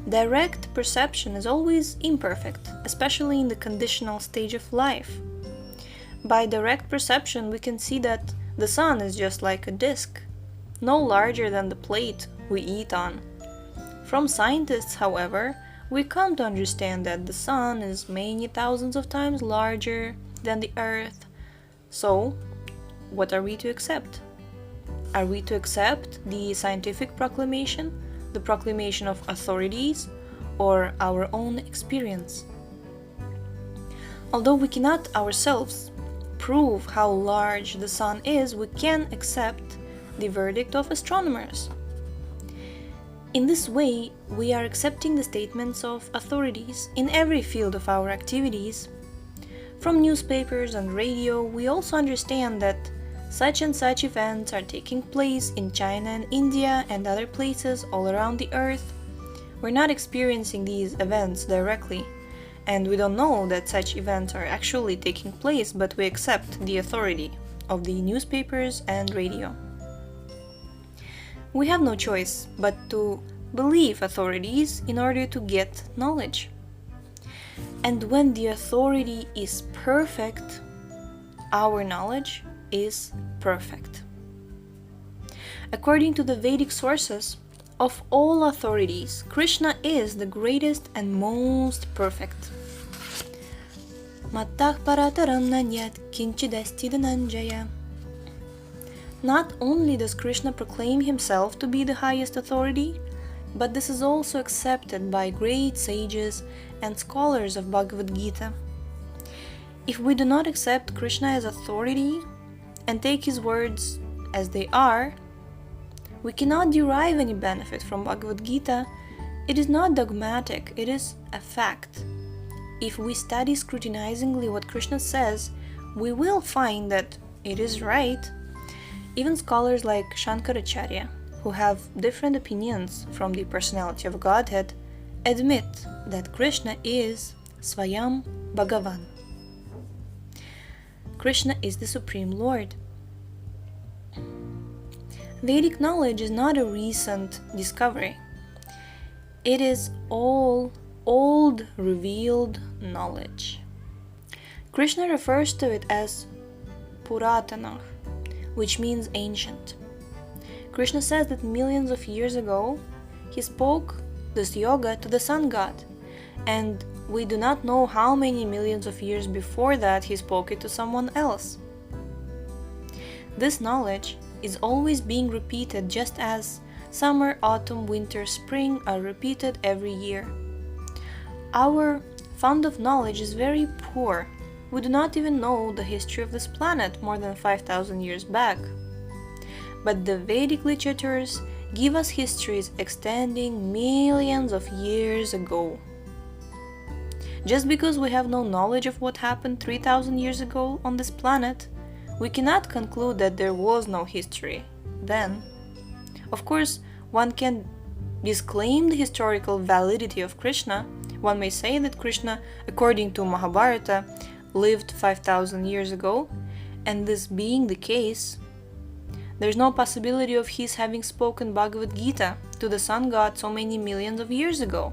Direct perception is always imperfect, especially in the conditional stage of life. By direct perception, we can see that the sun is just like a disk, no larger than the plate we eat on. From scientists, however, we come to understand that the sun is many thousands of times larger than the earth. So, what are we to accept? Are we to accept the scientific proclamation, the proclamation of authorities, or our own experience? Although we cannot ourselves prove how large the sun is, we can accept the verdict of astronomers. In this way, we are accepting the statements of authorities in every field of our activities. From newspapers and radio, we also understand that such and such events are taking place in China and India and other places all around the earth. We're not experiencing these events directly, and we don't know that such events are actually taking place, but we accept the authority of the newspapers and radio. We have no choice but to believe authorities in order to get knowledge. And when the authority is perfect, our knowledge is perfect. According to the Vedic sources, of all authorities, Krishna is the greatest and most perfect. Mattah parataram nanyat kinchidasti dhananjaya. Not only does Krishna proclaim himself to be the highest authority, but this is also accepted by great sages and scholars of Bhagavad Gita. If we do not accept Krishna as authority and take his words as they are, we cannot derive any benefit from Bhagavad Gita. It is not dogmatic, it is a fact. If we study scrutinizingly what Krishna says, we will find that it is right. Even scholars like Shankaracharya, who have different opinions from the personality of Godhead, admit that Krishna is Swayam Bhagavan. Krishna is the Supreme Lord. Vedic knowledge is not a recent discovery. It is all old revealed knowledge. Krishna refers to it as Puratana, which means ancient. Krishna says that millions of years ago, he spoke this yoga to the sun god, and we do not know how many millions of years before that he spoke it to someone else. This knowledge is always being repeated, just as summer, autumn, winter, spring are repeated every year. Our fund of knowledge is very poor. We do not even know the history of this planet more than 5,000 years back. But the Vedic literatures give us histories extending millions of years ago. Just because we have no knowledge of what happened 3,000 years ago on this planet, we cannot conclude that there was no history then. Of course, one can disclaim the historical validity of Krishna. One may say that Krishna, according to Mahabharata, lived 5,000 years ago, and this being the case, there's no possibility of his having spoken Bhagavad Gita to the sun god so many millions of years ago.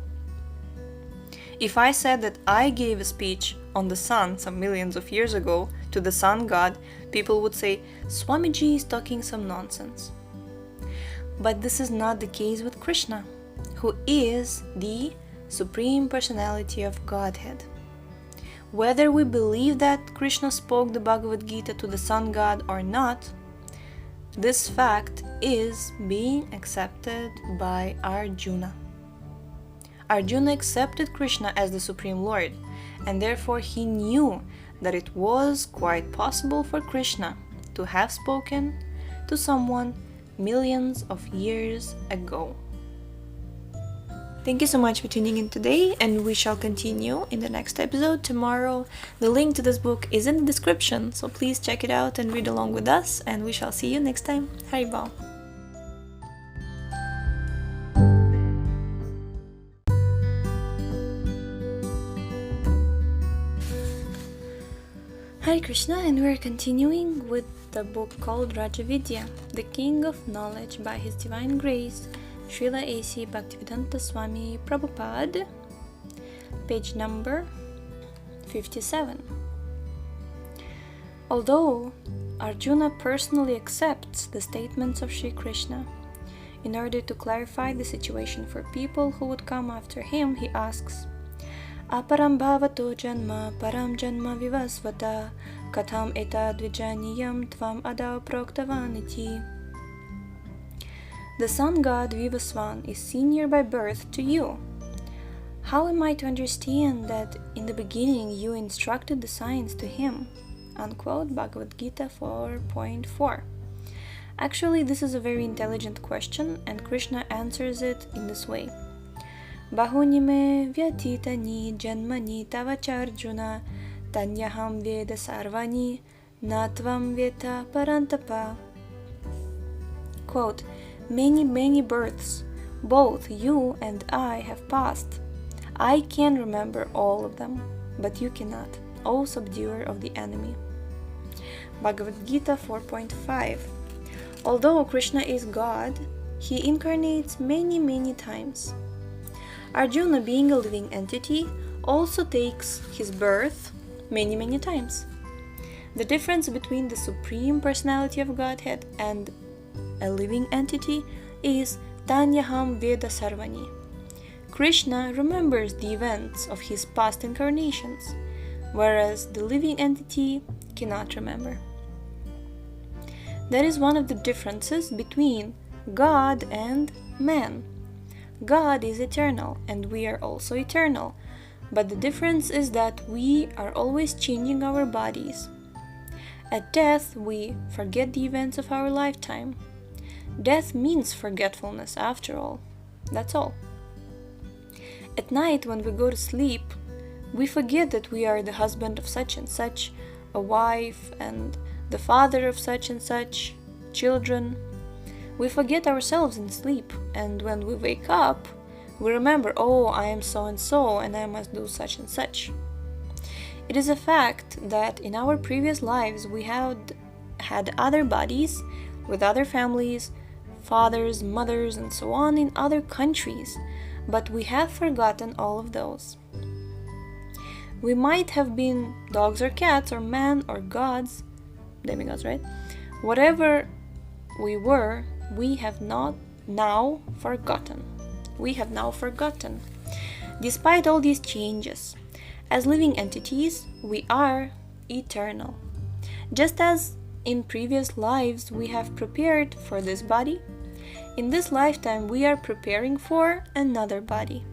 If I said that I gave a speech on the sun some millions of years ago to the sun god, people would say, Swamiji is talking some nonsense. But this is not the case with Krishna, who is the Supreme Personality of Godhead. Whether we believe that Krishna spoke the Bhagavad Gita to the sun god or not, this fact is being accepted by Arjuna. Arjuna accepted Krishna as the Supreme Lord, and therefore he knew that it was quite possible for Krishna to have spoken to someone millions of years ago. Thank you so much for tuning in today, and we shall continue in the next episode tomorrow. The link to this book is in the description, so please check it out and read along with us, and we shall see you next time. Haribol. Hare Krishna, and we're continuing with the book called Rajavidya, the King of Knowledge, by His Divine Grace, Srila A.C. Bhaktivedanta Swami Prabhupada, page number 57. Although Arjuna personally accepts the statements of Sri Krishna, in order to clarify the situation for people who would come after him, he asks, Aparam bhavato janma param janma vivasvata katham etad vijaniyam tvam adau proktavaniti. The sun god Vivasvan is senior by birth to you. How am I to understand that in the beginning you instructed the science to him? Unquote, Bhagavad Gita 4.4. Actually, this is a very intelligent question, and Krishna answers it in this way. Bahuni me vyatitani janmani tavacharjuna tanyaham veda sarvani natvam veta parantapa. Quote, many births, both you and I have passed. I can remember all of them, but you cannot, O subduer of the enemy. Bhagavad Gita 4.5. Although Krishna is God, he incarnates many times. Arjuna, being a living entity, also takes his birth many times. The difference between the Supreme Personality of Godhead and a living entity is Tanyaham Veda Sarvani. Krishna remembers the events of his past incarnations, whereas the living entity cannot remember. That is one of the differences between God and man. God is eternal, and we are also eternal, but the difference is that we are always changing our bodies. At death, we forget the events of our lifetime. Death means forgetfulness, after all. That's all. At night, when we go to sleep, we forget that we are the husband of such and such, a wife, and the father of such and such, children. We forget ourselves in sleep, and when we wake up, we remember, oh, I am so and so, and I must do such and such. It is a fact that in our previous lives we had other bodies with other families, fathers, mothers, and so on in other countries, but we have forgotten all of those. We might have been dogs or cats or men or gods, demigods, right? Whatever we were, we have not now forgotten. We have now forgotten. Despite all these changes, as living entities, we are eternal. Just as in previous lives we have prepared for this body, in this lifetime we are preparing for another body.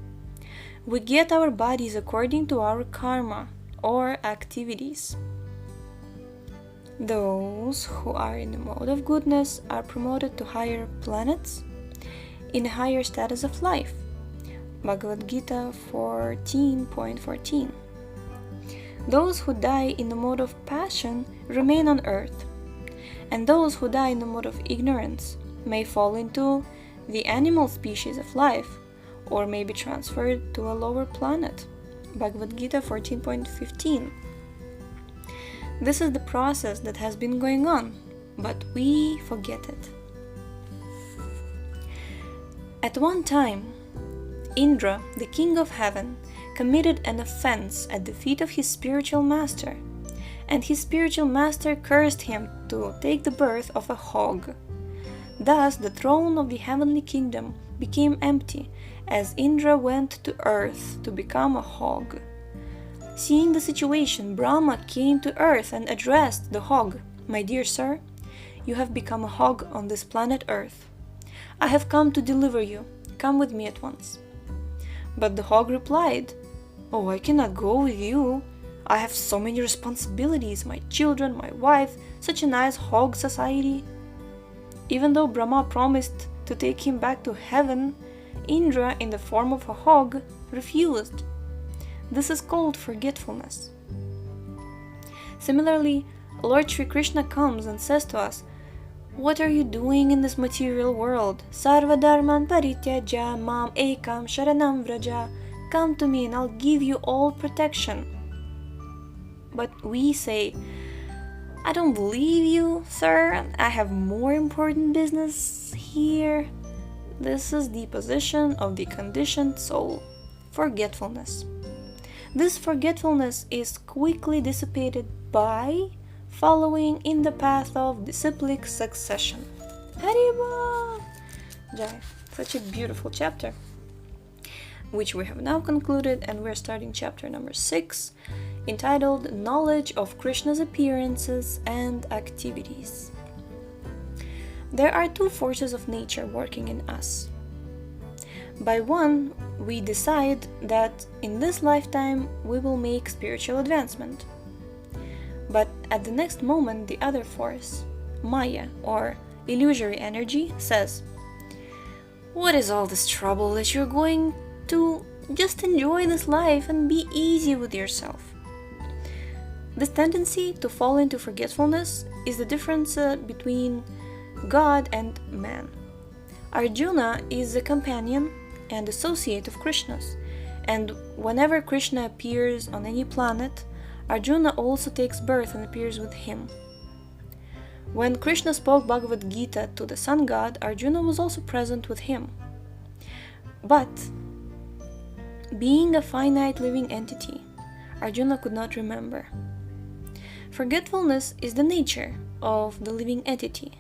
We get our bodies according to our karma or activities. Those who are in the mode of goodness are promoted to higher planets in a higher status of life. Bhagavad Gita 14.14. Those who die in the mode of passion remain on earth, and those who die in the mode of ignorance may fall into the animal species of life, or may be transferred to a lower planet. Bhagavad Gita 14.15. This is the process that has been going on, but we forget it. At one time, Indra, the king of heaven, committed an offense at the feet of his spiritual master, and his spiritual master cursed him to take the birth of a hog. Thus the throne of the heavenly kingdom became empty, as Indra went to earth to become a hog. Seeing the situation, Brahma came to earth and addressed the hog, "My dear sir, you have become a hog on this planet Earth. I have come to deliver you. Come with me at once." But the hog replied, "Oh, I cannot go with you. I have so many responsibilities, my children, my wife, such a nice hog society." Even though Brahma promised to take him back to heaven, Indra, in the form of a hog, refused. This is called forgetfulness. Similarly, Lord Sri Krishna comes and says to us, "What are you doing in this material world? Sarva dharman parityaja mam ekam sharanam vraja. Come to me and I'll give you all protection." But we say, "I don't believe you, sir. I have more important business here." This is the position of the conditioned soul, forgetfulness. This forgetfulness is quickly dissipated by following in the path of disciplic succession. Hariba! Jai. Such a beautiful chapter, which we have now concluded, and we're starting chapter number 6, entitled Knowledge of Krishna's Appearances and Activities. There are two forces of nature working in us. By one, we decide that in this lifetime we will make spiritual advancement. But at the next moment, the other force, Maya, or illusory energy, says, "What is all this trouble that you're going to just enjoy this life and be easy with yourself?" This tendency to fall into forgetfulness is the difference between God and man. Arjuna is a companion and associate of Krishna's, and whenever Krishna appears on any planet, Arjuna also takes birth and appears with him. When Krishna spoke Bhagavad Gita to the sun god, Arjuna was also present with him. But, being a finite living entity, Arjuna could not remember. Forgetfulness is the nature of the living entity.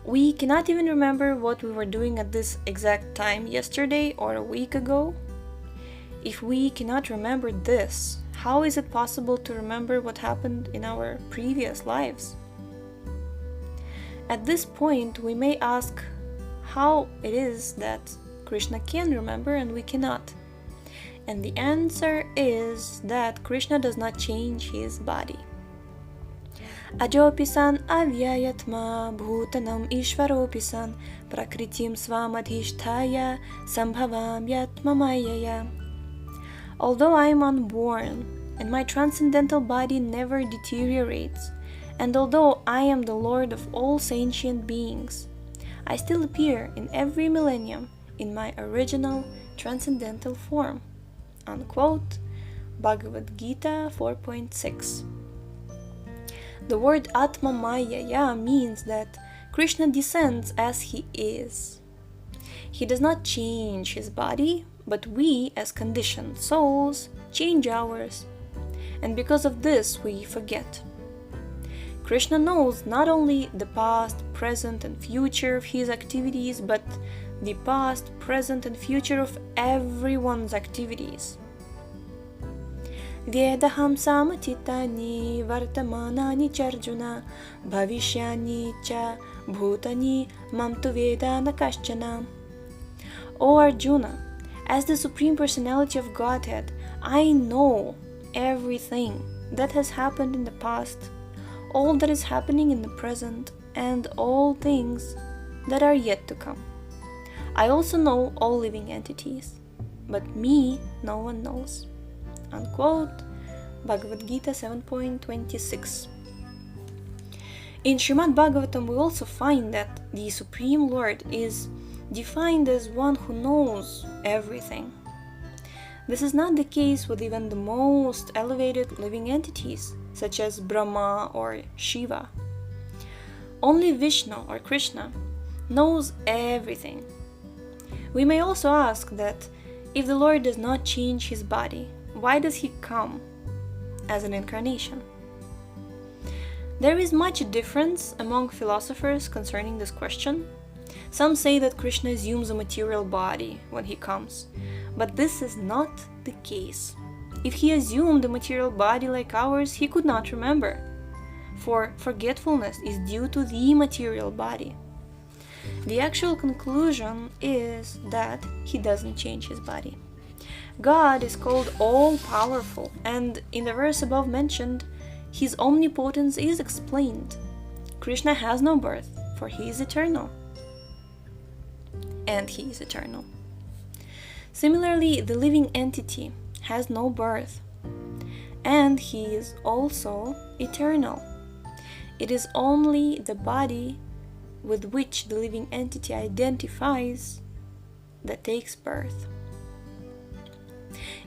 We cannot even remember what we were doing at this exact time yesterday or a week ago. If we cannot remember this, how is it possible to remember what happened in our previous lives? At this point, we may ask how it is that Krishna can remember and we cannot. And the answer is that Krishna does not change his body. Ajopisan avyayatma bhutanam ishvaropisan prakritim svamadhishtaya sambhavam yatma mayaya. Although I am unborn, and my transcendental body never deteriorates, and although I am the Lord of all sentient beings, I still appear in every millennium in my original transcendental form. Unquote, Bhagavad Gita 4.6. The word Atma Mayaya means that Krishna descends as he is. He does not change his body, but we, as conditioned souls, change ours. And because of this, we forget. Krishna knows not only the past, present, and future of his activities, but the past, present, and future of everyone's activities. Vedaham samatitani vartamanani charjuna bhavishyani cha bhutani mamtu veda nakaschana. O Arjuna, as the Supreme Personality of Godhead, I know everything that has happened in the past, all that is happening in the present, and all things that are yet to come. I also know all living entities, but me no one knows. Unquote, Bhagavad Gita 7.26. In Srimad Bhagavatam, we also find that the Supreme Lord is defined as one who knows everything. This is not the case with even the most elevated living entities, such as Brahma or Shiva. Only Vishnu or Krishna knows everything. We may also ask that If the Lord does not change his body, why does he come as an incarnation? There is much difference among philosophers concerning this question. Some say that Krishna assumes a material body when he comes, but this is not the case. If he assumed a material body like ours, he could not remember, for forgetfulness is due to the material body. The actual conclusion is that he doesn't change his body. God is called all-powerful, and in the verse above mentioned, his omnipotence is explained. Krishna has no birth, for he is eternal. And he is eternal. Similarly, the living entity has no birth, and he is also eternal. It is only the body with which the living entity identifies that takes birth.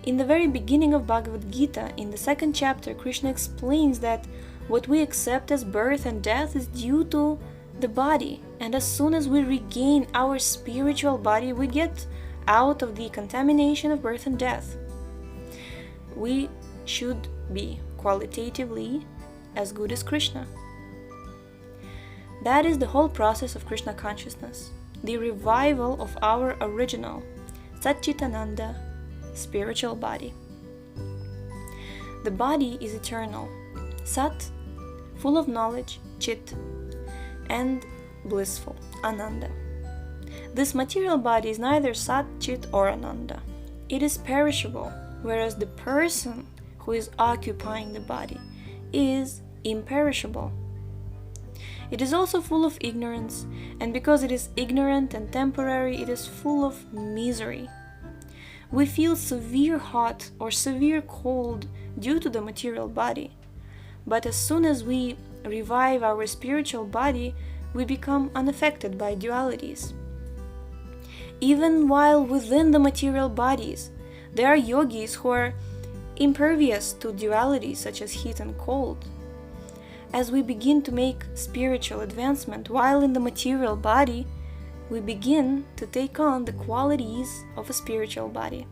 In the very beginning of Bhagavad Gita, in the 2nd chapter, Krishna explains that what we accept as birth and death is due to the body, and as soon as we regain our spiritual body, we get out of the contamination of birth and death. We should be qualitatively as good as Krishna. That is the whole process of Krishna consciousness, the revival of our original Satchitananda spiritual body. The body is eternal, Sat, full of knowledge, Chit, and blissful, Ananda. This material body is neither Sat, Chit, or Ananda. It is perishable, whereas the person who is occupying the body is imperishable. It is also full of ignorance, and because it is ignorant and temporary, it is full of misery. We feel severe hot or severe cold due to the material body, but as soon as we revive our spiritual body, we become unaffected by dualities. Even while within the material bodies, there are yogis who are impervious to dualities such as heat and cold. As we begin to make spiritual advancement while in the material body, we begin to take on the qualities of a spiritual body.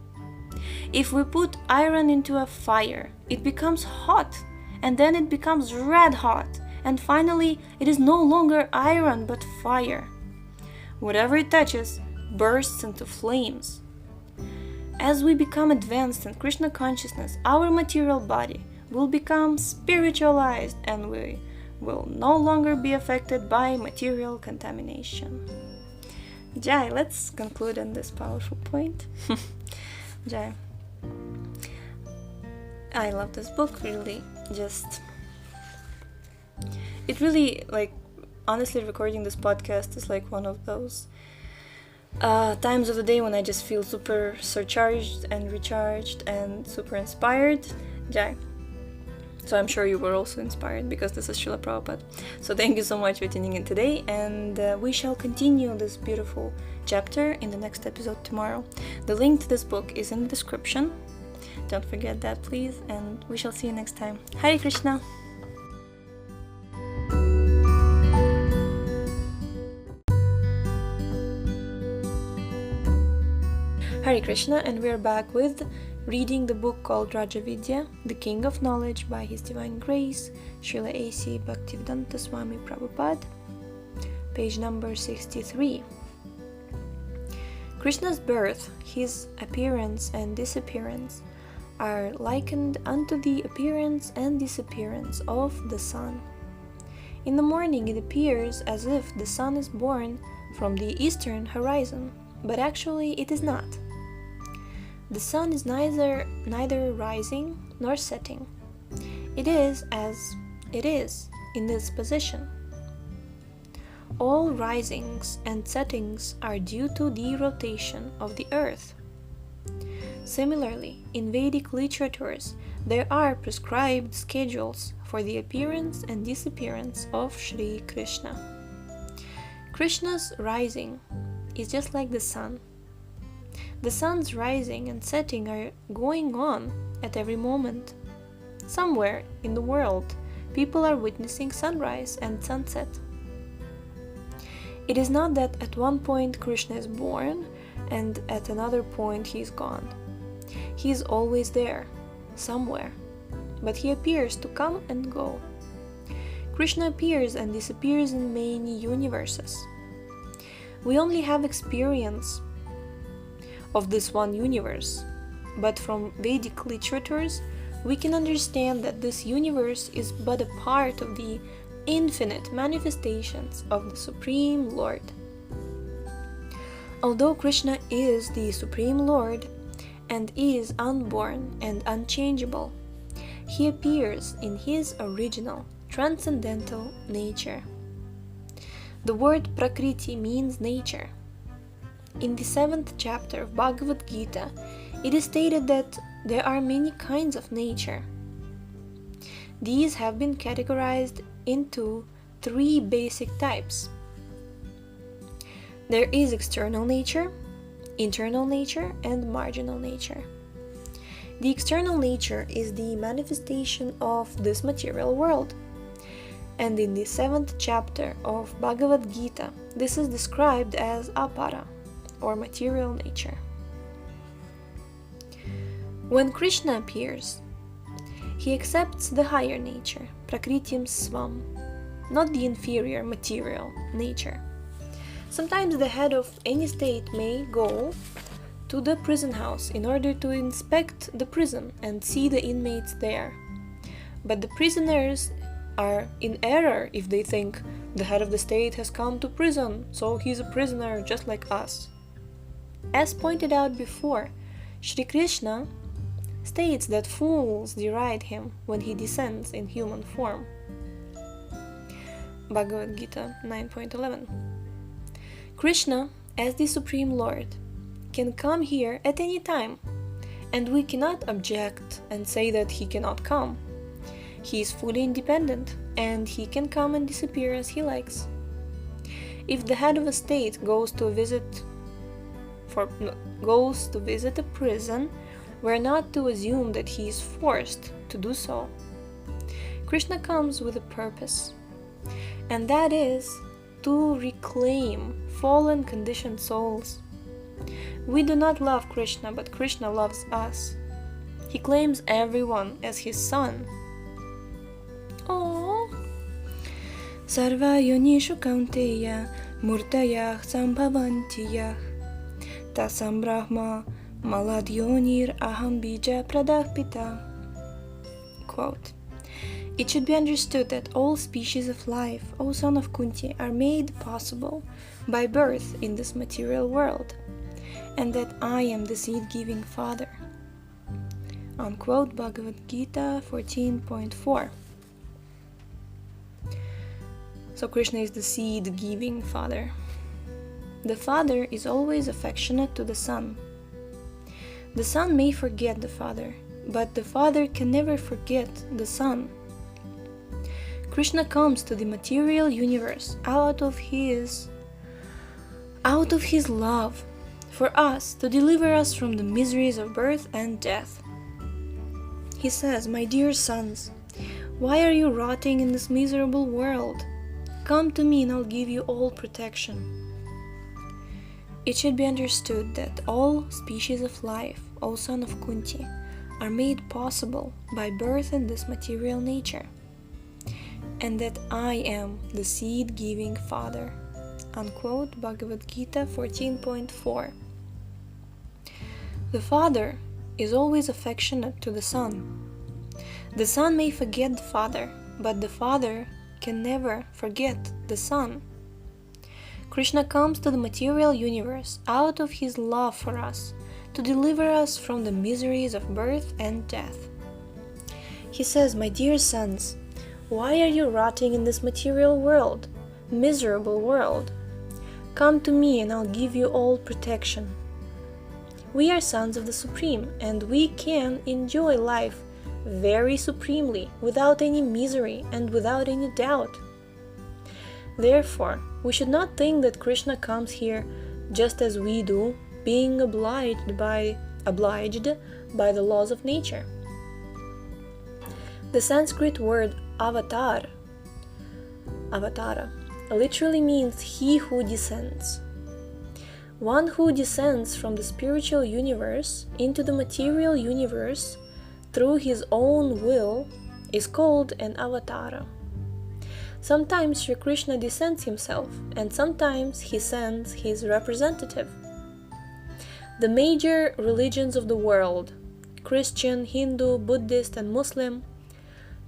If we put iron into a fire, it becomes hot, and then it becomes red hot, and finally it is no longer iron but fire. Whatever it touches bursts into flames. As we become advanced in Krishna consciousness, our material body will become spiritualized, and we will no longer be affected by material contamination. Jai, let's conclude on this powerful point. Jai. I love this book, really. It really, honestly, recording this podcast is like one of those times of the day when I just feel super surcharged and recharged and super inspired. Jai. So I'm sure you were also inspired, because this is Srila Prabhupada. So thank you so much for tuning in today, and we shall continue this beautiful chapter in the next episode tomorrow. The link to this book is in the description. Don't forget that, please, and we shall see you next time. Hare Krishna! Hare Krishna, and we are back with reading the book called Rajavidya, the King of Knowledge, by His Divine Grace, Srila A.C. Bhaktivedanta Swami Prabhupada, page number 63. Krishna's birth, his appearance and disappearance are likened unto the appearance and disappearance of the sun. In the morning it appears as if the sun is born from the eastern horizon, but actually it is not. The sun is neither rising nor setting. It is as it is in this position. All risings and settings are due to the rotation of the earth. Similarly, in Vedic literatures, there are prescribed schedules for the appearance and disappearance of Sri Krishna. Krishna's rising is just like the sun. The sun's rising and setting are going on at every moment. Somewhere in the world, people are witnessing sunrise and sunset. It is not that at one point Krishna is born and at another point he is gone. He is always there, somewhere, but he appears to come and go. Krishna appears and disappears in many universes. We only have experience of this one universe, but from Vedic literatures we can understand that this universe is but a part of the infinite manifestations of the Supreme Lord. Although Krishna is the Supreme Lord and is unborn and unchangeable, he appears in his original, transcendental nature. The word Prakriti means nature. In the 7th chapter of Bhagavad Gita, it is stated that there are many kinds of nature. These have been categorized into 3 basic types. There is external nature, internal nature, and marginal nature. The external nature is the manifestation of this material world. And in the 7th chapter of Bhagavad Gita, this is described as apara, or material nature. When Krishna appears, he accepts the higher nature, prakritim svam, not the inferior material nature. Sometimes the head of any state may go to the prison house in order to inspect the prison and see the inmates there. But the prisoners are in error if they think the head of the state has come to prison, so he's a prisoner just like us. As pointed out before, Shri Krishna states that fools deride him when he descends in human form. Bhagavad Gita 9.11. Krishna, as the Supreme Lord, can come here at any time, and we cannot object and say that he cannot come. He is fully independent, and he can come and disappear as he likes. If the head of a state goes to visit a prison, we're not to assume that he is forced to do so. Krishna comes with a purpose, and that is to reclaim fallen conditioned souls. We do not love Krishna, but Krishna loves us. He claims everyone as his son. Aww. Sarva yonishu kaunteya murtayah sambhavantiyah tasam brahma maladyonir aham bija pradapita. Quote: It should be understood that all species of life, O son of Kunti, are made possible by birth in this material world, and that I am the seed-giving Father. Unquote, Bhagavad Gita 14.4. So Krishna is the seed-giving Father. The Father is always affectionate to the Son. The Son may forget the Father, but the Father can never forget the Son. Krishna comes to the material universe out of his love for us, to deliver us from the miseries of birth and death. He says, "My dear sons, why are you rotting in this miserable world? Come to me and I'll give you all protection." It should be understood that all species of life, O son of Kunti, are made possible by birth in this material nature, and that I am the seed-giving Father. Unquote, Bhagavad Gita 14.4. The Father is always affectionate to the Son. The Son may forget the Father, but the Father can never forget the Son. Krishna comes to the material universe out of his love for us, to deliver us from the miseries of birth and death. He says, "My dear sons, why are you rotting in this material world, miserable world? Come to me and I'll give you all protection." We are sons of the Supreme, and we can enjoy life very supremely, without any misery and without any doubt. Therefore, we should not think that Krishna comes here just as we do, being obliged by the laws of nature. The Sanskrit word avatara, literally means he who descends. One who descends from the spiritual universe into the material universe through his own will is called an avatara. Sometimes Sri Krishna descends himself, and sometimes he sends his representative. The major religions of the world, Christian, Hindu, Buddhist, and Muslim,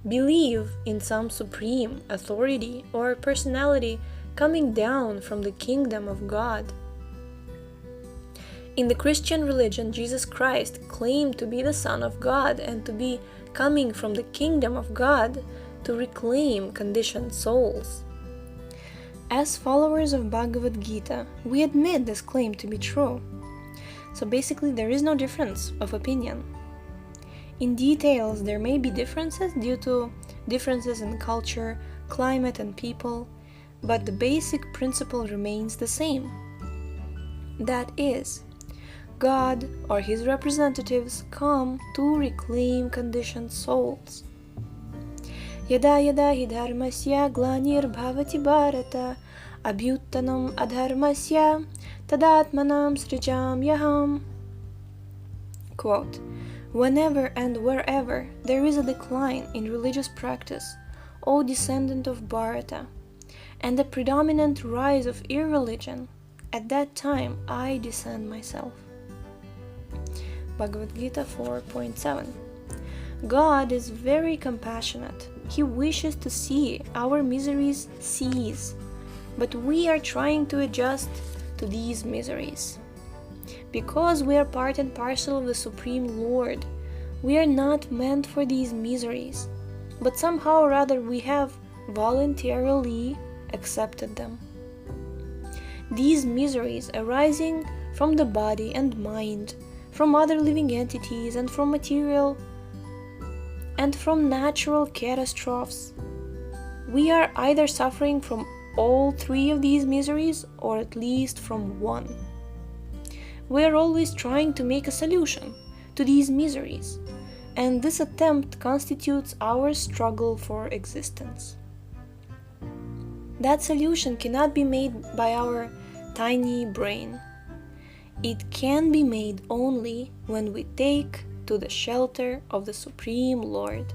believe in some supreme authority or personality coming down from the kingdom of God. In the Christian religion, Jesus Christ claimed to be the Son of God and to be coming from the kingdom of God to reclaim conditioned souls. As followers of Bhagavad Gita, we admit this claim to be true. So basically, there is no difference of opinion. In details, there may be differences due to differences in culture, climate, and people, but the basic principle remains the same. That is, God or his representatives come to reclaim conditioned souls. Yada yada hi dharmasya glanir bhavati bharata abhyuttanam adharmasya tadatmanam srijam yaham. Quote, whenever and wherever there is a decline in religious practice, O descendant of Bharata, and the predominant rise of irreligion, at that time I descend myself. Bhagavad Gita 4.7. God is very compassionate. He wishes to see our miseries cease, but we are trying to adjust to these miseries. Because we are part and parcel of the Supreme Lord, we are not meant for these miseries, but somehow or other we have voluntarily accepted them. These miseries arising from the body and mind, from other living entities, and from material and from natural catastrophes. We are either suffering from all three of these miseries or at least from one. We are always trying to make a solution to these miseries, and this attempt constitutes our struggle for existence. That solution cannot be made by our tiny brain. It can be made only when we take to the shelter of the Supreme Lord.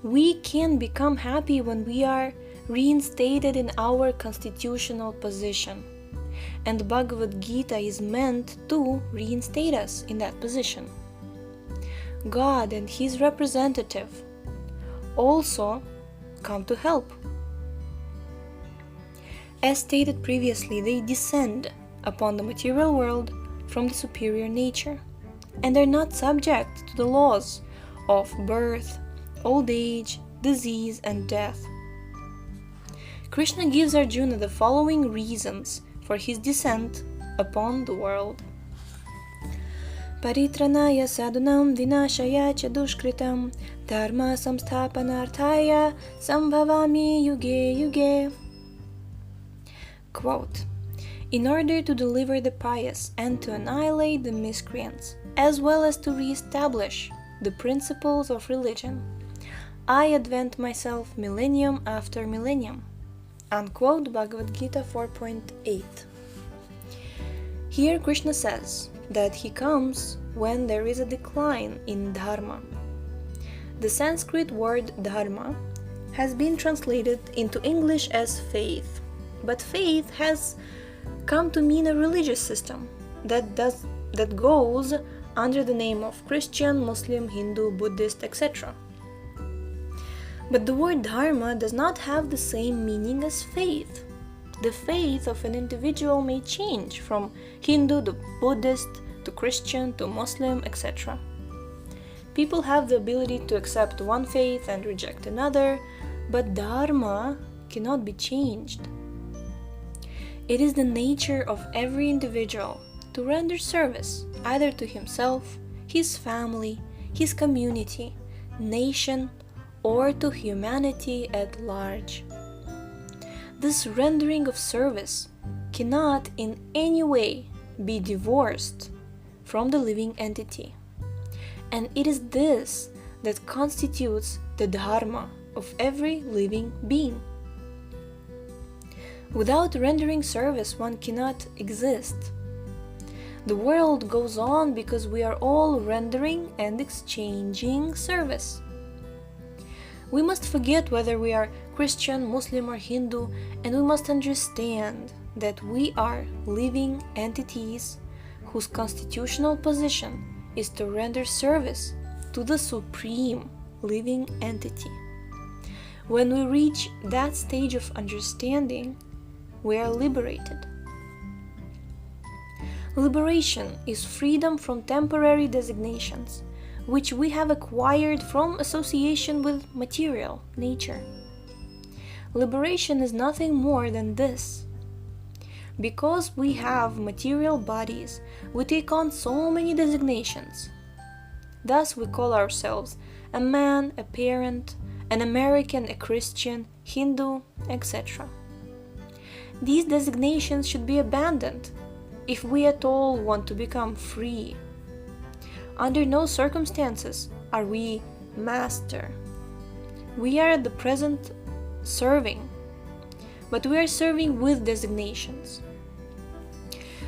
We can become happy when we are reinstated in our constitutional position, and Bhagavad Gita is meant to reinstate us in that position. God and his representative also come to help. As stated previously, they descend upon the material world from the superior nature, and are not subject to the laws of birth, old age, disease, and death. Krishna gives Arjuna the following reasons for his descent upon the world. Paritranaya sadhunam vinashaya cha dushkritam dharma samsthapanarthaya sambhavami yuge yuge. Quote, in order to deliver the pious and to annihilate the miscreants, as well as to re-establish the principles of religion, I advent myself millennium after millennium. Unquote, Bhagavad Gita 4.8. Here Krishna says that he comes when there is a decline in dharma. The Sanskrit word dharma has been translated into English as faith, but faith has come to mean a religious system that goes under the name of Christian, Muslim, Hindu, Buddhist, etc. But the word dharma does not have the same meaning as faith. The faith of an individual may change from Hindu to Buddhist to Christian to Muslim, etc. People have the ability to accept one faith and reject another, but dharma cannot be changed. It is the nature of every individual to render service either to himself, his family, his community, nation, or to humanity at large. This rendering of service cannot in any way be divorced from the living entity, and it is this that constitutes the dharma of every living being. Without rendering service, one cannot exist. The world goes on because we are all rendering and exchanging service. We must forget whether we are Christian, Muslim, or Hindu, and we must understand that we are living entities whose constitutional position is to render service to the supreme living entity. When we reach that stage of understanding, we are liberated. Liberation is freedom from temporary designations, which we have acquired from association with material nature. Liberation is nothing more than this. Because we have material bodies, we take on so many designations. Thus we call ourselves a man, a parent, an American, a Christian, Hindu, etc. These designations should be abandoned if we at all want to become free. Under no circumstances are we master. We are at the present serving, but we are serving with designations.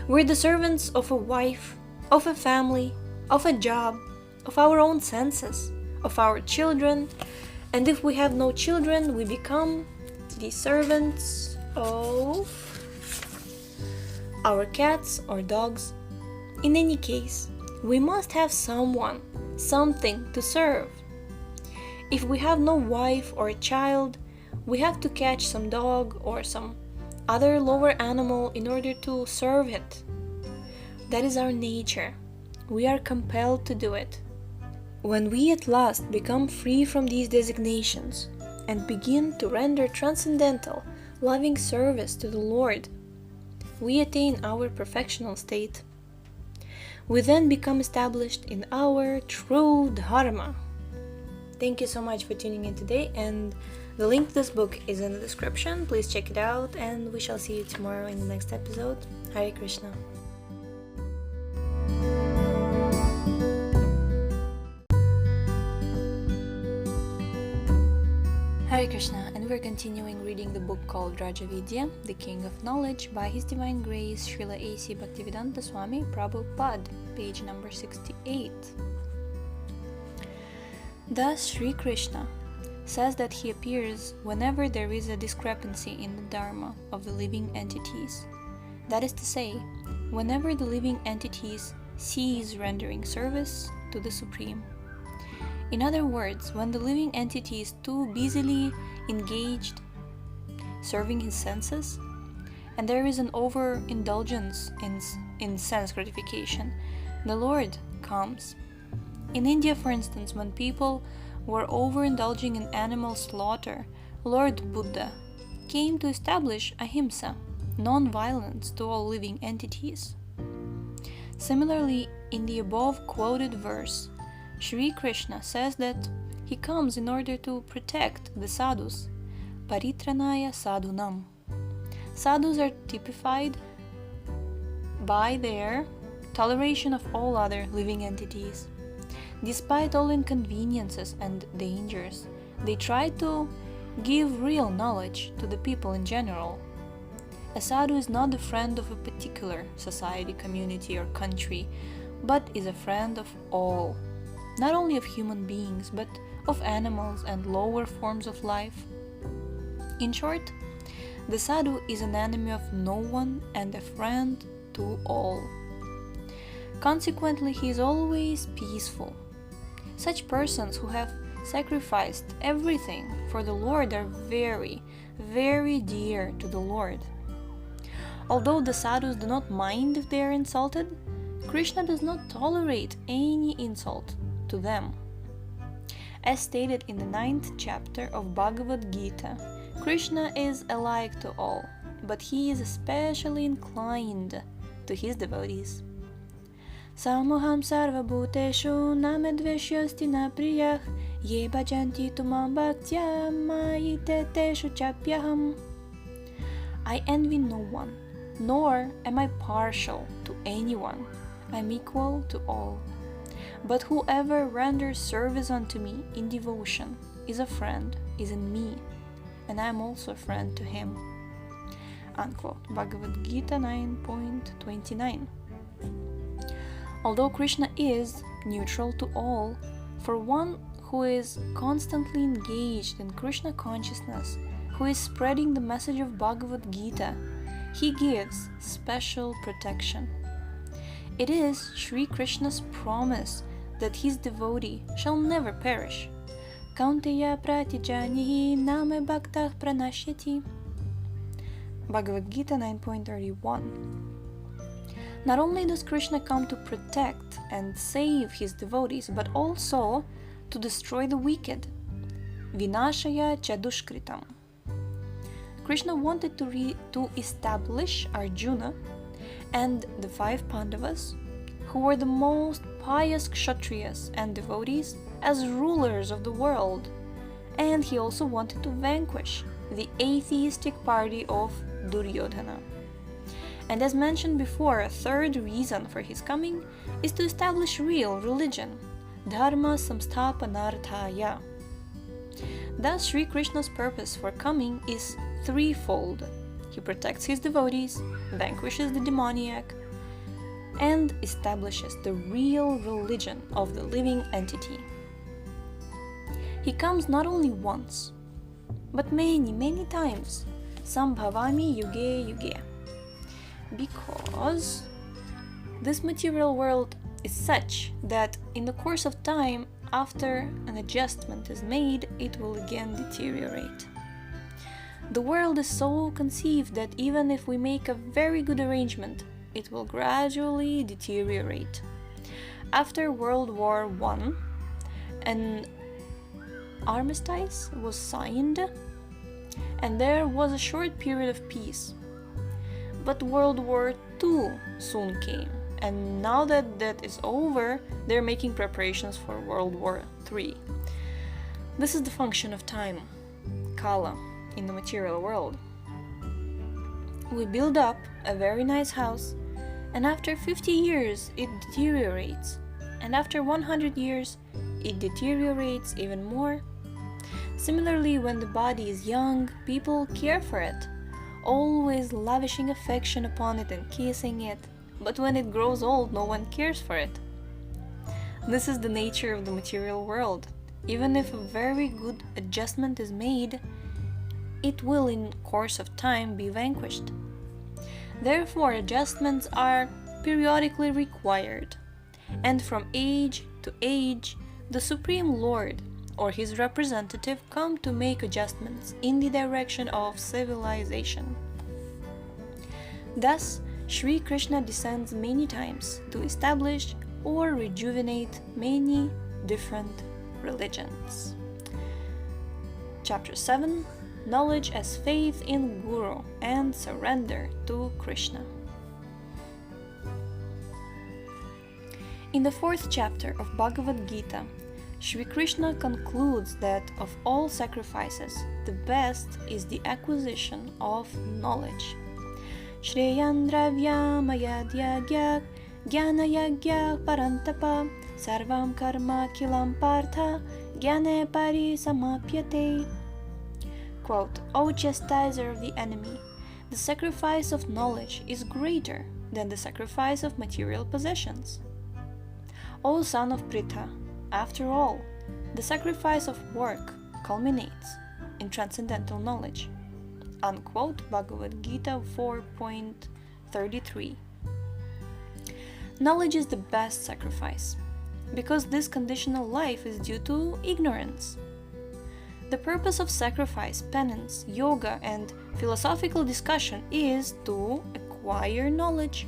We're the servants of a wife, of a family, of a job, of our own senses, of our children, and if we have no children, we become the servants of our cats or dogs. In any case, we must have someone, something to serve. If we have no wife or a child, we have to catch some dog or some other lower animal in order to serve it. That is our nature. We are compelled to do it. When we at last become free from these designations and begin to render transcendental, loving service to the Lord, we attain our perfectional state. We then become established in our true Dharma. Thank you so much for tuning in today, and the link to this book is in the description. Please check it out, and we shall see you tomorrow in the next episode. Hare Krishna. Hare Krishna, and we're continuing reading the book called Rajavidya, the King of Knowledge, by His Divine Grace Srila A.C. Bhaktivedanta Swami Prabhupada, page number 68. Thus, Sri Krishna says that he appears whenever there is a discrepancy in the dharma of the living entities. That is to say, whenever the living entities cease rendering service to the Supreme. In other words, when the living entity is too busily engaged serving his senses, and there is an overindulgence in sense gratification, the Lord comes. In India, for instance, when people were overindulging in animal slaughter, Lord Buddha came to establish ahimsa, non-violence to all living entities. Similarly, in the above quoted verse, Sri Krishna says that he comes in order to protect the sadhus, paritranaya sadhunam. Sadhus are typified by their toleration of all other living entities. Despite all inconveniences and dangers, they try to give real knowledge to the people in general. A sadhu is not the friend of a particular society, community, or country, but is a friend of all. Not only of human beings, but of animals and lower forms of life. In short, the sadhu is an enemy of no one and a friend to all. Consequently, he is always peaceful. Such persons who have sacrificed everything for the Lord are very, very dear to the Lord. Although the sadhus do not mind if they are insulted, Krishna does not tolerate any insult to them. As stated in the 9th chapter of Bhagavad Gita, Krishna is alike to all, but he is especially inclined to his devotees. Samoham sarva bhuteshu namedveshyasti na priyah ye bhajanti tumam bhaktya mayite teshu chapyaham. I envy no one, nor am I partial to anyone. I am equal to all. But whoever renders service unto me in devotion is a friend, is in me, and I am also a friend to him. Unquote. Bhagavad Gita 9.29. Although Krishna is neutral to all, for one who is constantly engaged in Krishna consciousness, who is spreading the message of Bhagavad Gita, he gives special protection. It is Sri Krishna's promise that his devotee shall never perish. Kaunteya pratijanihi name bhaktah pranashyati. Bhagavad Gita 9.31. Not only does Krishna come to protect and save his devotees, but also to destroy the wicked. Vinashaya chadushkritam. Krishna wanted to establish Arjuna and the 5 Pandavas, who were the most pious Kshatriyas and devotees, as rulers of the world, and he also wanted to vanquish the atheistic party of Duryodhana. And as mentioned before, a third reason for his coming is to establish real religion, dharma samsthapanarthaya. Thus, Sri Krishna's purpose for coming is threefold. He protects his devotees, vanquishes the demoniac, and establishes the real religion of the living entity. He comes not only once, but many times. Sambhavami yuge yuge. Because this material world is such that in the course of time, after an adjustment is made, it will again deteriorate. The world is so conceived that even if we make a very good arrangement, it will gradually deteriorate. After World War I, an armistice was signed, and there was a short period of peace. But World War II soon came, and now that that is over, they're making preparations for World War III. This is the function of time, Kala, in the material world. We build up a very nice house, and after 50 years it deteriorates, and after 100 years it deteriorates even more. Similarly, when the body is young, people care for it, always lavishing affection upon it and kissing it, but when it grows old, no one cares for it. This is the nature of the material world. Even if a very good adjustment is made, it will in course of time be vanquished. Therefore, adjustments are periodically required, and from age to age, the Supreme Lord or his representative come to make adjustments in the direction of civilization. Thus, Sri Krishna descends many times to establish or rejuvenate many different religions. Chapter 7. Knowledge as faith in Guru and surrender to Krishna. In the 4th chapter of Bhagavad Gita, Sri Krishna concludes that of all sacrifices, the best is the acquisition of knowledge. Shreyan dravyamayadhyagyak jnanayagyak parantapa sarvam karma kilam partha jnane parisamapyate. Quote, O chastiser of the enemy, the sacrifice of knowledge is greater than the sacrifice of material possessions. O son of Pritha, after all, the sacrifice of work culminates in transcendental knowledge. Unquote, Bhagavad Gita 4.33. Knowledge is the best sacrifice, because this conditional life is due to ignorance. The purpose of sacrifice, penance, yoga, and philosophical discussion is to acquire knowledge.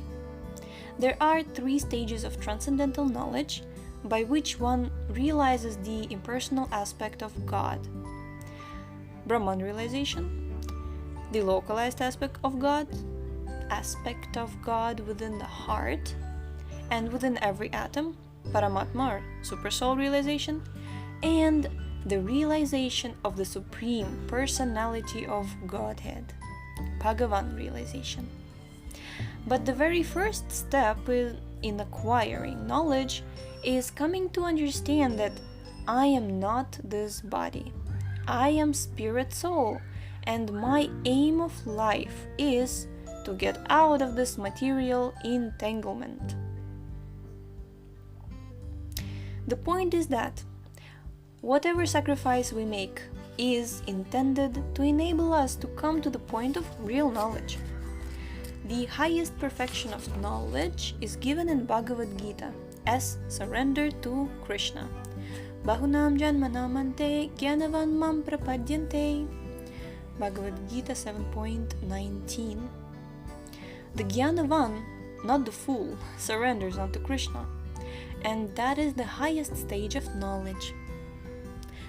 There are 3 stages of transcendental knowledge by which one realizes the impersonal aspect of God. Brahman realization, the localized aspect of God within the heart and within every atom, Paramatma or Supersoul realization, and the realization of the Supreme Personality of Godhead, Bhagavan realization. But the very first step in acquiring knowledge is coming to understand that I am not this body. I am spirit soul, and my aim of life is to get out of this material entanglement. The point is that whatever sacrifice we make is intended to enable us to come to the point of real knowledge. The highest perfection of knowledge is given in Bhagavad Gita as surrender to Krishna. Bahunam janmanam ante gyanavan mam prapadyante. Bhagavad Gita 7.19. The Gyanavan, not the fool, surrenders unto Krishna, and that is the highest stage of knowledge.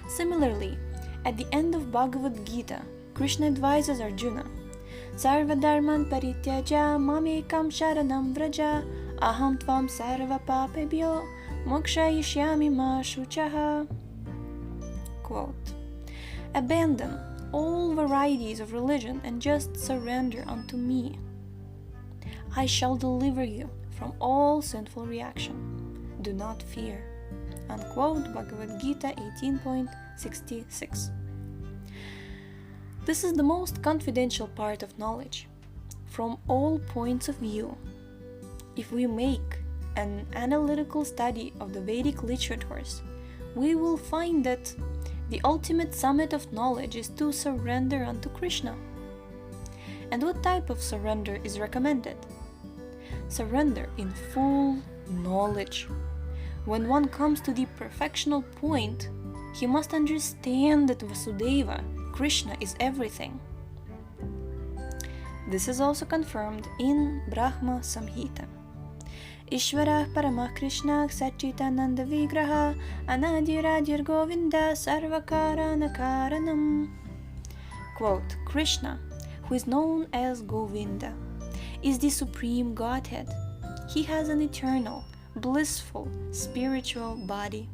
Similarly, at the end of Bhagavad Gita, Krishna advises Arjuna, Sarva dharman parityaja mamekam sharanam vraja aham tvam sarva papebhyo mokshayishyami ma shuchaha. Quote, abandon all varieties of religion and just surrender unto me. I shall deliver you from all sinful reaction. Do not fear. Unquote, Bhagavad Gita 18.66. This is the most confidential part of knowledge, from all points of view. If we make an analytical study of the Vedic literatures, we will find that the ultimate summit of knowledge is to surrender unto Krishna. And what type of surrender is recommended? Surrender in full knowledge. When one comes to the perfectional point, he must understand that Vasudeva, Krishna, is everything. This is also confirmed in Brahma Samhita. Ishvara Paramah Krishna Satchitananda Vigraha Anadiradir Govinda Sarvakarana Karanam. Quote, Krishna, who is known as Govinda, is the supreme Godhead. He has an eternal, blissful, spiritual body.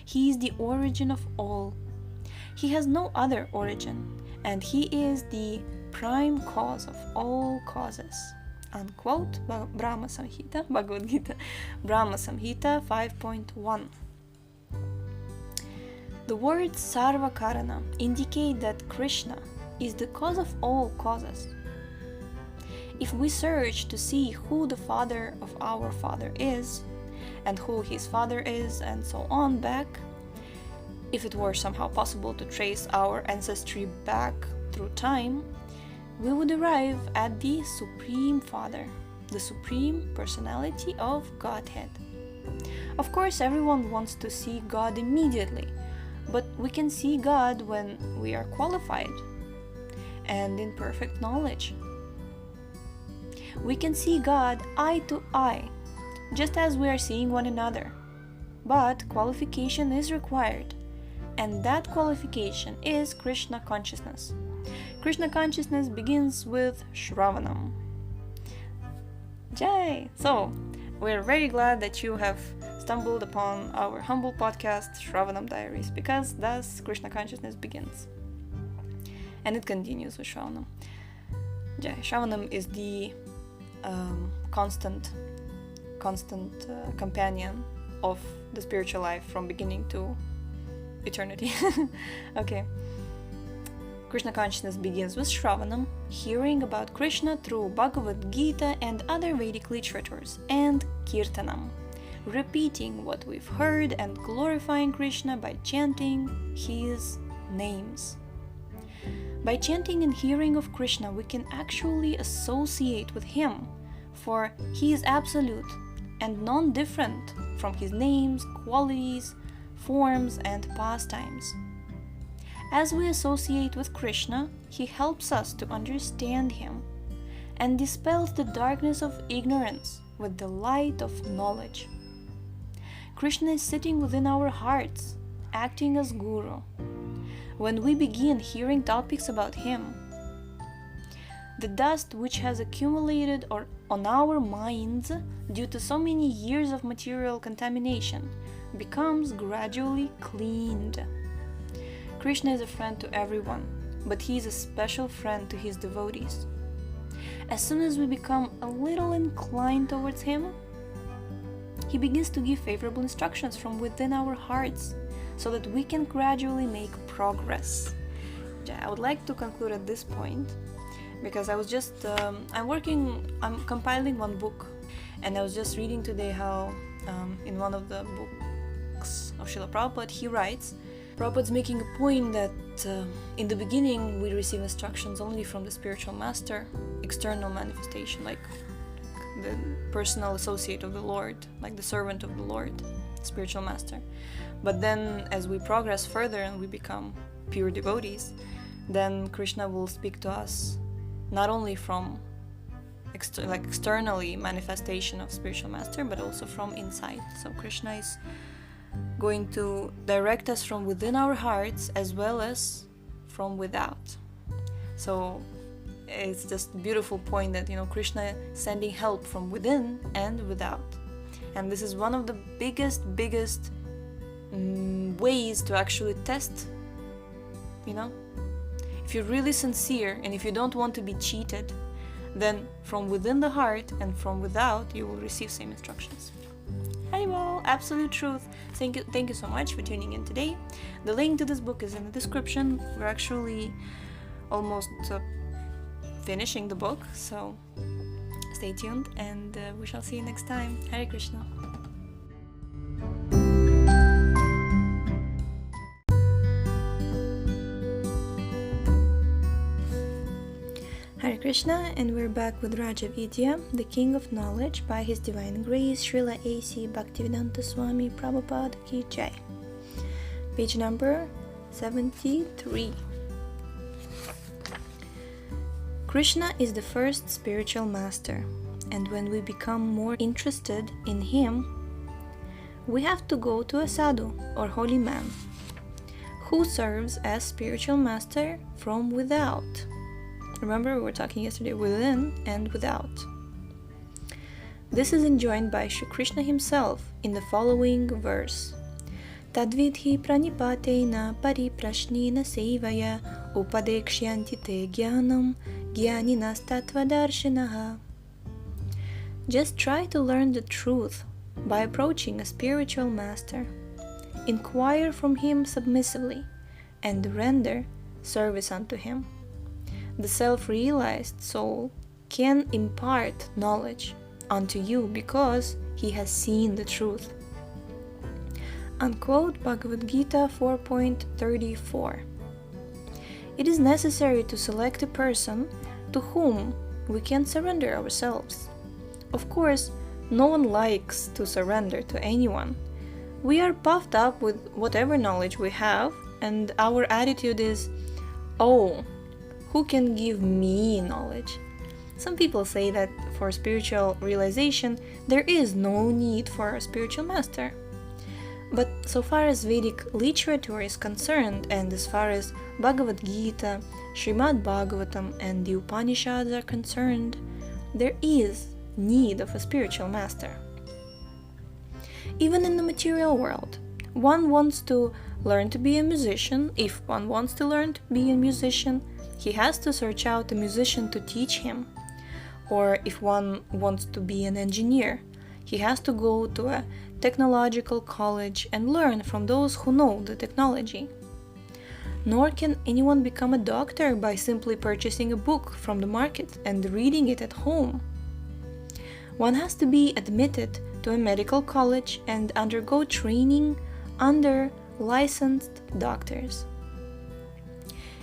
He is the origin of all. He has no other origin, and he is the prime cause of all causes. Unquote, Brahma Samhita, Bhagavad Gita, Brahma Samhita 5.1. The words Sarva Karana indicate that Krishna is the cause of all causes. If we search to see who the father of our father is, and who his father is, and so on back, if it were somehow possible to trace our ancestry back through time, we would arrive at the Supreme Father, the Supreme Personality of Godhead. Of course, everyone wants to see God immediately, but we can see God when we are qualified and in perfect knowledge. We can see God eye to eye, just as we are seeing one another, but qualification is required, and that qualification is Krishna consciousness. Krishna consciousness begins with Sravanam. Jai! So, we're very glad that you have stumbled upon our humble podcast, Sravanam Diaries, because thus Krishna consciousness begins. And it continues with Sravanam. Jai! Sravanam is the constant companion of the spiritual life from beginning to eternity. Okay. Krishna consciousness begins with Sravanam, hearing about Krishna through Bhagavad Gita and other Vedic literatures, and Kirtanam, repeating what we've heard and glorifying Krishna by chanting his names. By chanting and hearing of Krishna, we can actually associate with him, for he is absolute and non-different from his names, qualities, forms, and pastimes. As we associate with Krishna, he helps us to understand him and dispels the darkness of ignorance with the light of knowledge. Krishna is sitting within our hearts, acting as Guru. When we begin hearing topics about him, the dust which has accumulated on our minds due to so many years of material contamination becomes gradually cleaned. Krishna is a friend to everyone, but he is a special friend to his devotees. As soon as we become a little inclined towards him, he begins to give favorable instructions from within our hearts so that we can gradually make progress. Jai. I would like to conclude at this point because I was just, I'm compiling one book, and I was just reading today how in one of the books of Srila Prabhupada, he writes, Prabhupada's making a point that in the beginning we receive instructions only from the spiritual master, external manifestation, like the personal associate of the Lord, like the servant of the Lord, spiritual master. But then as we progress further and we become pure devotees, then Krishna will speak to us not only from externally manifestation of spiritual master, but also from inside. So Krishna is going to direct us from within our hearts as well as from without. So it's just a beautiful point that, Krishna is sending help from within and without. And this is one of the biggest ways to actually test, if you're really sincere and if you don't want to be cheated, then from within the heart and from without you will receive same instructions. Haribol, absolute truth. Thank you so much for tuning in today. The link to this book is in the description. We're actually almost finishing the book, so stay tuned, and we shall see you next time. Hare Krishna. Hare Krishna, and we're back with Rajavidya, the King of Knowledge, by His Divine Grace, Srila A.C. Bhaktivedanta Swami Prabhupada Ki Jai. Page number 73. Krishna is the first spiritual master, and when we become more interested in him, we have to go to a sadhu or holy man who serves as spiritual master from without. Remember, we were talking yesterday within and without. This is enjoined by Shri Krishna himself in the following verse. Tadvidhi pranipatena pariprashnina sevaya upadekshyanti te jnanam jnaninas tatvadarshinaha. Just try to learn the truth by approaching a spiritual master. Inquire from him submissively and render service unto him. The self-realized soul can impart knowledge unto you because he has seen the truth. Unquote Bhagavad Gita 4.34. It is necessary to select a person to whom we can surrender ourselves. Of course, no one likes to surrender to anyone. We are puffed up with whatever knowledge we have, and our attitude is, oh, who can give me knowledge? Some people say that for spiritual realization, there is no need for a spiritual master. But so far as Vedic literature is concerned, and as far as Bhagavad Gita, Srimad Bhagavatam, and the Upanishads are concerned, there is need of a spiritual master. Even in the material world, one wants to learn to be a musician. If one wants to learn to be a musician, he has to search out a musician to teach him. Or if one wants to be an engineer, he has to go to a technological college and learn from those who know the technology. Nor can anyone become a doctor by simply purchasing a book from the market and reading it at home. One has to be admitted to a medical college and undergo training under licensed doctors.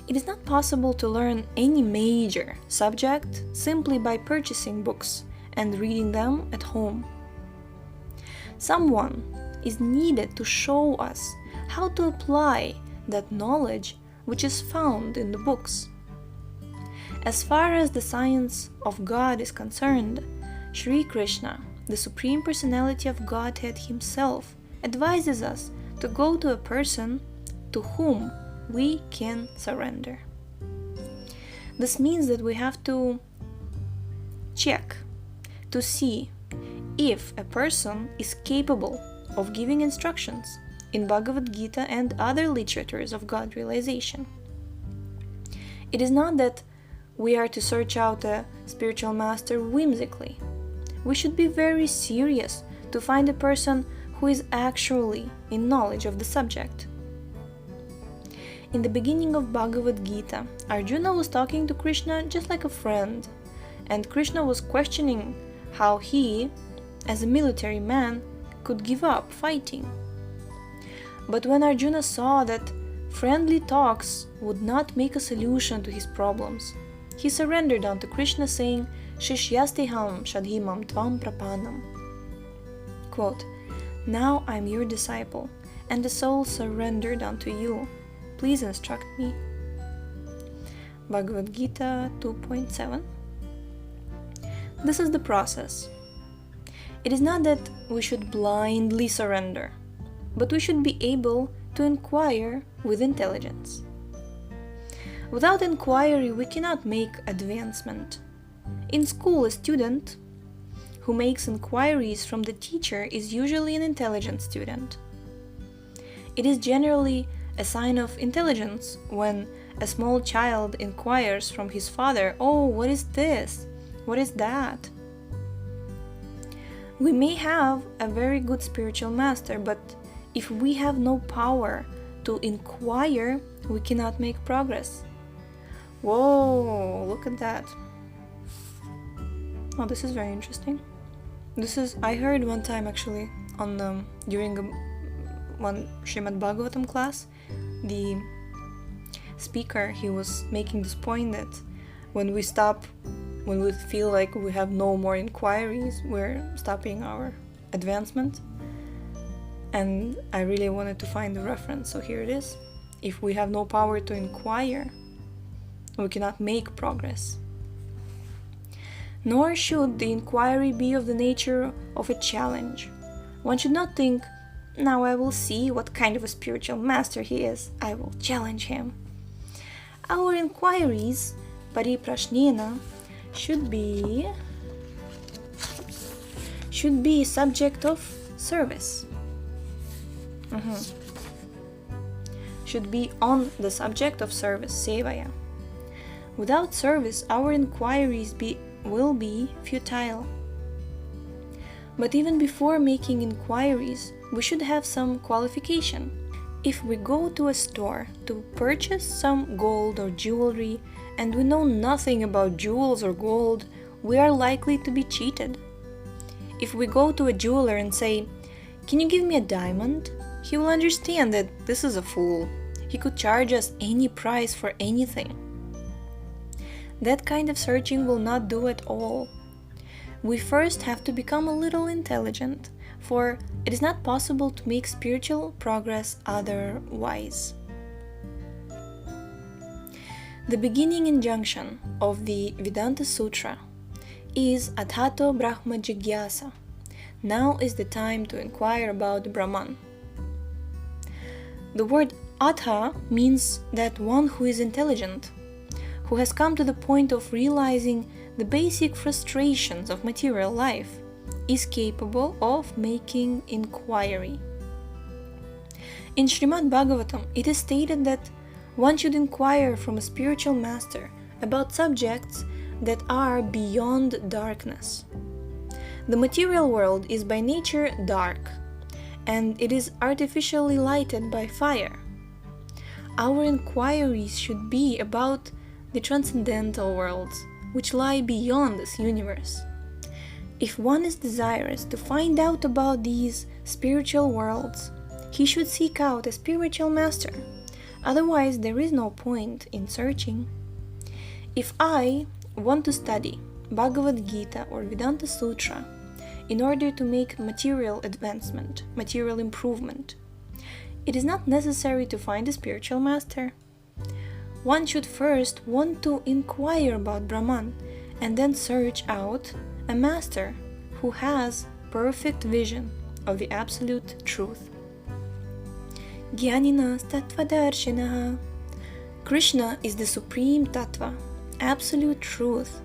It is not possible to learn any major subject simply by purchasing books and reading them at home. Someone is needed to show us how to apply that knowledge which is found in the books. As far as the science of God is concerned, Sri Krishna, the Supreme Personality of Godhead himself, advises us to go to a person to whom we can surrender. This means that we have to check to see if a person is capable of giving instructions in Bhagavad Gita and other literatures of God realization. It is not that we are to search out a spiritual master whimsically. We should be very serious to find a person who is actually in knowledge of the subject. In the beginning of Bhagavad Gita, Arjuna was talking to Krishna just like a friend, and Krishna was questioning how he, as a military man, could give up fighting. But when Arjuna saw that friendly talks would not make a solution to his problems, he surrendered unto Krishna, saying, Shishyasteham shadhimam tvam prapanam. Quote, now I am your disciple, and the soul surrendered unto you. Please instruct me. Bhagavad Gita 2.7. This is the process. It is not that we should blindly surrender, but we should be able to inquire with intelligence. Without inquiry, we cannot make advancement. In school, a student who makes inquiries from the teacher is usually an intelligent student. It is generally a sign of intelligence when a small child inquires from his father, oh, what is this? What is that? We may have a very good spiritual master, but if we have no power to inquire, we cannot make progress. Whoa, look at that. Oh, this is very interesting. I heard one time actually on during one Srimad Bhagavatam class, the speaker, he was making this point that when we feel like we have no more inquiries, we're stopping our advancement. And I really wanted to find the reference, so here it is. If we have no power to inquire, we cannot make progress. Nor should the inquiry be of the nature of a challenge. One should not think, now I will see what kind of a spiritual master he is. I will challenge him. Our inquiries, pariprashnena, should be subject of service. Should be on the subject of service, sevaya. Without service, our inquiries will be futile. But even before making inquiries, we should have some qualification. If we go to a store to purchase some gold or jewelry and we know nothing about jewels or gold, we are likely to be cheated. If we go to a jeweler and say, can you give me a diamond? He will understand that this is a fool. He could charge us any price for anything. That kind of searching will not do at all. We first have to become a little intelligent, for it is not possible to make spiritual progress otherwise. The beginning injunction of the Vedanta Sutra is Athato Brahma Jigyasa. Now is the time to inquire about Brahman. The word Atha means that one who is intelligent, who has come to the point of realizing the basic frustrations of material life, is capable of making inquiry. In Srimad Bhagavatam, it is stated that one should inquire from a spiritual master about subjects that are beyond darkness. The material world is by nature dark, and it is artificially lighted by fire. Our inquiries should be about the transcendental worlds, which lie beyond this universe. If one is desirous to find out about these spiritual worlds, he should seek out a spiritual master. Otherwise, there is no point in searching. If I want to study Bhagavad Gita or Vedanta Sutra in order to make material advancement, material improvement, it is not necessary to find a spiritual master. One should first want to inquire about Brahman and then search out a master who has perfect vision of the absolute truth. Jnaninas tattvadarshinaha. Krishna is the supreme tattva, absolute truth.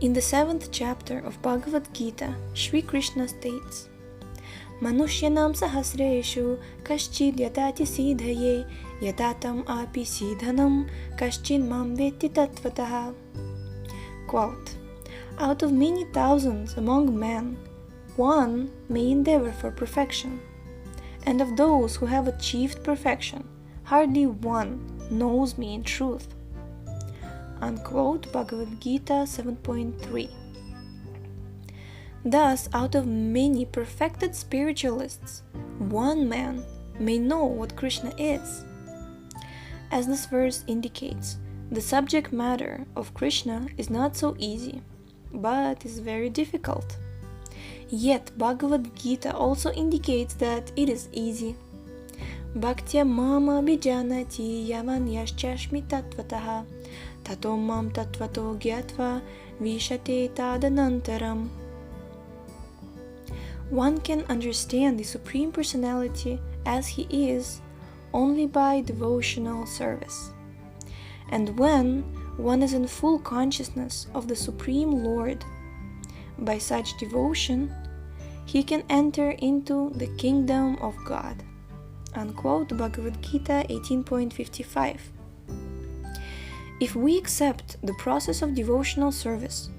In the 7th chapter of Bhagavad Gita, Sri Krishna states, Manushyanam sahasreshu kaschid yatati siddhaye yatatam api siddhanam kaschid mam veti tattvataha. Quote, out of many thousands among men, one may endeavor for perfection, and of those who have achieved perfection, hardly one knows me in truth. Unquote, Bhagavad Gita 7.3. Thus, out of many perfected spiritualists, one man may know what Krishna is. As this verse indicates, the subject matter of Krishna is not so easy, but is very difficult. Yet Bhagavad Gita also indicates that it is easy. Bhaktya mama bijanati yavan yaschashmi tatvataha tato mam tatvato gyatva vishate tadanantaram. One can understand the Supreme Personality as he is only by devotional service. And when one is in full consciousness of the Supreme Lord, by such devotion, he can enter into the kingdom of God. Unquote, Bhagavad Gita 18.55. If we accept the process of devotional service,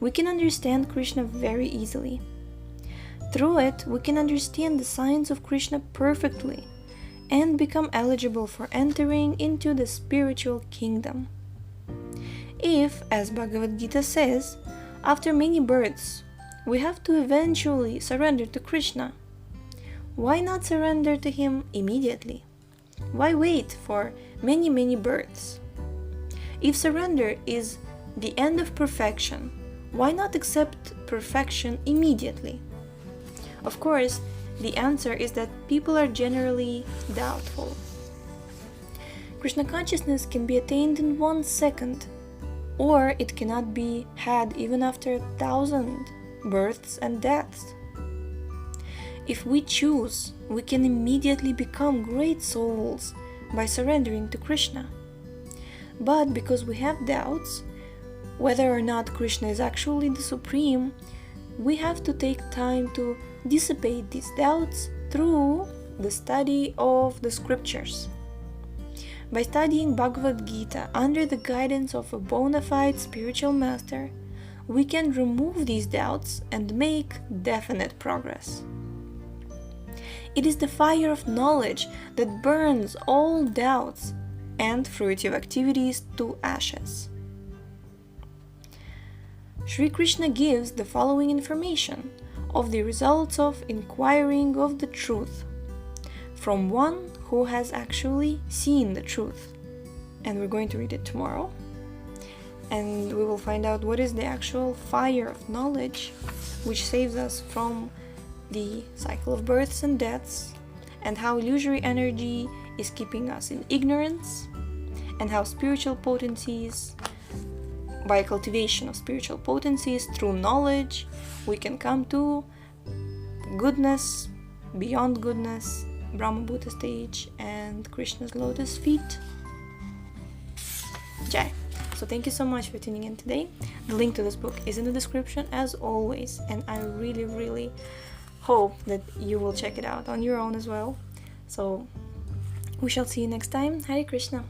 we can understand Krishna very easily. Through it, we can understand the signs of Krishna perfectly and become eligible for entering into the spiritual kingdom. If, as Bhagavad Gita says, after many births, we have to eventually surrender to Krishna, why not surrender to him immediately? Why wait for many births? If surrender is the end of perfection, why not accept perfection immediately? Of course, the answer is that people are generally doubtful. Krishna consciousness can be attained in 1 second, or it cannot be had even after 1,000 births and deaths. If we choose, we can immediately become great souls by surrendering to Krishna. But because we have doubts, whether or not Krishna is actually the Supreme, we have to take time to dissipate these doubts through the study of the scriptures. By studying Bhagavad Gita under the guidance of a bona fide spiritual master, we can remove these doubts and make definite progress. It is the fire of knowledge that burns all doubts and fruitive activities to ashes. Sri Krishna gives the following information of the results of inquiring of the truth from one who has actually seen the truth. And we're going to read it tomorrow. And we will find out what is the actual fire of knowledge which saves us from the cycle of births and deaths, and how illusory energy is keeping us in ignorance, and how spiritual potencies, by cultivation of spiritual potencies through knowledge, we can come to goodness, beyond goodness, Brahma Bhuta stage, and Krishna's lotus feet. Jai. So thank you so much for tuning in today. The link to this book is in the description as always, and I really hope that you will check it out on your own as well. So we shall see you next time. Hare Krishna.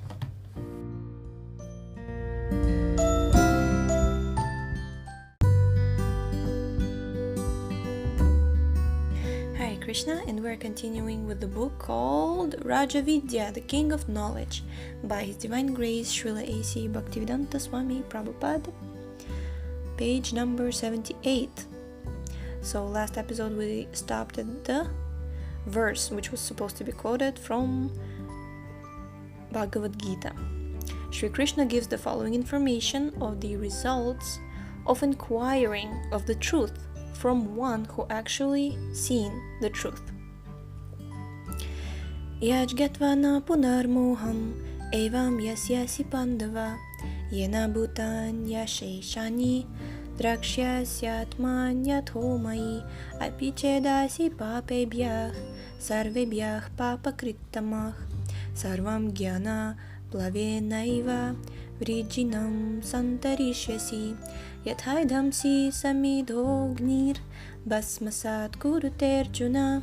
Krishna, and we're continuing with the book called Rajavidya, the King of Knowledge, by His Divine Grace Srila A.C. Bhaktivedanta Swami Prabhupada, page number 78. So last episode we stopped at the verse which was supposed to be quoted from Bhagavad Gita. Sri Krishna gives the following information of the results of inquiring of the truth from one who actually seen the truth. Yajgatvana punarmoham evam yasyasi pandava yena bhutan yasheshani drakshasyatman yathomai apichedasi papebhyah sarvebhyah papakrittamah sarvam jnana plavenaiva vrijinam santarishyasi yathaidhamsi samidhognir basmasat kuruterjuna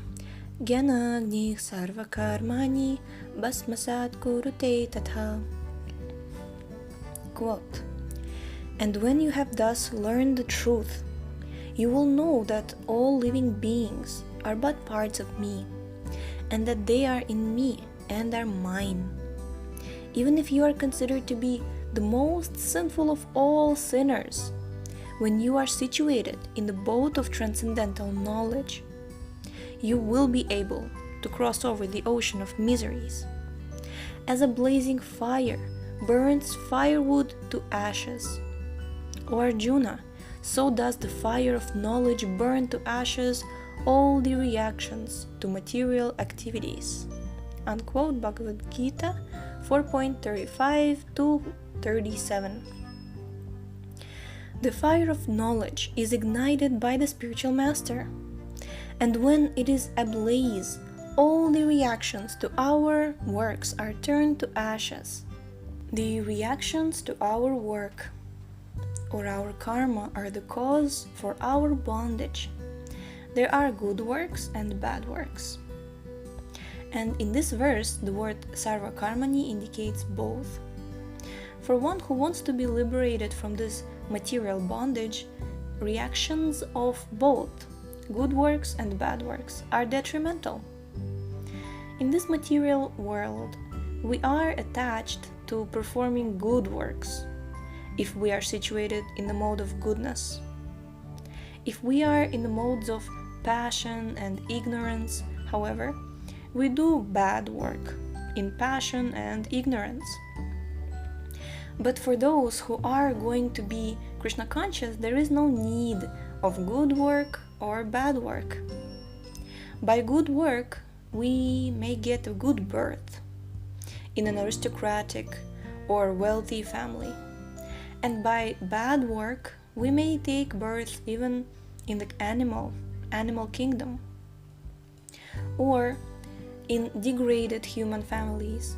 jnanagnih sarvakarmani basmasat kurute tatha. Quote, and when you have thus learned the truth, you will know that all living beings are but parts of me, and that they are in me, and are mine. Even if you are considered to be the most sinful of all sinners, when you are situated in the boat of transcendental knowledge, you will be able to cross over the ocean of miseries. As a blazing fire burns firewood to ashes, O Arjuna, so does the fire of knowledge burn to ashes all the reactions to material activities. Unquote, Bhagavad Gita 4.35 to 37. The fire of knowledge is ignited by the spiritual master, and when it is ablaze, all the reactions to our works are turned to ashes. The reactions to our work or our karma are the cause for our bondage. There are good works and bad works. And in this verse, the word sarva karmani indicates both. For one who wants to be liberated from this material bondage, reactions of both good works and bad works are detrimental. In this material world, we are attached to performing good works if we are situated in the mode of goodness. If we are in the modes of passion and ignorance, however, we do bad work in passion and ignorance. But for those who are going to be Krishna conscious, there is no need of good work or bad work. By good work, we may get a good birth in an aristocratic or wealthy family. And by bad work, we may take birth even in the animal kingdom, or in degraded human families.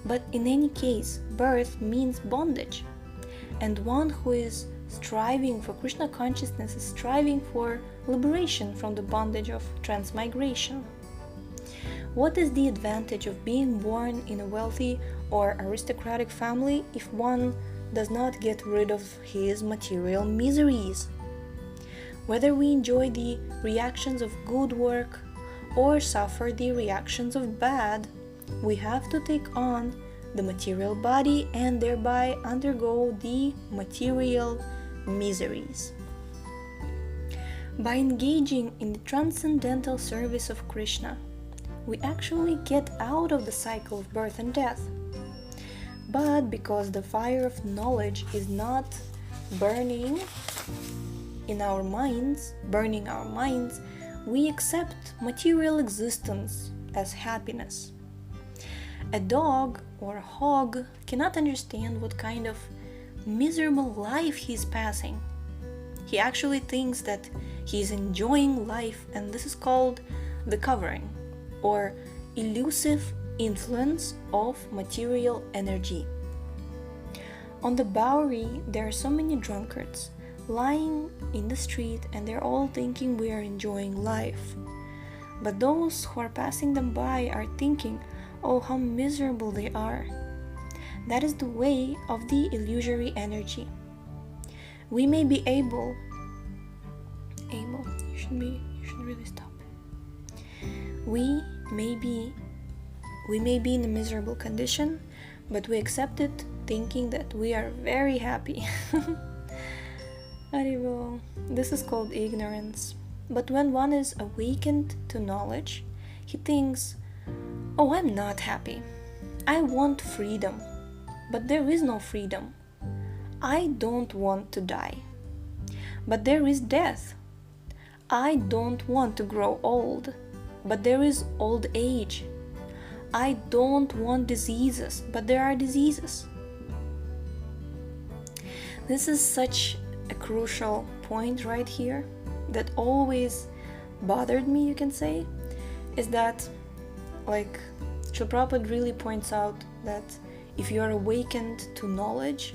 But in any case, birth means bondage, and one who is striving for Krishna consciousness is striving for liberation from the bondage of transmigration. What is the advantage of being born in a wealthy or aristocratic family if one does not get rid of his material miseries? Whether we enjoy the reactions of good work or suffer the reactions of bad, we have to take on the material body and thereby undergo the material miseries. By engaging in the transcendental service of Krishna, we actually get out of the cycle of birth and death. But because the fire of knowledge is not burning our minds, we accept material existence as happiness. A dog or a hog cannot understand what kind of miserable life he's passing. He actually thinks that he's enjoying life, and this is called the covering or elusive influence of material energy. On the Bowery, there are so many drunkards lying in the street, and they're all thinking we are enjoying life. But those who are passing them by are thinking, oh, how miserable they are. That is the way of the illusory energy. We may be able, you should really stop. We may be in a miserable condition, but we accept it thinking that we are very happy. Haribol. This is called ignorance. But when one is awakened to knowledge, he thinks, oh, I'm not happy. I want freedom. But there is no freedom. I don't want to die. But there is death. I don't want to grow old. But there is old age. I don't want diseases, but there are diseases. This is such a crucial point right here that always bothered me, you can say, is that, like, Srila Prabhupada really points out that if you are awakened to knowledge,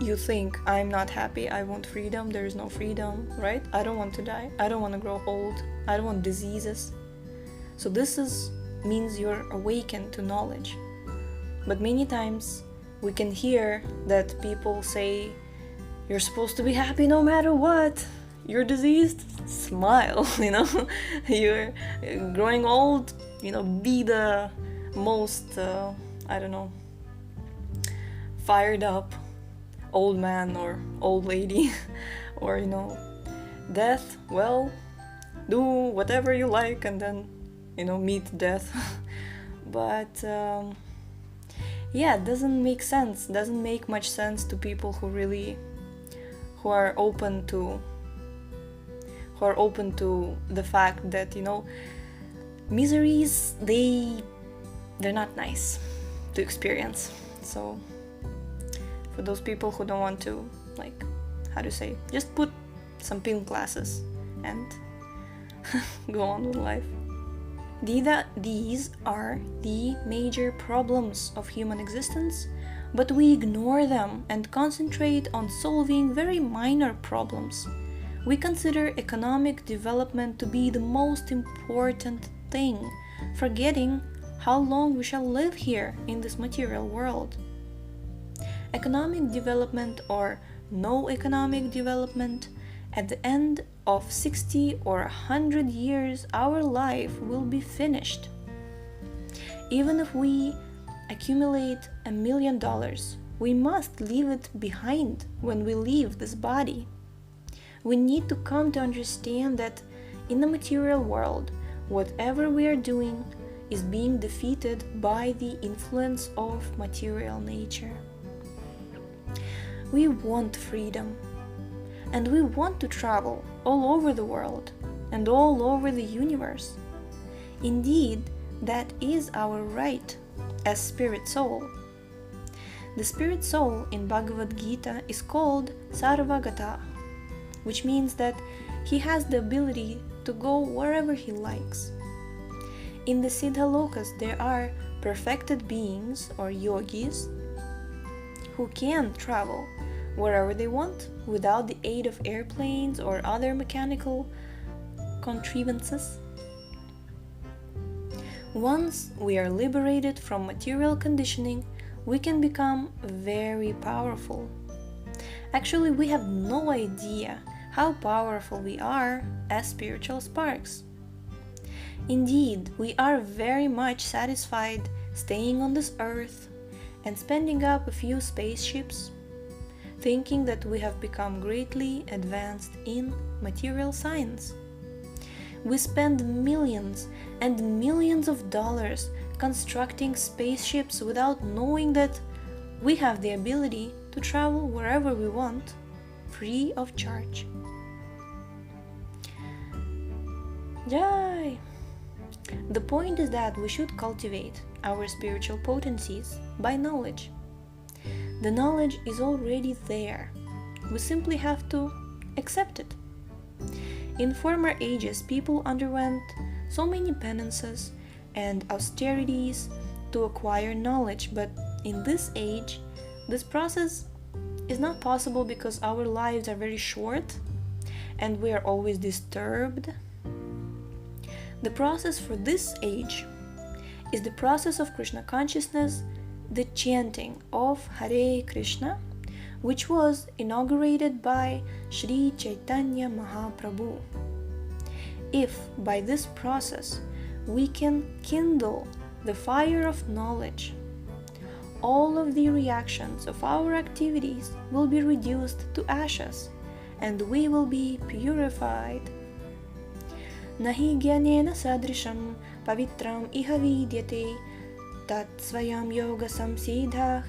you think, I'm not happy, I want freedom, there is no freedom, right? I don't want to die, I don't want to grow old, I don't want diseases. So this means you're awakened to knowledge. But many times we can hear that people say, you're supposed to be happy no matter what. You're diseased, smile, You're growing old, be the most, fired up old man or old lady, or, death, well, do whatever you like and then, meet death. But, it doesn't make sense, doesn't make much sense to people who are open to the fact that, miseries, they're not nice to experience. So for those people who don't want to, just put some pink glasses and go on with life. These are the major problems of human existence, but we ignore them and concentrate on solving very minor problems. We consider economic development to be the most important thing, forgetting how long we shall live here in this material world. Economic development or no economic development, at the end of 60 or 100 years, our life will be finished. Even if we accumulate $1 million, we must leave it behind when we leave this body. We need to come to understand that in the material world, whatever we are doing is being defeated by the influence of material nature. We want freedom, and we want to travel all over the world and all over the universe. Indeed, that is our right as spirit soul. The spirit soul in Bhagavad Gita is called Sarvagata, which means that he has the ability to go wherever he likes. In the Siddha Lokas, there are perfected beings or yogis who can travel wherever they want without the aid of airplanes or other mechanical contrivances. Once we are liberated from material conditioning, we can become very powerful. Actually, we have no idea how powerful we are as spiritual sparks. Indeed, we are very much satisfied staying on this earth and spending up a few spaceships, thinking that we have become greatly advanced in material science. We spend millions and millions of dollars constructing spaceships without knowing that we have the ability to travel wherever we want, free of charge. Jai! The point is that we should cultivate our spiritual potencies by knowledge. The knowledge is already there. We simply have to accept it. In former ages, people underwent so many penances and austerities to acquire knowledge, but in this age, this process is not possible because our lives are very short and we are always disturbed. The process for this age is the process of Krishna consciousness, the chanting of Hare Krishna, which was inaugurated by Sri Chaitanya Mahaprabhu. If by this process we can kindle the fire of knowledge, all of the reactions of our activities will be reduced to ashes and we will be purified. Nahi jnanena sadrisham pavitram iha vidyate tat svayam yoga samsiddhah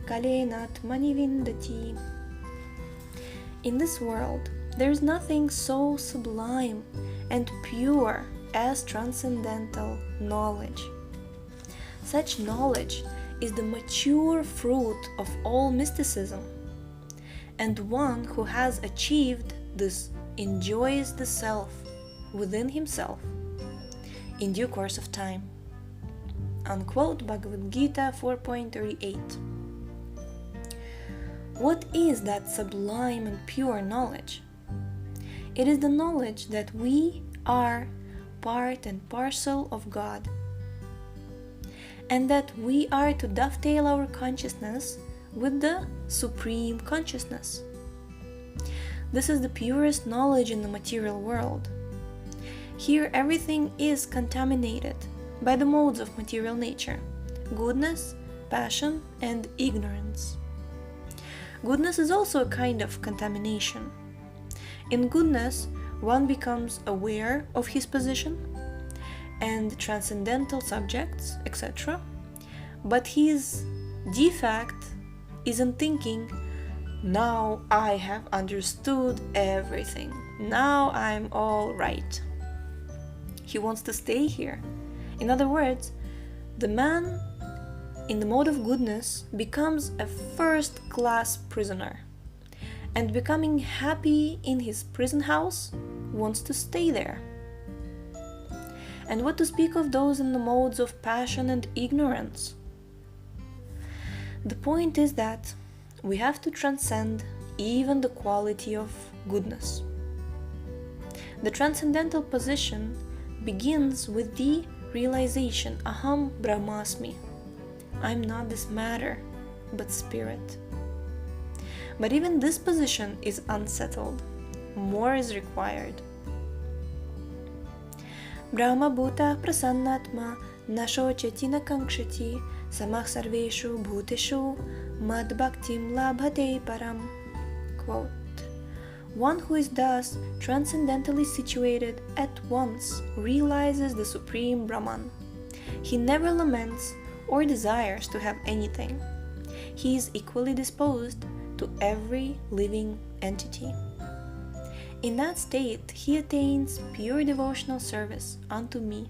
kalenat manivindati. In this world, there is nothing so sublime and pure as transcendental knowledge. Such knowledge is the mature fruit of all mysticism, and one who has achieved this enjoys the self within himself in due course of time. Unquote Bhagavad Gita 4.38. What is that sublime and pure knowledge? It is the knowledge that we are part and parcel of God, and that we are to dovetail our consciousness with the Supreme Consciousness. This is the purest knowledge in the material world. Here everything is contaminated by the modes of material nature: goodness, passion, and ignorance. Goodness is also a kind of contamination. In goodness, one becomes aware of his position and transcendental subjects, etc. But his defect is in thinking, now I have understood everything. Now I'm all right. He wants to stay here. In other words, the man in the mode of goodness becomes a first-class prisoner, and becoming happy in his prison house, wants to stay there. And what to speak of those in the modes of passion and ignorance? The point is that we have to transcend even the quality of goodness. The transcendental position begins with the realization, Aham Brahmasmi. I'm not this matter, but spirit. But even this position is unsettled. More is required. Brahma Bhuta Prasannatma Nashochati Nakankshati Samah Sarveshu Bhuteshu Mad Bhaktim Labhate Param. Quote, one who is thus transcendentally situated at once realizes the Supreme Brahman. He never laments or desires to have anything. He is equally disposed to every living entity. In that state, he attains pure devotional service unto me.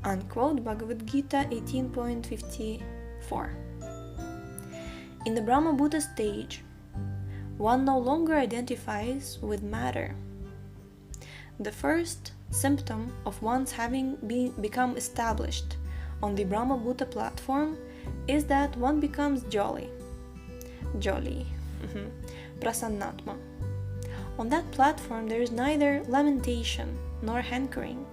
Unquote, Bhagavad Gita 18.54. In the Brahma Bhuta stage, one no longer identifies with matter. The first symptom of one's having become established on the Brahma Bhuta platform is that one becomes jolly, prasannatma. On that platform there is neither lamentation nor hankering.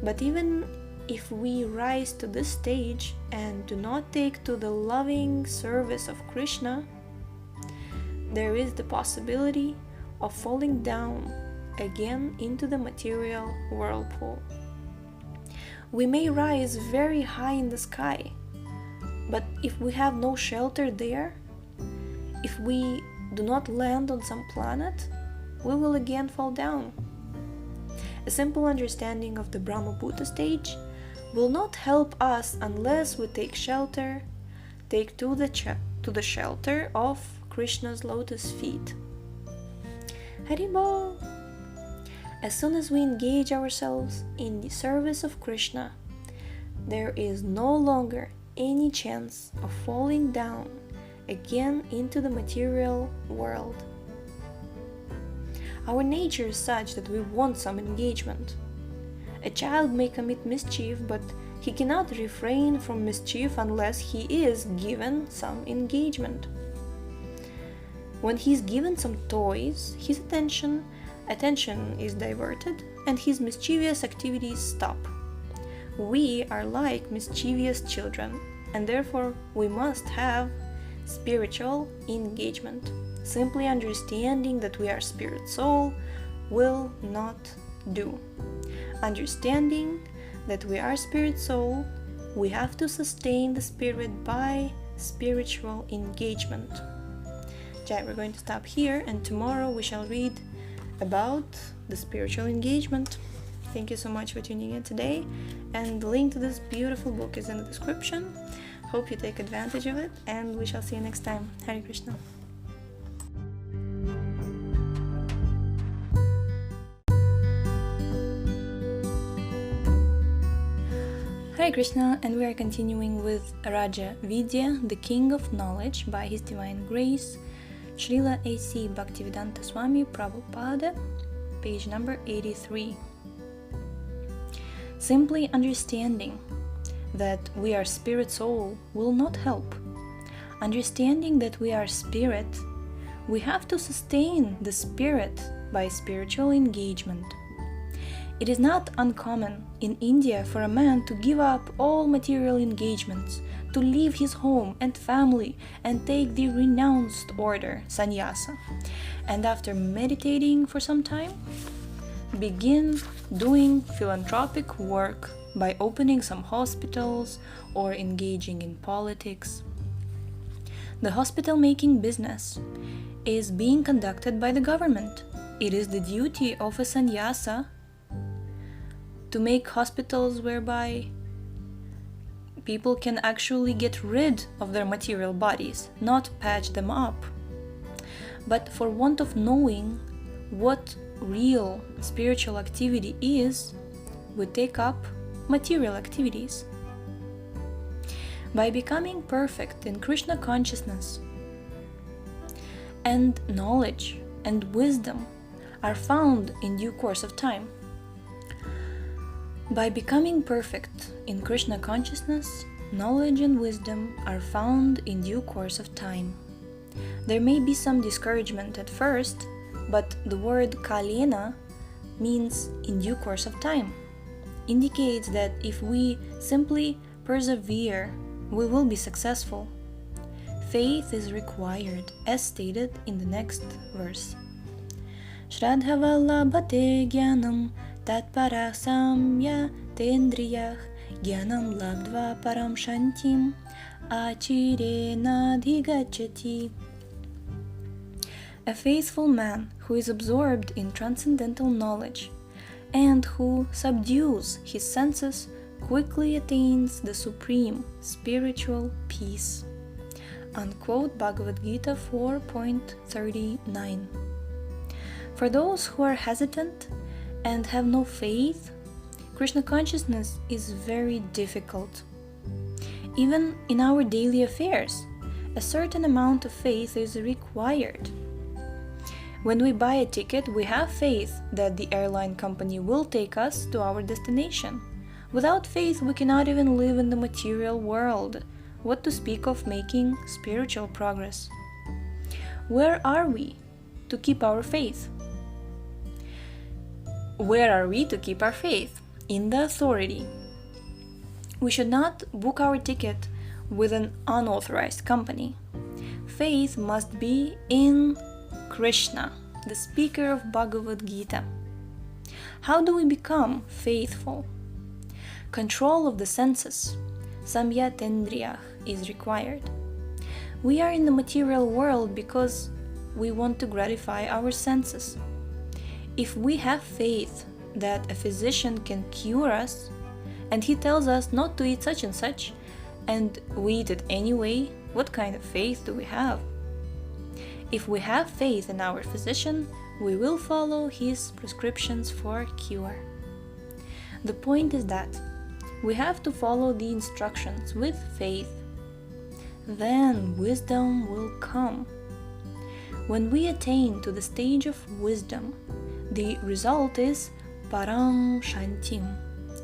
But even if we rise to this stage and do not take to the loving service of Krishna, there is the possibility of falling down again into the material whirlpool. We may rise very high in the sky, but if we have no shelter there, if we do not land on some planet, we will again fall down. A simple understanding of the Brahma Bhuta stage will not help us unless we take to the shelter of Krishna's lotus feet. Haribol! As soon as we engage ourselves in the service of Krishna, there is no longer any chance of falling down again into the material world. Our nature is such that we want some engagement. A child may commit mischief, but he cannot refrain from mischief unless he is given some engagement. When he is given some toys, his attention is diverted and his mischievous activities stop. We are like mischievous children, and therefore we must have spiritual engagement. Simply understanding that we are spirit soul will not do. Understanding that we are spirit soul, we have to sustain the spirit by spiritual engagement. Jai, we're going to stop here, and tomorrow we shall read about the spiritual engagement. Thank you so much for tuning in today, and the link to this beautiful book is in the description. Hope you take advantage of it, and we shall see you next time. Hare Krishna. Hare Krishna, and we are continuing with Rajavidya, the King of Knowledge, by His Divine Grace, Srila A.C. Bhaktivedanta Swami Prabhupada, page number 83. Simply understanding that we are spirit soul will not help. Understanding that we are spirit, we have to sustain the spirit by spiritual engagement. It is not uncommon in India for a man to give up all material engagements, to leave his home and family and take the renounced order, sannyasa. And after meditating for some time, begin doing philanthropic work by opening some hospitals or engaging in politics. The hospital-making business is being conducted by the government. It is the duty of a sannyasa to make hospitals whereby people can actually get rid of their material bodies, not patch them up. But for want of knowing what real spiritual activity is, we take up material activities. By becoming perfect in Krishna consciousness, and knowledge and wisdom are found in due course of time. By becoming perfect in Krishna consciousness, knowledge and wisdom are found in due course of time. There may be some discouragement at first, but the word kalena means in due course of time, indicates that if we simply persevere, we will be successful. Faith is required, as stated in the next verse. Shraddha vallabhate jnanam tatpara samya tendriyah jnanam labdva param shantim achirena dhigachati. A faithful man who is absorbed in transcendental knowledge and who subdues his senses quickly attains the supreme spiritual peace. Unquote Bhagavad Gita 4.39. For those who are hesitant and have no faith, Krishna consciousness is very difficult. Even in our daily affairs, a certain amount of faith is required. When we buy a ticket, we have faith that the airline company will take us to our destination. Without faith, we cannot even live in the material world. What to speak of making spiritual progress? Where are we to keep our faith? Where are we to keep our faith? In the authority. We should not book our ticket with an unauthorized company. Faith must be in Krishna, the speaker of Bhagavad Gita. How do we become faithful? Control of the senses, samya tendriyah, is required. We are in the material world because we want to gratify our senses. If we have faith that a physician can cure us, and he tells us not to eat such and such, and we eat it anyway, what kind of faith do we have? If we have faith in our physician, we will follow his prescriptions for cure. The point is that we have to follow the instructions with faith. Then wisdom will come. When we attain to the stage of wisdom, the result is param shantim,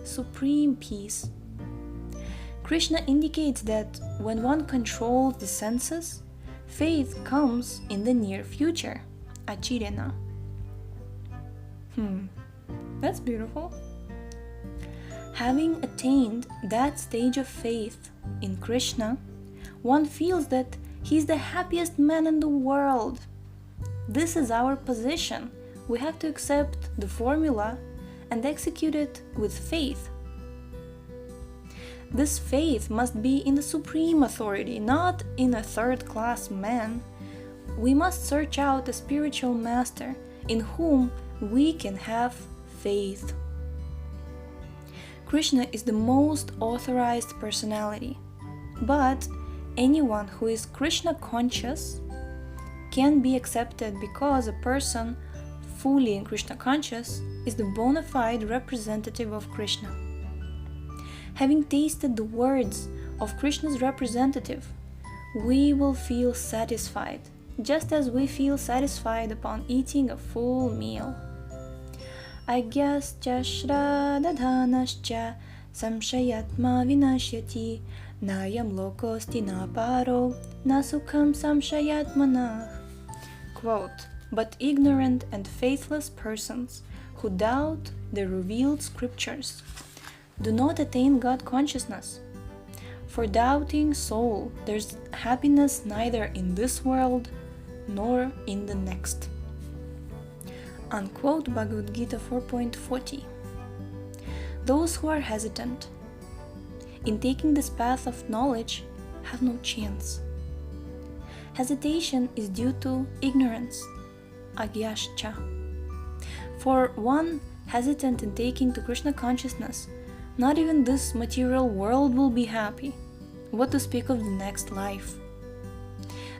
supreme peace. Krishna indicates that when one controls the senses, faith comes in the near future, achirena. That's beautiful. Having attained that stage of faith in Krishna, one feels that he's the happiest man in the world. This is our position. We have to accept the formula and execute it with faith. This faith must be in the supreme authority, not in a third-class man. We must search out a spiritual master in whom we can have faith. Krishna is the most authorized personality, but anyone who is Krishna conscious can be accepted because a person fully in Krishna conscious is the bona fide representative of Krishna. Having tasted the words of Krishna's representative, we will feel satisfied, just as we feel satisfied upon eating a full meal. Agyascha shradadhanascha samshayatma vinashyati nayam lokosti na paro nasukham samshayatmanah. Quote, but ignorant and faithless persons who doubt the revealed scriptures do not attain God consciousness. For doubting soul, there's happiness neither in this world nor in the next. Unquote Bhagavad Gita 4.40. Those who are hesitant in taking this path of knowledge have no chance. Hesitation is due to ignorance, agyascha. For one hesitant in taking to Krishna consciousness, not even this material world will be happy. What to speak of the next life?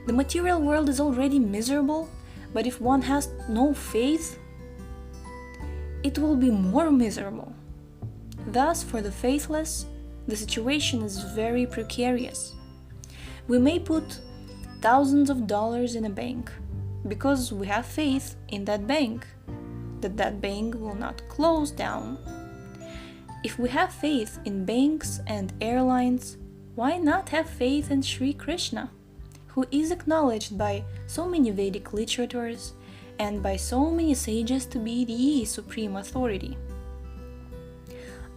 The material world is already miserable, but if one has no faith, it will be more miserable. Thus, for the faithless, the situation is very precarious. We may put thousands of dollars in a bank because we have faith in that bank, that bank will not close down. If we have faith in banks and airlines, why not have faith in Sri Krishna, who is acknowledged by so many Vedic literatures and by so many sages to be the supreme authority?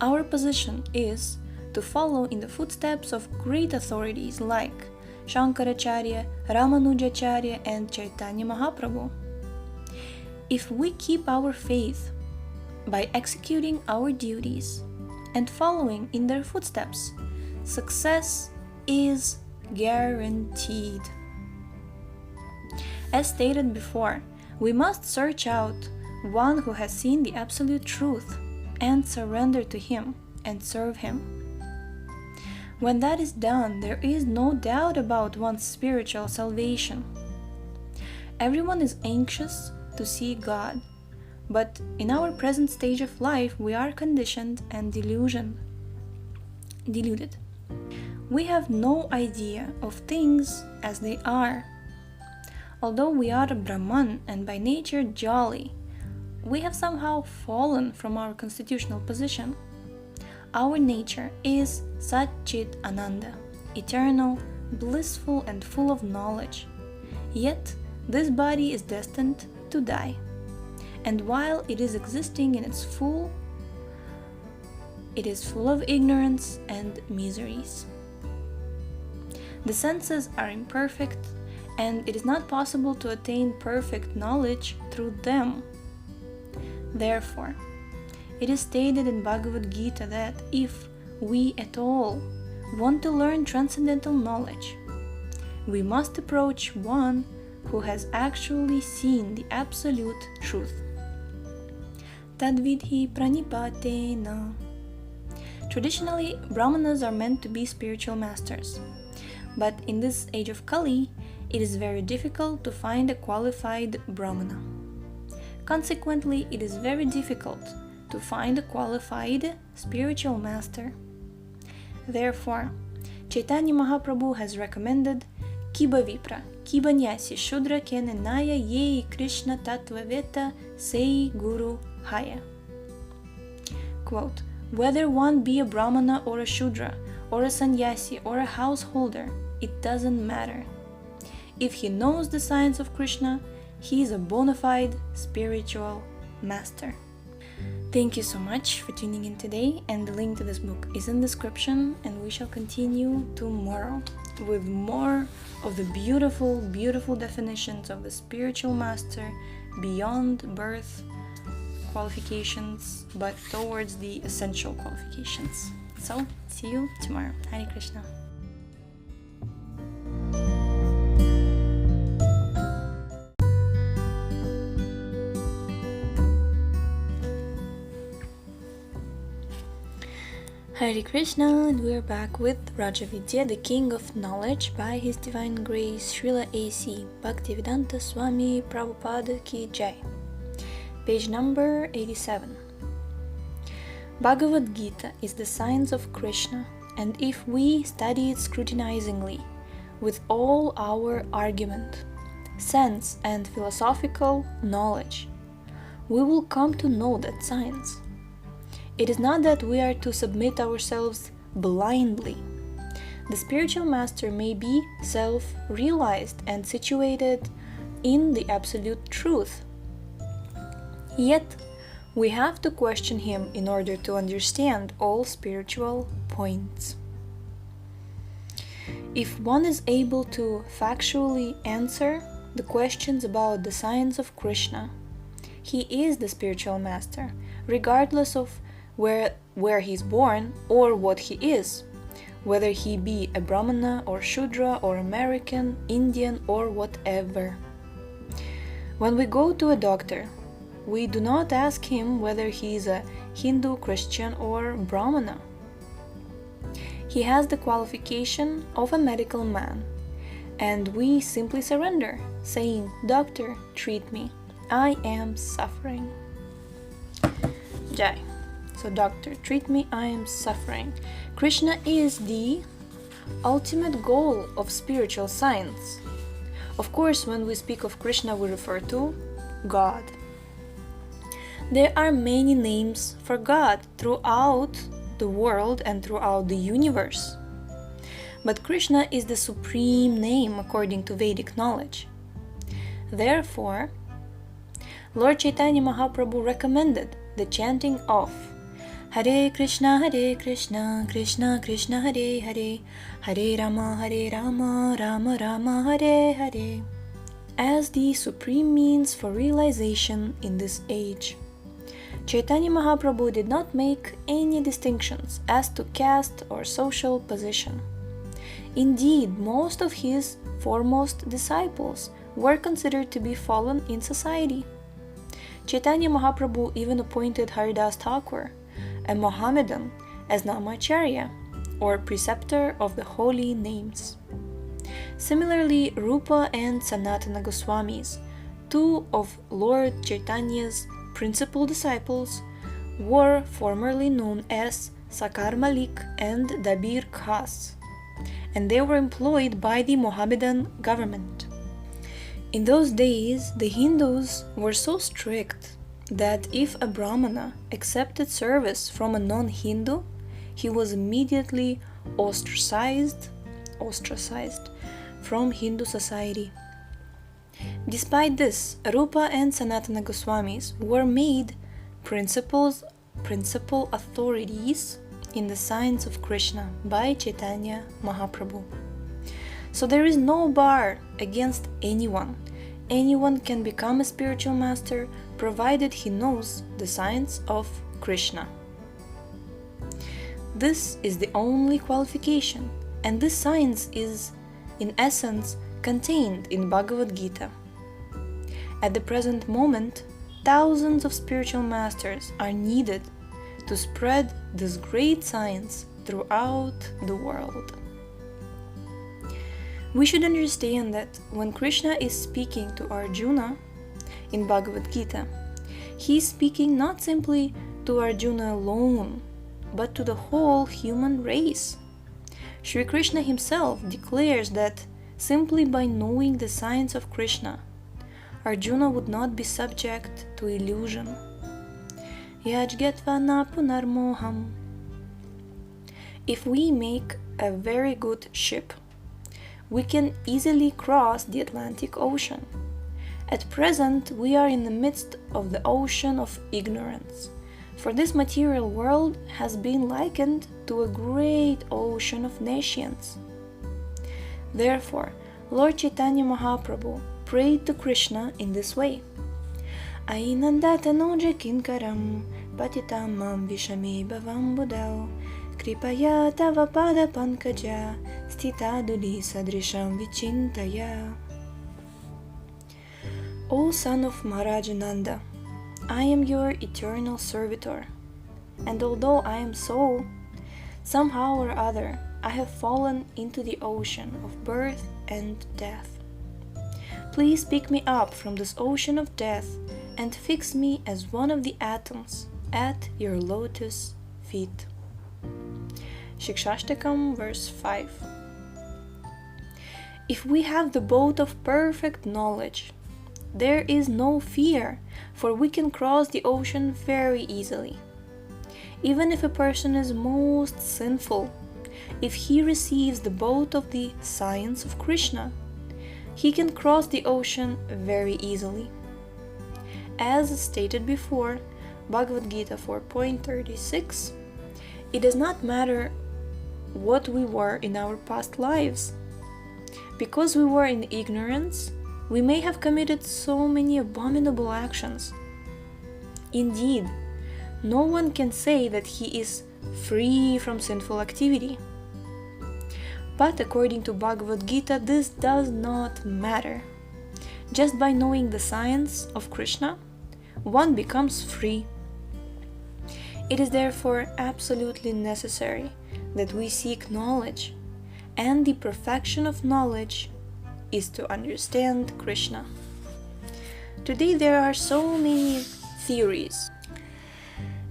Our position is to follow in the footsteps of great authorities like Shankaracharya, Ramanujacharya, and Chaitanya Mahaprabhu. If we keep our faith by executing our duties and following in their footsteps, success is guaranteed. As stated before, we must search out one who has seen the absolute truth and surrender to him and serve him. When that is done, there is no doubt about one's spiritual salvation. Everyone is anxious to see God, but in our present stage of life we are conditioned and deluded. We have no idea of things as they are. Although we are a Brahman and by nature jolly, we have somehow fallen from our constitutional position. Our nature is Sat Chit Ananda, eternal, blissful and full of knowledge. Yet this body is destined to die, and while it is existing in its full, it is full of ignorance and miseries. The senses are imperfect, and it is not possible to attain perfect knowledge through them. Therefore, it is stated in Bhagavad Gita that if we at all want to learn transcendental knowledge, we must approach one who has actually seen the absolute truth. Tadvidhi pranipatena. Traditionally, Brahmanas are meant to be spiritual masters, but in this age of Kali, it is very difficult to find a qualified Brahmana. Consequently, it is very difficult to find a qualified spiritual master. Therefore, Chaitanya Mahaprabhu has recommended Kiba Vipra, Kiba Nyasi Shudra Kenenaya Yei Krishna Tattva Veta Sei Guru Haya. Quote, whether one be a Brahmana or a Shudra, or a sannyasi or a householder, it doesn't matter. If he knows the science of Krishna, he is a bona fide spiritual master. Thank you so much for tuning in today, and the link to this book is in the description, and we shall continue tomorrow with more of the beautiful, beautiful definitions of the spiritual master beyond birth qualifications, but towards the essential qualifications. So, see you tomorrow. Hare Krishna. Hare Krishna, and we're back with Rajavidya, the King of Knowledge, by His Divine Grace Srila A.C. Bhaktivedanta Swami Prabhupada Ki Jai. Page number 87. Bhagavad Gita is the science of Krishna, and if we study it scrutinizingly, with all our argument, sense, and philosophical knowledge, we will come to know that science. It is not that we are to submit ourselves blindly. The spiritual master may be self-realized and situated in the absolute truth. Yet, we have to question him in order to understand all spiritual points. If one is able to factually answer the questions about the science of Krishna, He is the spiritual master, regardless of where he's born or what he is, whether he be a Brahmana or Shudra or American, Indian or whatever. When we go to a doctor, we do not ask him whether he is a Hindu, Christian or Brahmana. He has the qualification of a medical man, and we simply surrender, saying, "Doctor, treat me. I am suffering." Jai. So, "Doctor, treat me. I am suffering." Krishna is the ultimate goal of spiritual science. Of course, when we speak of Krishna, we refer to God. There are many names for God throughout the world and throughout the universe. But Krishna is the supreme name according to Vedic knowledge. Therefore, Lord Chaitanya Mahaprabhu recommended the chanting of Hare Krishna, Krishna Krishna, Hare Hare, Hare Rama, Rama Rama, Hare Hare, as the supreme means for realization in this age. Chaitanya Mahaprabhu did not make any distinctions as to caste or social position. Indeed, most of his foremost disciples were considered to be fallen in society. Chaitanya Mahaprabhu even appointed Haridas Thakur, a Mohammedan, as Namacharya, or preceptor of the holy names. Similarly, Rupa and Sanatana Goswamis, two of Lord Chaitanya's principal disciples, were formerly known as Sakar Malik and Dabir Khas, and they were employed by the Mohammedan government. In those days, the Hindus were so strict that if a Brahmana accepted service from a non-Hindu, he was immediately ostracized from Hindu society. Despite this, Rupa and Sanatana Goswamis were made principal authorities in the science of Krishna by Chaitanya Mahaprabhu. So there is no bar against anyone. Anyone can become a spiritual master provided he knows the science of Krishna. This is the only qualification, and this science is, in essence, contained in Bhagavad Gita. At the present moment, thousands of spiritual masters are needed to spread this great science throughout the world. We should understand that when Krishna is speaking to Arjuna in Bhagavad Gita, he is speaking not simply to Arjuna alone, but to the whole human race. Sri Krishna himself declares that simply by knowing the science of Krishna, Arjuna would not be subject to illusion. Yajgetva na punarmoham. If we make a very good ship, we can easily cross the Atlantic Ocean. At present, we are in the midst of the ocean of ignorance, for this material world has been likened to a great ocean of nescience. Therefore, Lord Chaitanya Mahaprabhu prayed to Krishna in this way: Ainandata noja kinkaram patitam mam vishame bhavam budao kripaya tava pada pankaja stita duli sadrisham vichintaya. O son of Maharajananda, I am your eternal servitor, and although I am so, somehow or other I have fallen into the ocean of birth and death. Please pick me up from this ocean of death and fix me as one of the atoms at your lotus feet. Shikshashtakam, verse 5. If we have the boat of perfect knowledge, there is no fear, for we can cross the ocean very easily. Even if a person is most sinful, if he receives the boat of the science of Krishna, he can cross the ocean very easily. As stated before, Bhagavad Gita 4.36, it does not matter what we were in our past lives. Because we were in ignorance, we may have committed so many abominable actions, Indeed, no one can say that he is free from sinful activity. But according to Bhagavad Gita, this does not matter. Just by knowing the science of Krishna, one becomes free. It is therefore absolutely necessary that we seek knowledge, and the perfection of knowledge is to understand Krishna. Today there are so many theories,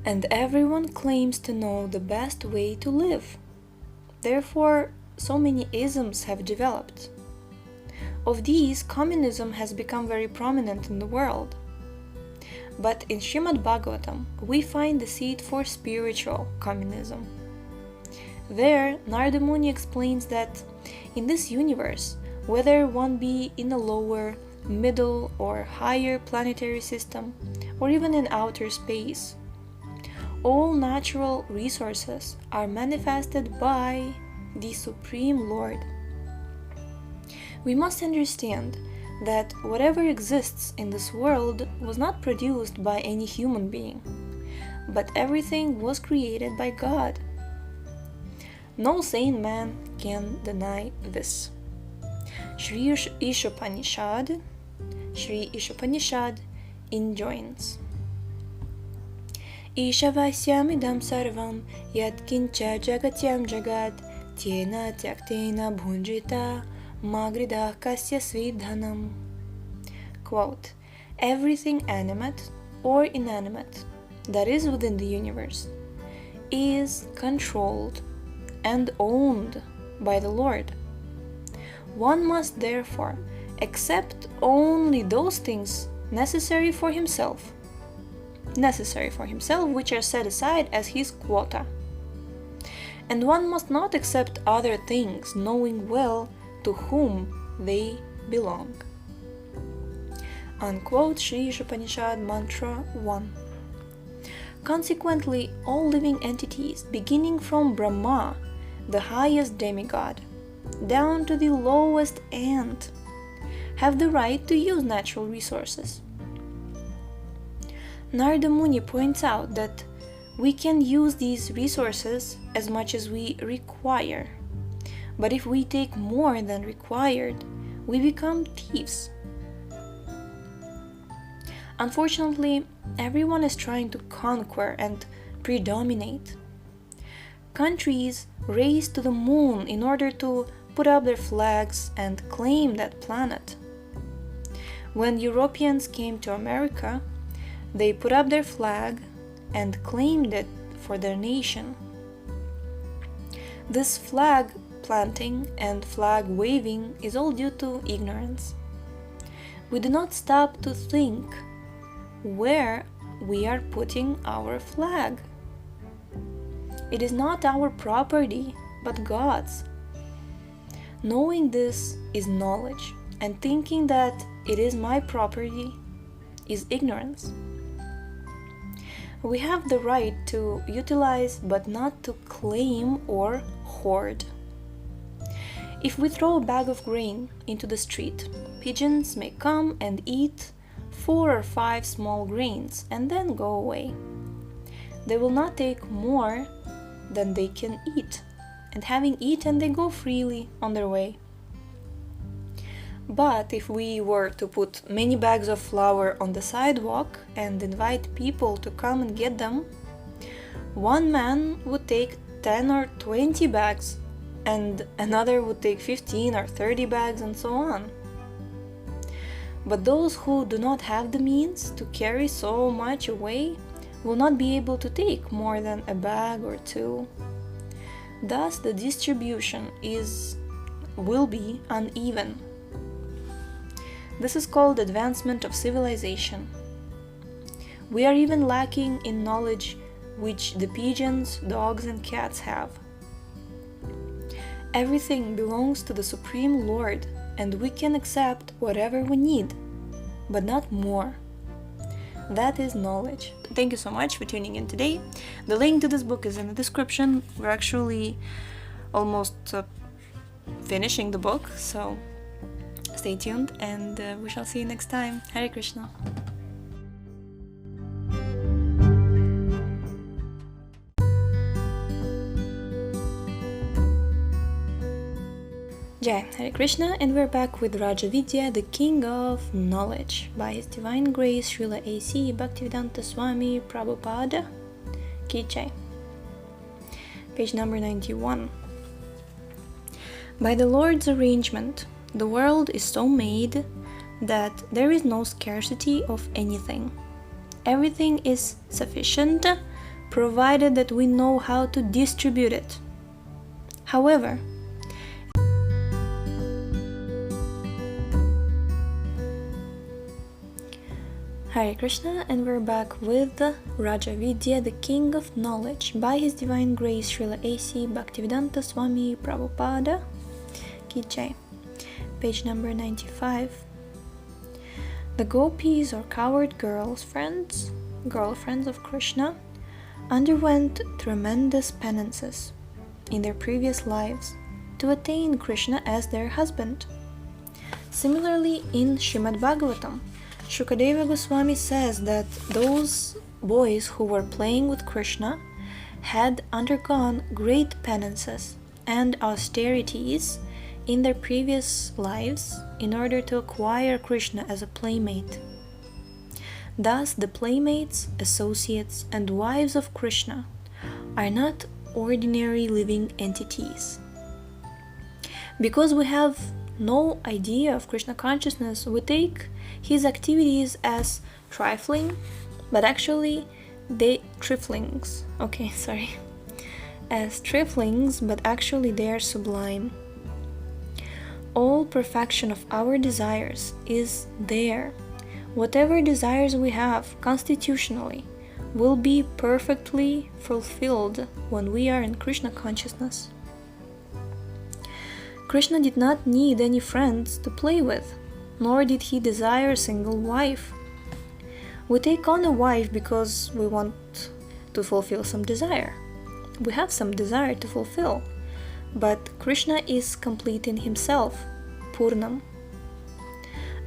and everyone claims to know the best way to live. Therefore, so many isms have developed. Of these, communism has become very prominent in the world. But in Srimad Bhagavatam, we find the seed for spiritual communism. There, Narada Muni explains that in this universe, whether one be in a lower, middle, or higher planetary system, or even in outer space, all natural resources are manifested by the Supreme Lord. We must understand that whatever exists in this world was not produced by any human being, but everything was created by God. No sane man can deny this. Sri Ishopanishad enjoins. Ishavasyamidam sarvam yatkincha jagatyam jagad tyena tyaktena bhunjita magridah kasya svidhanam. Quote, everything animate or inanimate that is within the universe is controlled and owned by the Lord. One must therefore accept only those things necessary for himself, which are set aside as his quota. And one must not accept other things, knowing well to whom they belong. Unquote, Sri Ishopanishad Mantra 1. Consequently, all living entities, beginning from Brahma, the highest demigod, down to the lowest ant, have the right to use natural resources. Narada Muni points out that we can use these resources as much as we require, but if we take more than required, we become thieves. Unfortunately, everyone is trying to conquer and predominate. Countries race to the moon in order to put up their flags and claim that planet. When Europeans came to America, they put up their flag and claimed it for their nation. This flag planting and flag waving is all due to ignorance. We do not stop to think where we are putting our flag. It is not our property, but God's. Knowing this is knowledge, and thinking that it is my property is ignorance. We have the right to utilize, but not to claim or hoard. If we throw a bag of grain into the street, pigeons may come and eat 4 or 5 small grains and then go away. They will not take more than they can eat, and having eaten, they go freely on their way. But if we were to put many bags of flour on the sidewalk and invite people to come and get them, one man would take 10 or 20 bags, and another would take 15 or 30 bags, and so on. But those who do not have the means to carry so much away will not be able to take more than a bag or 2. Thus, the distribution will be uneven. This is called advancement of civilization. We are even lacking in knowledge which the pigeons, dogs, and cats have. Everything belongs to the Supreme Lord, and we can accept whatever we need, but not more. That is knowledge. Thank you so much for tuning in today. The link to this book is in the description. We're actually almost finishing the book, so stay tuned, and we shall see you next time. Hare Krishna. Jai, Hare Krishna, and we're back with Rajavidya, the King of Knowledge, by His Divine Grace, Srila A.C. Bhaktivedanta Swami Prabhupada. Ki Jai. Page number 91. By the Lord's arrangement, the world is so made that there is no scarcity of anything. Everything is sufficient, provided that we know how to distribute it. However, Hare Krishna, and we're back with Rajavidya, the King of Knowledge, by His Divine Grace, Srila A.C. Bhaktivedanta Swami Prabhupada. Ki Jai. Page number 95. The gopis, or coward girlfriends of Krishna, underwent tremendous penances in their previous lives to attain Krishna as their husband. Similarly, in Srimad Bhagavatam, Shukadeva Goswami says that those boys who were playing with Krishna had undergone great penances and austerities in their previous lives in order to acquire Krishna as a playmate. Thus, the playmates, associates, and wives of Krishna are not ordinary living entities. Because we have no idea of Krishna consciousness, we take his activities as trifling, but actually as triflings, but actually they are sublime. All perfection of our desires is there. Whatever desires we have constitutionally will be perfectly fulfilled when we are in Krishna consciousness. Krishna did not need any friends to play with, nor did he desire a single wife. We take on a wife because we want to fulfill some desire. We have some desire to fulfill, but Krishna is complete in himself, Purnam.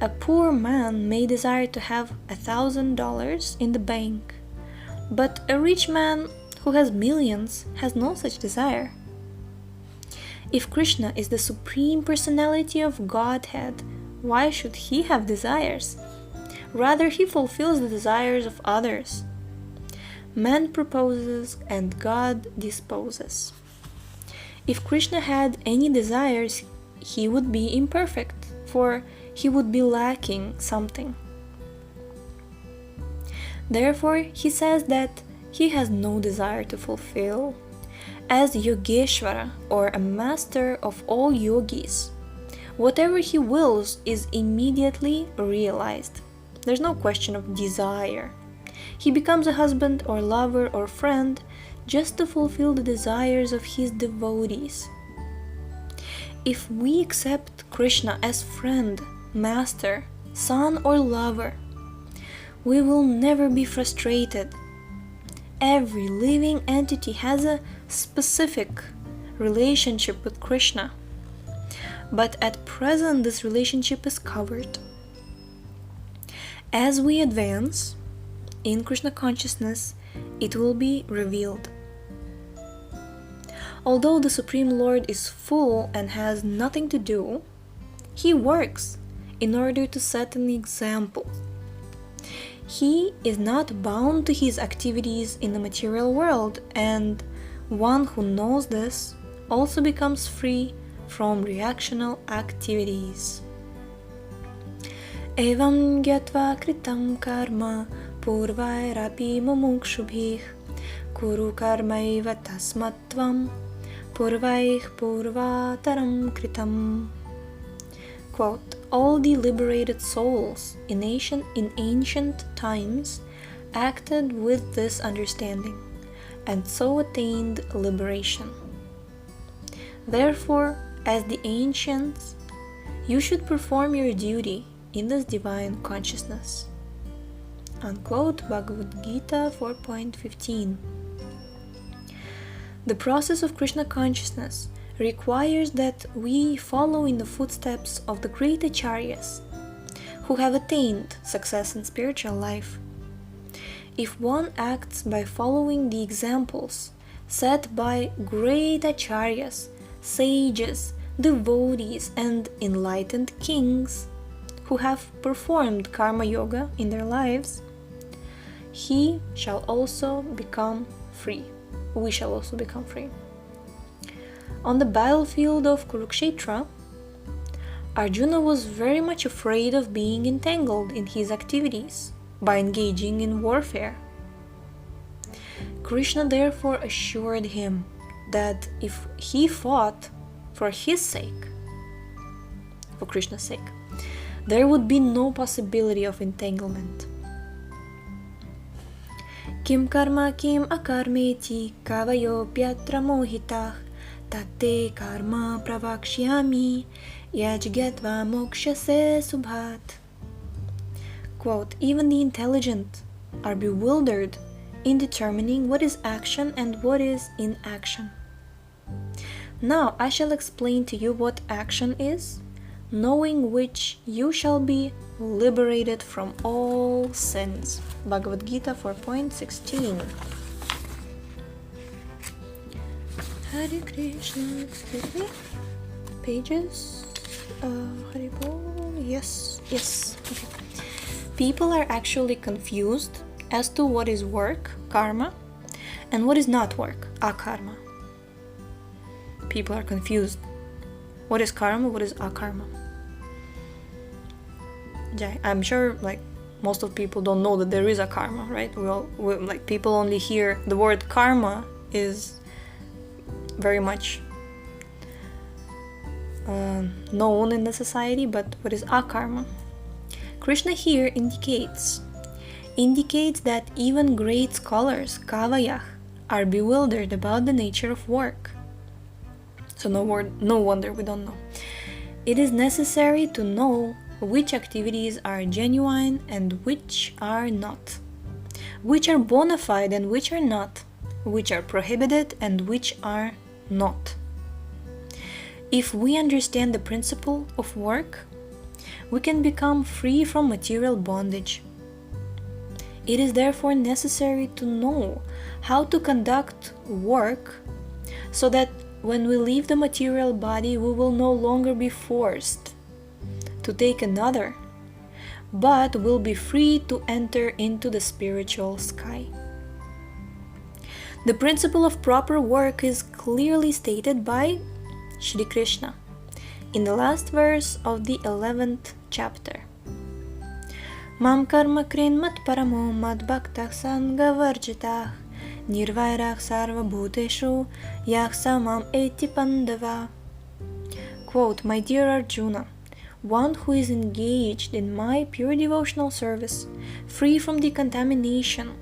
A poor man may desire to have $1,000 in the bank, but a rich man who has millions has no such desire. If Krishna is the Supreme Personality of Godhead, why should he have desires? Rather, he fulfills the desires of others. Man proposes and God disposes. If Krishna had any desires, he would be imperfect, for he would be lacking something. Therefore, he says that he has no desire to fulfill. As Yogeshwara, or a master of all yogis, whatever he wills is immediately realized. There's no question of desire. He becomes a husband or lover or friend just to fulfill the desires of his devotees. If we accept Krishna as friend, master, son, or lover, we will never be frustrated. Every living entity has a specific relationship with Krishna, but at present this relationship is covered. As we advance in Krishna consciousness, it will be revealed. Although the Supreme Lord is full and has nothing to do, he works in order to set an example. He is not bound to his activities in the material world, and one who knows this also becomes free from reactional activities. Evam gyatva kritam karma purvairapi mumukshubhih kuru karmaiva tasmatvam purvaih purvataram kritam. Quote, all the liberated souls in ancient times acted with this understanding, and so attained liberation. Therefore, as the ancients, you should perform your duty in this divine consciousness. Unquote, Bhagavad Gita 4.15. The process of Krishna consciousness requires that we follow in the footsteps of the great acharyas who have attained success in spiritual life. If one acts by following the examples set by great acharyas, sages, devotees and enlightened kings who have performed karma yoga in their lives, he shall also become free. We shall also become free. On the battlefield of Kurukshetra, Arjuna was very much afraid of being entangled in his activities by engaging in warfare. Krishna therefore assured him that if he fought for his sake, for Krishna's sake, there would be no possibility of entanglement. Kim karma kim akarmeti kavayopyatra mohitah tate karma pravakshyami yajgatva mokshase subhat. Quote, even the intelligent are bewildered in determining what is action and what is inaction. Now I shall explain to you what action is, knowing which you shall be liberated from all sins. Bhagavad Gita 4.16. Hare Krishna. Excuse me. Pages. Haribol. Yes. Okay. People are actually confused as to what is work, karma, and what is not work, akarma. People are confused. What is karma? What is akarma? I'm sure most of people don't know that there is a karma, right? People only hear the word karma is very much known in the society, but what is akarma? Krishna here indicates that even great scholars, kavayah, are bewildered about the nature of work. So no wonder we don't know. It is necessary to know which activities are genuine and which are not, which are bona fide and which are not, which are prohibited and which are not. If we understand the principle of work, we can become free from material bondage. It is therefore necessary to know how to conduct work so that when we leave the material body, we will no longer be forced to take another, but will be free to enter into the spiritual sky. The principle of proper work is clearly stated by Shri Krishna in the last verse of the 11th chapter. Mam karma krin mat paramo mad bhaktah sangha varjitah nirvairah sarva bhuteshu yaksamam eti pandava. Quote, my dear Arjuna, one who is engaged in my pure devotional service, free from the contamination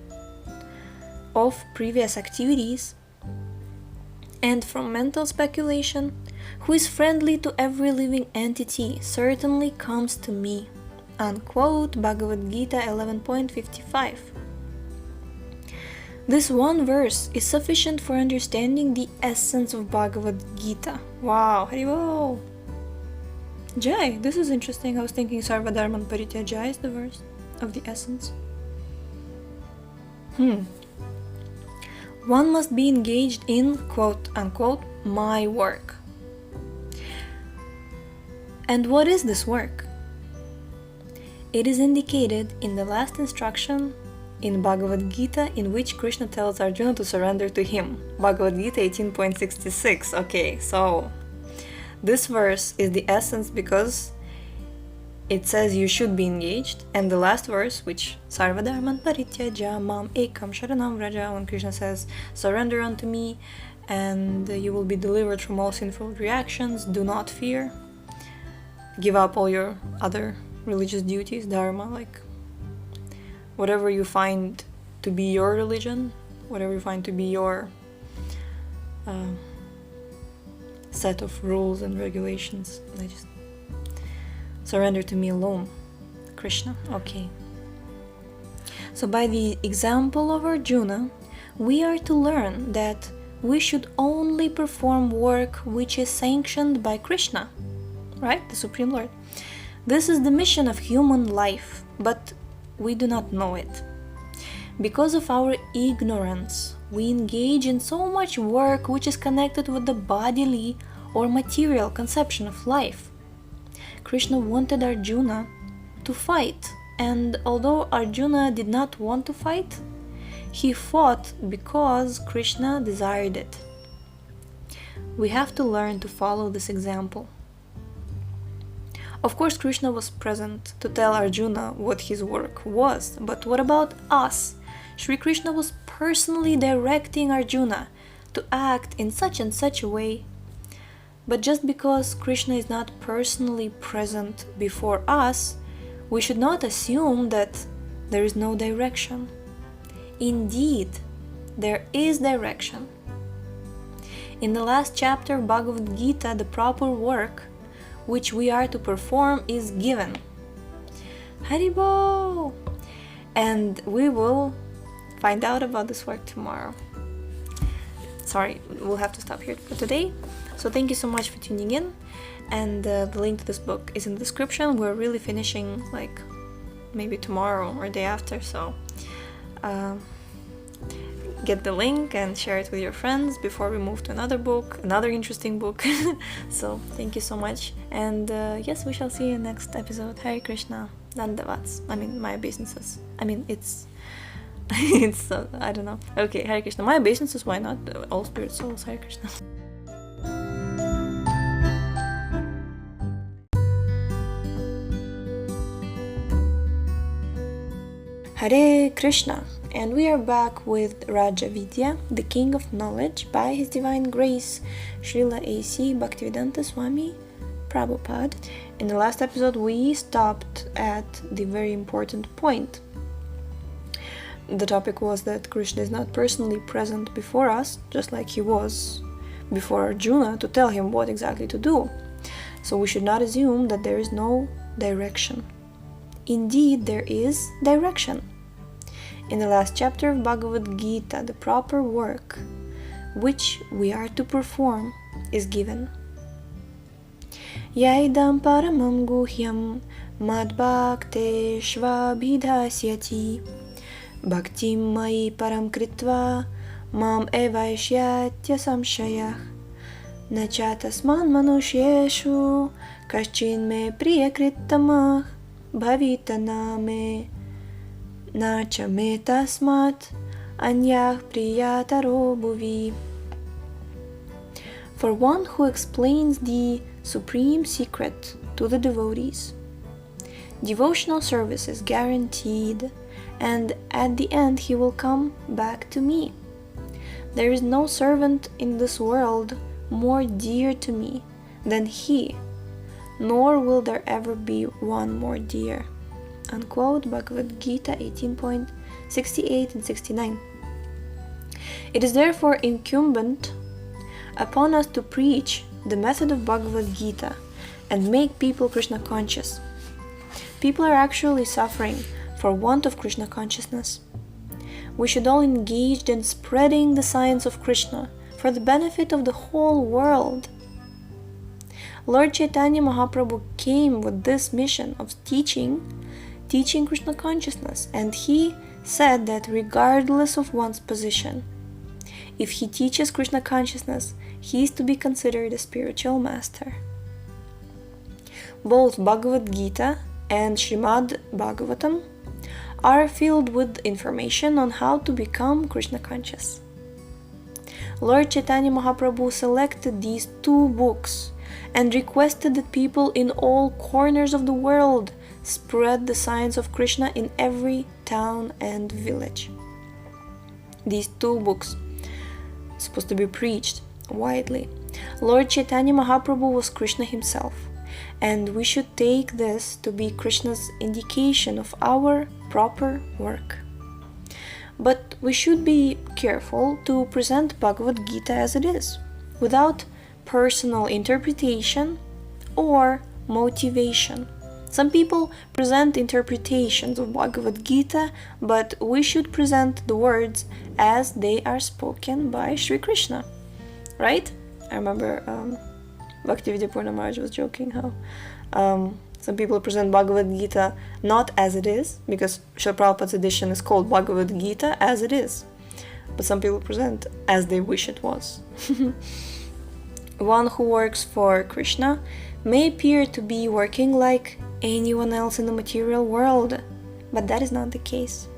of previous activities and from mental speculation, who is friendly to every living entity, certainly comes to me. Unquote, Bhagavad Gita 11.55. This one verse is sufficient for understanding the essence of Bhagavad Gita. Wow, Haribol! Jai, this is interesting. I was thinking Sarva Dharman Parityaja is the verse of the essence. One must be engaged in, quote unquote, my work. And what is this work? It is indicated in the last instruction in Bhagavad Gita, in which Krishna tells Arjuna to surrender to him. Bhagavad Gita 18.66. Okay, so this verse is the essence because it says you should be engaged, and the last verse, which Sarva Dharman Parityaja Mam Ekam Sharanam Vraja, when Krishna says surrender unto me and you will be delivered from all sinful reactions, do not fear, give up all your other religious duties, dharma, like whatever you find to be your religion, whatever you find to be your set of rules and regulations. Just surrender to me alone, Krishna. Okay. So by the example of Arjuna, we are to learn that we should only perform work which is sanctioned by Krishna, right? The Supreme Lord. This is the mission of human life, but we do not know it. Because of our ignorance, we engage in so much work which is connected with the bodily or material conception of life. Krishna wanted Arjuna to fight, and although Arjuna did not want to fight, he fought because Krishna desired it. We have to learn to follow this example. Of course, Krishna was present to tell Arjuna what his work was, but what about us? Sri Krishna was personally directing Arjuna to act in such and such a way. But just because Krishna is not personally present before us, we should not assume that there is no direction. Indeed, there is direction. In the last chapter of Bhagavad Gita, the proper work which we are to perform is given. Haribo! And we will find out about this work tomorrow. Sorry, we'll have to stop here for today. So thank you so much for tuning in, and the link to this book is in the description. We're really finishing like maybe tomorrow or day after, so get the link and share it with your friends before we move to another interesting book. So thank you so much, and yes, we shall see you in the next episode. Hare Krishna, Dandavats. My obeisances. It's I don't know. Okay, Hare Krishna. My obeisances, why not? All spirit souls, Hare Krishna. Hare Krishna, and we are back with Rajavidya, the King of Knowledge, by His Divine Grace, Srila A.C. Bhaktivedanta Swami Prabhupada. In the last episode, we stopped at the very important point. The topic was that Krishna is not personally present before us, just like he was before Arjuna, to tell him what exactly to do. So we should not assume that there is no direction. Indeed, there is direction. In the last chapter of Bhagavad Gita, the proper work which we are to perform is given. Yaidam paramam guhyam madbhakte shvabhidhasyati bhaktim mai param kritva mam evaishyatya samshayah nachatasman manushyeshu kaschin me priyakrittamah bhavitana me nacha me tasmat anyah priyataro bhuvi. For one who explains the supreme secret to the devotees, devotional service is guaranteed, and at the end he will come back to me. There is no servant in this world more dear to me than he, nor will there ever be one more dear. Unquote, Bhagavad Gita 18.68 and 69. It is therefore incumbent upon us to preach the method of Bhagavad Gita and make people Krishna conscious. People are actually suffering for want of Krishna consciousness. We should all engage in spreading the science of Krishna for the benefit of the whole world. Lord Chaitanya Mahaprabhu came with this mission of teaching Krishna consciousness, and he said that regardless of one's position, if he teaches Krishna consciousness, he is to be considered a spiritual master. Both Bhagavad Gita and Srimad Bhagavatam are filled with information on how to become Krishna conscious. Lord Chaitanya Mahaprabhu selected these two books and requested that people in all corners of the world spread the science of Krishna in every town and village. These two books are supposed to be preached widely. Lord Chaitanya Mahaprabhu was Krishna himself, and we should take this to be Krishna's indication of our proper work. But we should be careful to present Bhagavad Gita as it is, without personal interpretation or motivation. Some people present interpretations of Bhagavad Gita, but we should present the words as they are spoken by Sri Krishna, right? I remember Bhaktivedanta Purna Maharaj was joking how some people present Bhagavad Gita not as it is, because Srila Prabhupada's edition is called Bhagavad Gita as it is, but some people present as they wish it was. One who works for Krishna may appear to be working like anyone else in the material world, but that is not the case.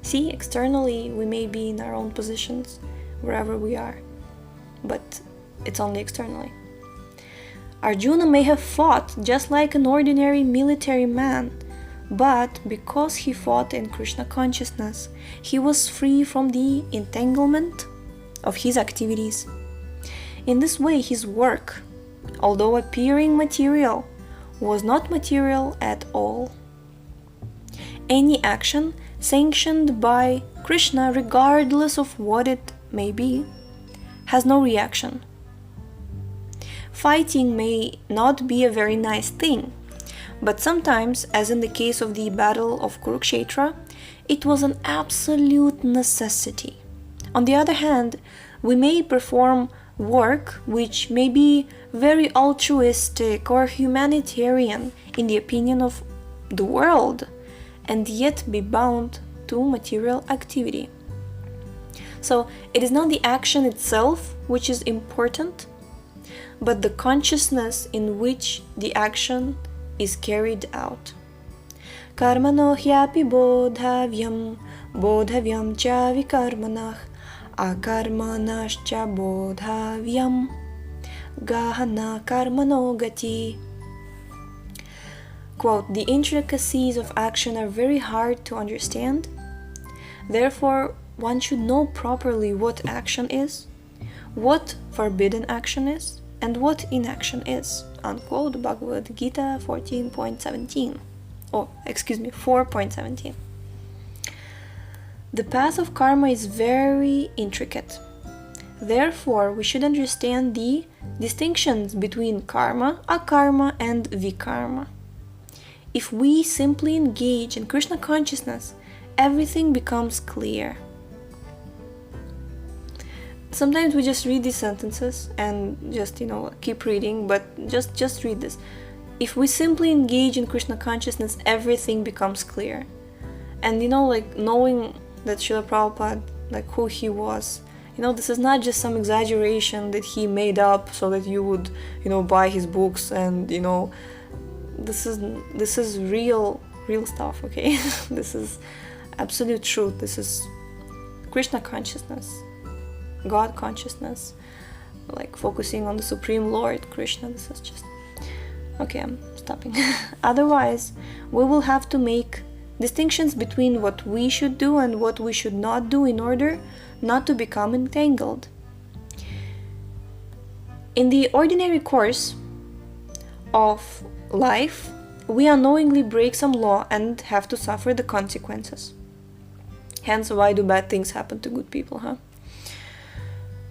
See, externally we may be in our own positions wherever we are, but it's only externally. Arjuna may have fought just like an ordinary military man, but because he fought in Krishna consciousness, he was free from the entanglement of his activities. In this way, his work, although appearing material, was not material at all. Any action sanctioned by Krishna, regardless of what it may be, has no reaction. Fighting may not be a very nice thing, but sometimes, as in the case of the battle of Kurukshetra, it was an absolute necessity. On the other hand, we may perform work which may be very altruistic or humanitarian in the opinion of the world, and yet be bound to material activity. So it is not the action itself which is important, but the consciousness in which the action is carried out. Karmano hyapi bodhavyam, bodhavyam cha vikarmanah, akarmanascha bodhavyam, gahana karmano gati. Quote, the intricacies of action are very hard to understand. Therefore, one should know properly what action is, what forbidden action is, and what inaction is. Unquote, Bhagavad Gita 14.17. 4.17. The path of karma is very intricate. Therefore, we should understand the distinctions between karma, akarma, and vikarma. If we simply engage in Krishna consciousness, everything becomes clear. Sometimes we just read these sentences and just, keep reading, but just read this. If we simply engage in Krishna consciousness, everything becomes clear. And knowing that Srila Prabhupada, who he was, this is not just some exaggeration that he made up so that you would, buy his books, and, this is real stuff, okay? This is absolute truth. This is Krishna consciousness, God consciousness, focusing on the Supreme Lord, Krishna. This is just... Okay, I'm stopping. Otherwise, we will have to make distinctions between what we should do and what we should not do in order not to become entangled. In the ordinary course of life, we unknowingly break some law and have to suffer the consequences. Hence, why do bad things happen to good people, huh?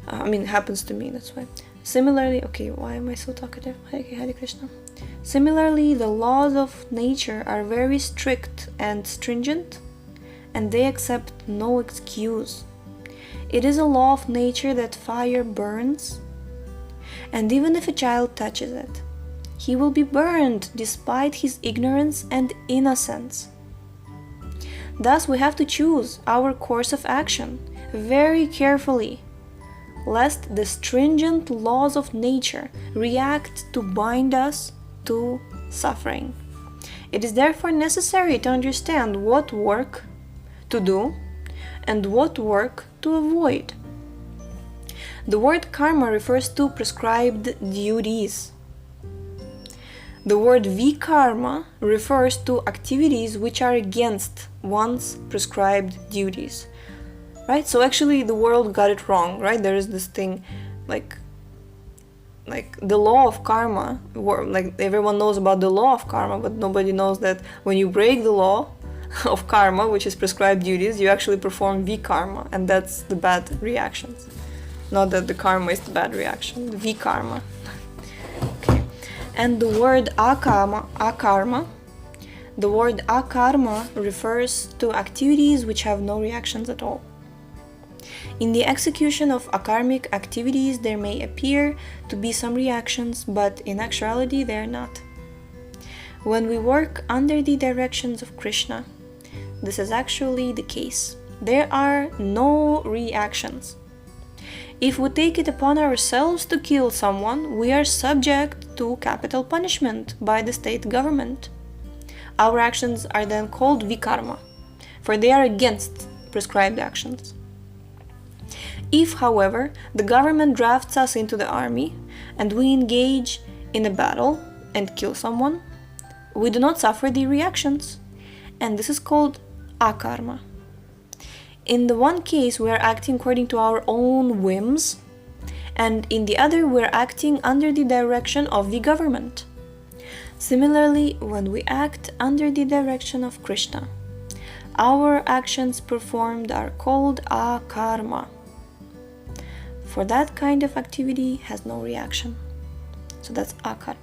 It happens to me, that's why. Similarly, why am I so talkative? Hare Krishna. Similarly, the laws of nature are very strict and stringent, and they accept no excuse. It is a law of nature that fire burns, and even if a child touches it, he will be burned despite his ignorance and innocence. Thus, we have to choose our course of action very carefully, lest the stringent laws of nature react to bind us to suffering. It is therefore necessary to understand what work to do and what work to avoid. The word karma refers to prescribed duties. The word vikarma refers to activities which are against one's prescribed duties. Right? So actually the world got it wrong, right? There is this thing like the law of karma, everyone knows about the law of karma, but nobody knows that when you break the law of karma, which is prescribed duties, you actually perform vikarma, and that's the bad reactions. Not that the karma is the bad reaction, the vikarma. Okay. And the word akarma refers to activities which have no reactions at all. In the execution of akarmic activities, there may appear to be some reactions, but in actuality they are not. When we work under the directions of Krishna, this is actually the case. There are no reactions. If we take it upon ourselves to kill someone, we are subject to capital punishment by the state government. Our actions are then called vikarma, for they are against prescribed actions. If, however, the government drafts us into the army and we engage in a battle and kill someone, we do not suffer the reactions, and this is called akarma. In the one case, we are acting according to our own whims, and in the other, we are acting under the direction of the government. Similarly, when we act under the direction of Krishna, our actions performed are called akarma. For that kind of activity has no reaction. So that's akarma.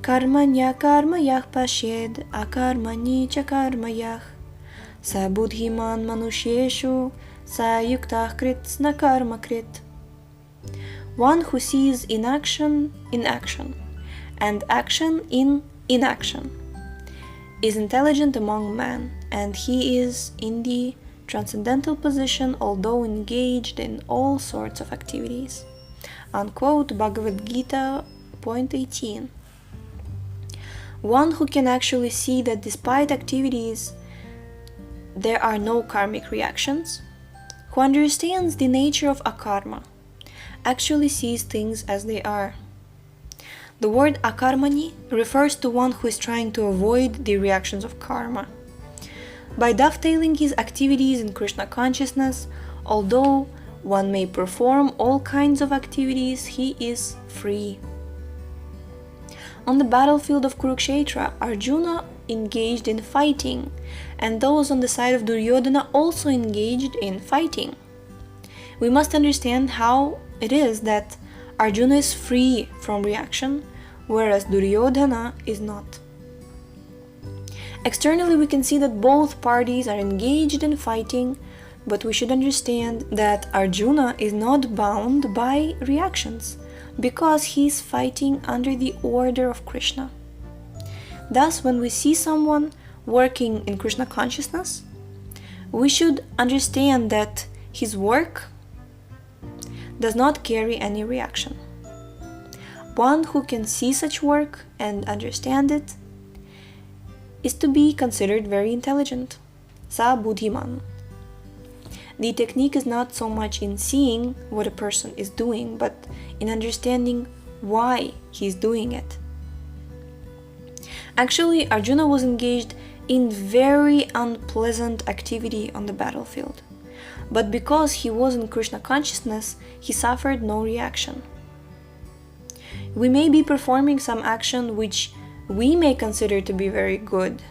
Karmanya karmayah pashed, akarmani cha karmayah. Sa buddhiman manusheshu, sa yuktah kritsna karma krit. One who sees inaction in action, and action in inaction, is intelligent among men, and he is in the transcendental position although engaged in all sorts of activities. Unquote, Bhagavad Gita, point 18. One who can actually see that despite activities there are no karmic reactions, who understands the nature of akarma, actually sees things as they are. The word akarmani refers to one who is trying to avoid the reactions of karma. By dovetailing his activities in Krishna consciousness, although one may perform all kinds of activities, he is free. On the battlefield of Kurukshetra, Arjuna engaged in fighting, and those on the side of Duryodhana also engaged in fighting. We must understand how it is that Arjuna is free from reaction, whereas Duryodhana is not. Externally, we can see that both parties are engaged in fighting, but we should understand that Arjuna is not bound by reactions, because he is fighting under the order of Krishna. Thus, when we see someone working in Krishna consciousness, we should understand that his work does not carry any reaction. One who can see such work and understand it is to be considered very intelligent. Sa buddhiman. The technique is not so much in seeing what a person is doing, but in understanding why he is doing it. Actually, Arjuna was engaged in very unpleasant activity on the battlefield. But because he was in Krishna consciousness, he suffered no reaction. We may be performing some action which we may consider to be very good,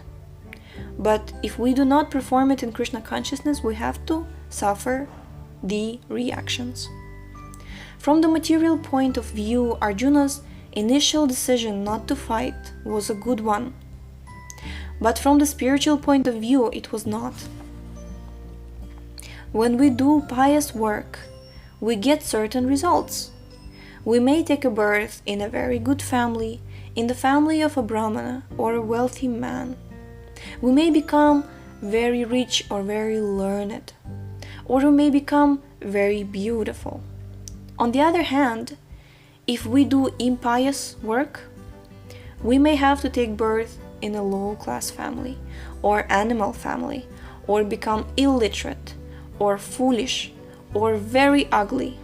but if we do not perform it in Krishna consciousness, we have to suffer the reactions. From the material point of view, Arjuna's initial decision not to fight was a good one, but from the spiritual point of view, it was not. When we do pious work, we get certain results. We may take a birth in a very good family, in the family of a brahmana or a wealthy man. We may become very rich or very learned, or we may become very beautiful. On the other hand, if we do impious work, we may have to take birth in a low-class family or animal family, or become illiterate or foolish or very ugly.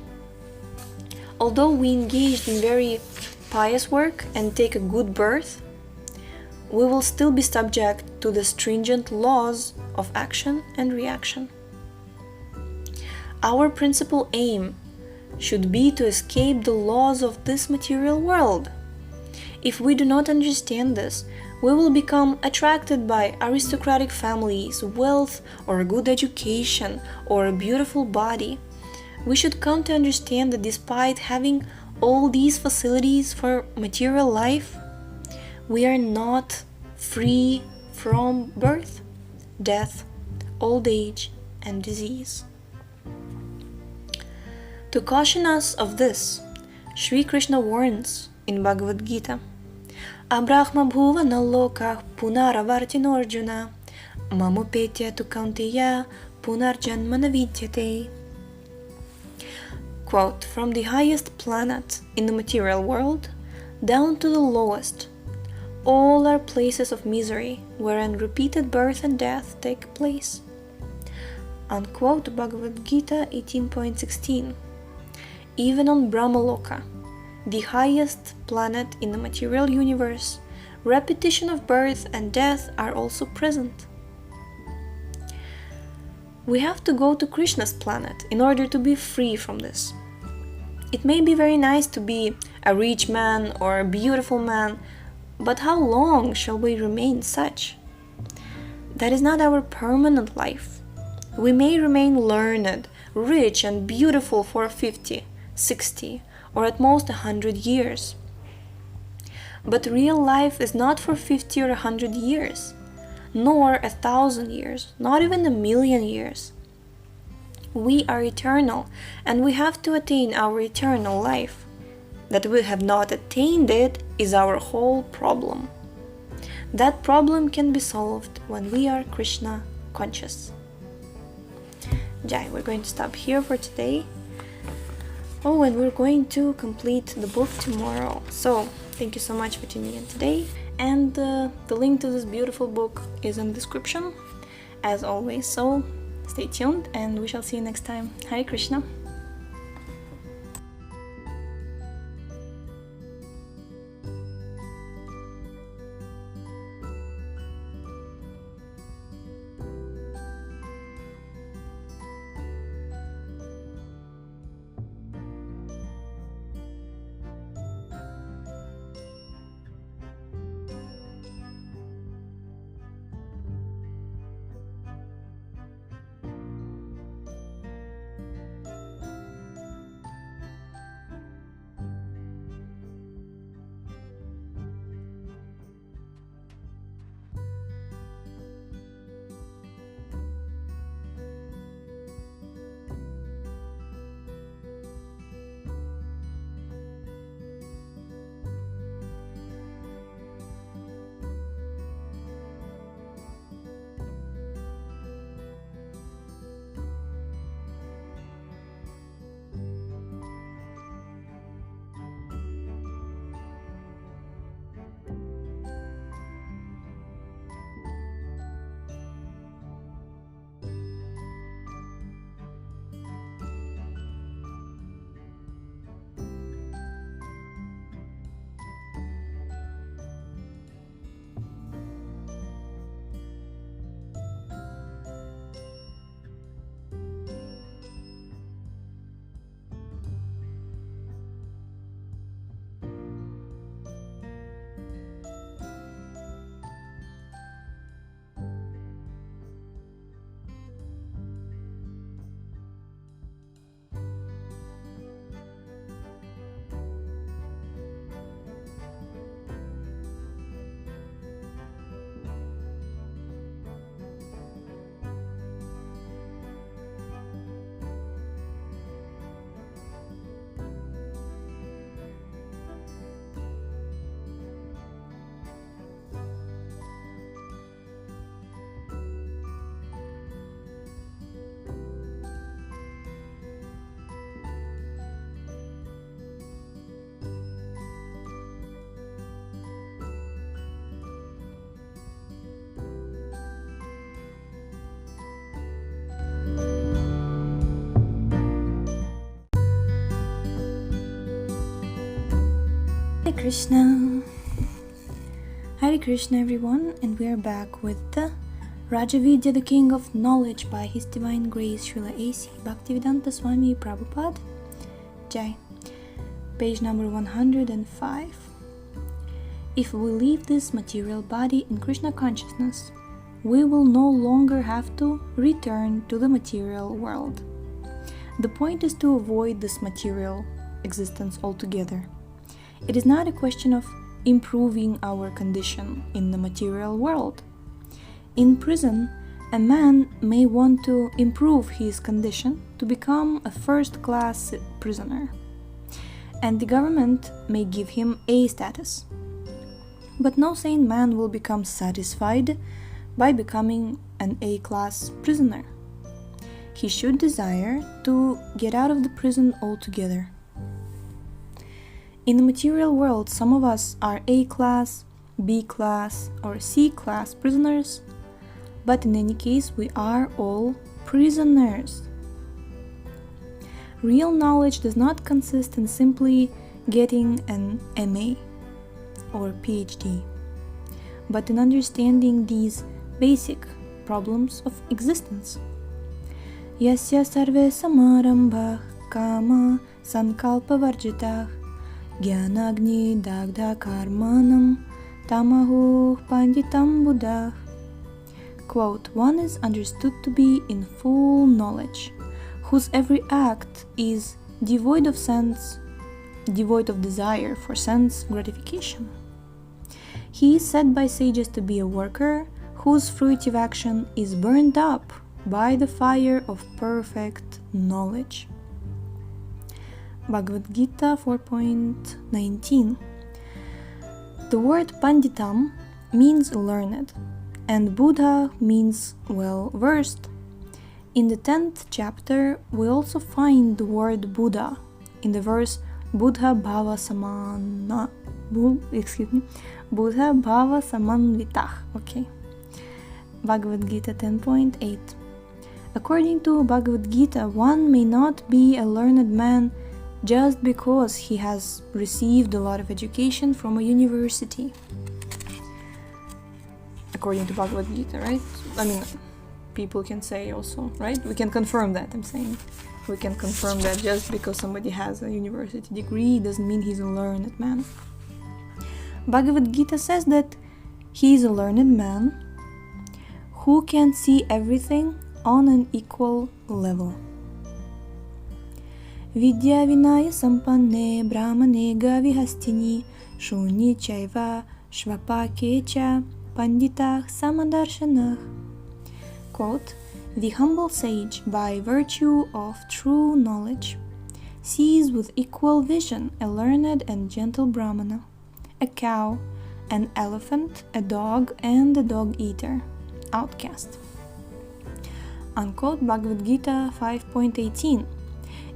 Although we engaged in very pious work and take a good birth, we will still be subject to the stringent laws of action and reaction. Our principal aim should be to escape the laws of this material world. If we do not understand this, we will become attracted by aristocratic families, wealth, or a good education, or a beautiful body. We should come to understand that despite having all these facilities for material life, we are not free from birth, death, old age, and disease. To caution us of this, Sri Krishna warns in Bhagavad Gita, Abrahma bhuva nalokah punaravartino Arjuna, mamupetya tu kaunteya punarjanma navidyate. Quote, from the highest planet in the material world down to the lowest, all are places of misery wherein repeated birth and death take place. Unquote, Bhagavad Gita 18.16. Even on Brahmaloka, the highest planet in the material universe, repetition of birth and death are also present. We have to go to Krishna's planet in order to be free from this. It may be very nice to be a rich man or a beautiful man, but how long shall we remain such? That is not our permanent life. We may remain learned, rich and beautiful for 50, 60, or at most 100 years. But real life is not for 50 or 100 years, nor 1,000 years, not even 1,000,000 years. We are eternal, and we have to attain our eternal life. That we have not attained it is our whole problem. That problem can be solved when we are Krishna conscious. Jai, we're going to stop here for today. Oh, and we're going to complete the book tomorrow. So, thank you so much for tuning in today. And the link to this beautiful book is in the description, as always. So, stay tuned and we shall see you next time. Hare Krishna. Hare Krishna. Hare Krishna everyone, and we are back with the Rajavidya, the King of Knowledge, by His Divine Grace Srila A.C. Bhaktivedanta Swami Prabhupada. Jai. Page number 105. If we leave this material body in Krishna consciousness, we will no longer have to return to the material world. The point is to avoid this material existence altogether. It is not a question of improving our condition in the material world. In prison, a man may want to improve his condition to become a first-class prisoner, and the government may give him A status. But no sane man will become satisfied by becoming an A-class prisoner. he should desire to get out of the prison altogether. In the material world, some of us are A class, B class, or C class prisoners, but in any case, we are all prisoners. Real knowledge does not consist in simply getting an MA or PhD, but in understanding these basic problems of existence. Yasya sarve samarambha kama sankalpa varjitah Gyanagni dagdha karmanam tamahu panditam buddha. Quote, one is understood to be in full knowledge, whose every act is devoid of desire for sense gratification. He is said by sages to be a worker whose fruitive action is burned up by the fire of perfect knowledge. Bhagavad Gita 4.19. The word panditam means learned, and Buddha means well-versed. In the 10th chapter, we also find the word Buddha in the verse Buddha Bhava Buddha Bhava Samanvitah. Okay. Bhagavad Gita 10.8. According to Bhagavad Gita, one may not be a learned man just because he has received a lot of education from a university. According to Bhagavad Gita, right? I mean, people can say also, right? We can confirm that, I'm saying. We can confirm that just because somebody has a university degree doesn't mean he's a learned man. Bhagavad Gita says that he is a learned man who can see everything on an equal level. Vidya vinaya sampanne brahmane gavihastini shuni chaiva shvapakecha panditah samadarsanah. Quote, the humble sage, by virtue of true knowledge, sees with equal vision a learned and gentle brahmana, a cow, an elephant, a dog, and a dog-eater, outcast. Unquote, Bhagavad Gita 5.18.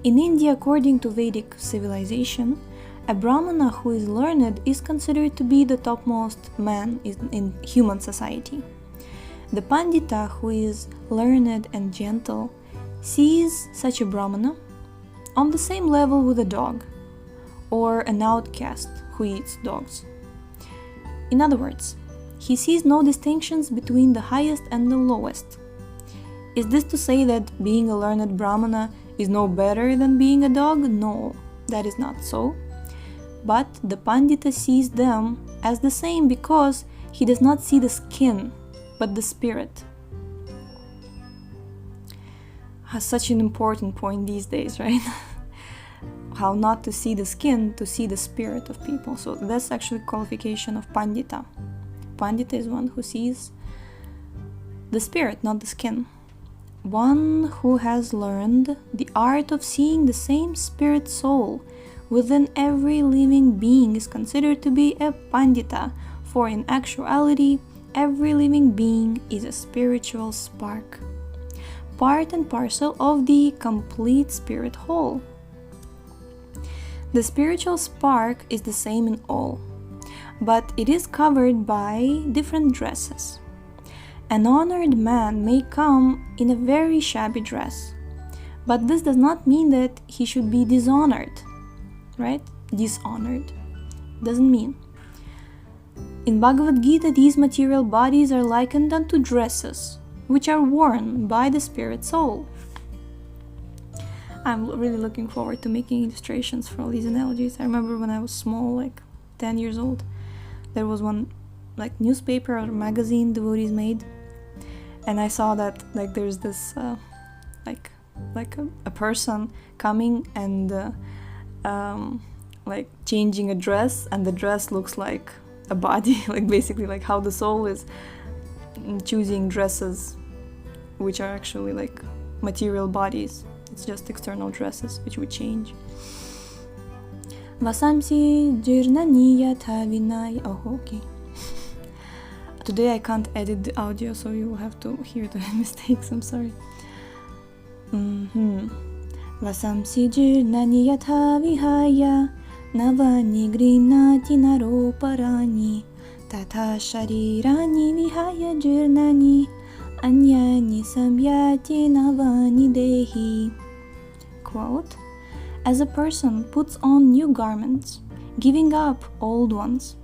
In India, according to Vedic civilization, a brahmana who is learned is considered to be the topmost man in human society. The pandita, who is learned and gentle, sees such a brahmana on the same level with a dog, or an outcast who eats dogs. In other words, he sees no distinctions between the highest and the lowest. Is this to say that being a learned brahmana is no better than being a dog? No, that is not so. But the pandita sees them as the same because he does not see the skin, but the spirit. Such an important point these days, right? How not to see the skin, to see the spirit of people. So that's actually qualification of pandita. Pandita is one who sees the spirit, not the skin. One who has learned the art of seeing the same spirit soul within every living being is considered to be a pandita, for in actuality, every living being is a spiritual spark, part and parcel of the complete spirit whole. The spiritual spark is the same in all, but it is covered by different dresses. An honored man may come in a very shabby dress, but this does not mean that he should be dishonored, right? Dishonored doesn't mean. In Bhagavad Gita, these material bodies are likened unto dresses, which are worn by the spirit soul. I'm really looking forward to making illustrations for all these analogies. I remember when I was small, like 10 years old, there was one like newspaper or magazine devotees made, and I saw that like there's this like a person coming and like changing a dress, and the dress looks like a body, like basically like how the soul is choosing dresses which are actually like material bodies. It's just external dresses which we change. Vasamsi jirnaniya thavinai. Oh, okay. Today I can't edit the audio, so you will have to hear the mistakes. I'm sorry. Vasamsi jirnani yatha vihaya navani grinati naroparani tatha sharirani vihaya jirnani anyani samyati navani dehi. Quote, as a person puts on new garments, giving up old ones,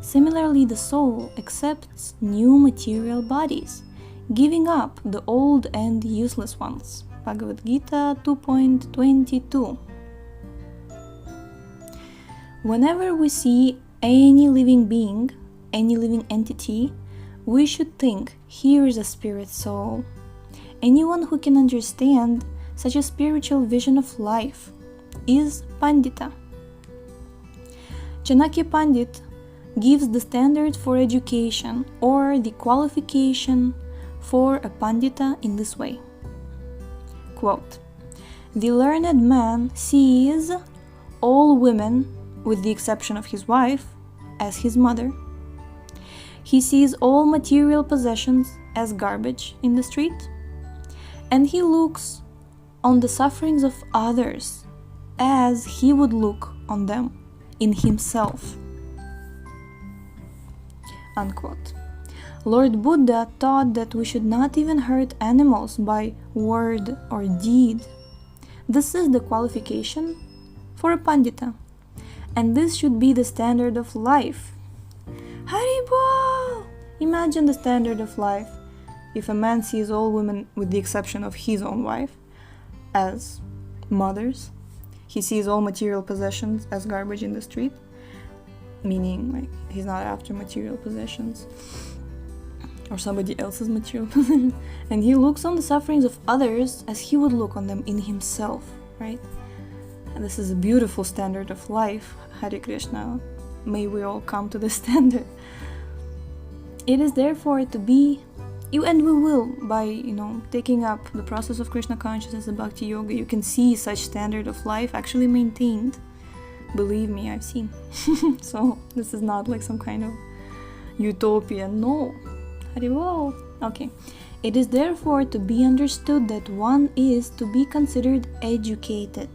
similarly the soul accepts new material bodies, giving up the old and useless ones. Bhagavad Gita 2.22. Whenever we see any living being, any living entity, we should think, here is a spirit soul. Anyone who can understand such a spiritual vision of life is Pandita. Chanakya Pandit gives the standard for education or the qualification for a Pandita in this way. Quote, the learned man sees all women, with the exception of his wife, as his mother. He sees all material possessions as garbage in the street, and he looks on the sufferings of others as he would look on them in himself. Unquote. Lord Buddha taught that we should not even hurt animals by word or deed. This is the qualification for a Pandita, and this should be the standard of life. Haribol! Imagine the standard of life if a man sees all women, with the exception of his own wife, as mothers. He sees all material possessions as garbage in the street, meaning like he's not after material possessions or somebody else's material possessions, and he looks on the sufferings of others as he would look on them in himself, right? And this is a beautiful standard of life. Hare Krishna, may we all come to this standard. It is therefore to be, and we will, by taking up the process of Krishna consciousness and Bhakti Yoga, you can see such standard of life actually maintained. Believe me, I've seen. So this is not like some kind of utopia, no. Haribol. Okay. It is therefore to be understood that one is to be considered educated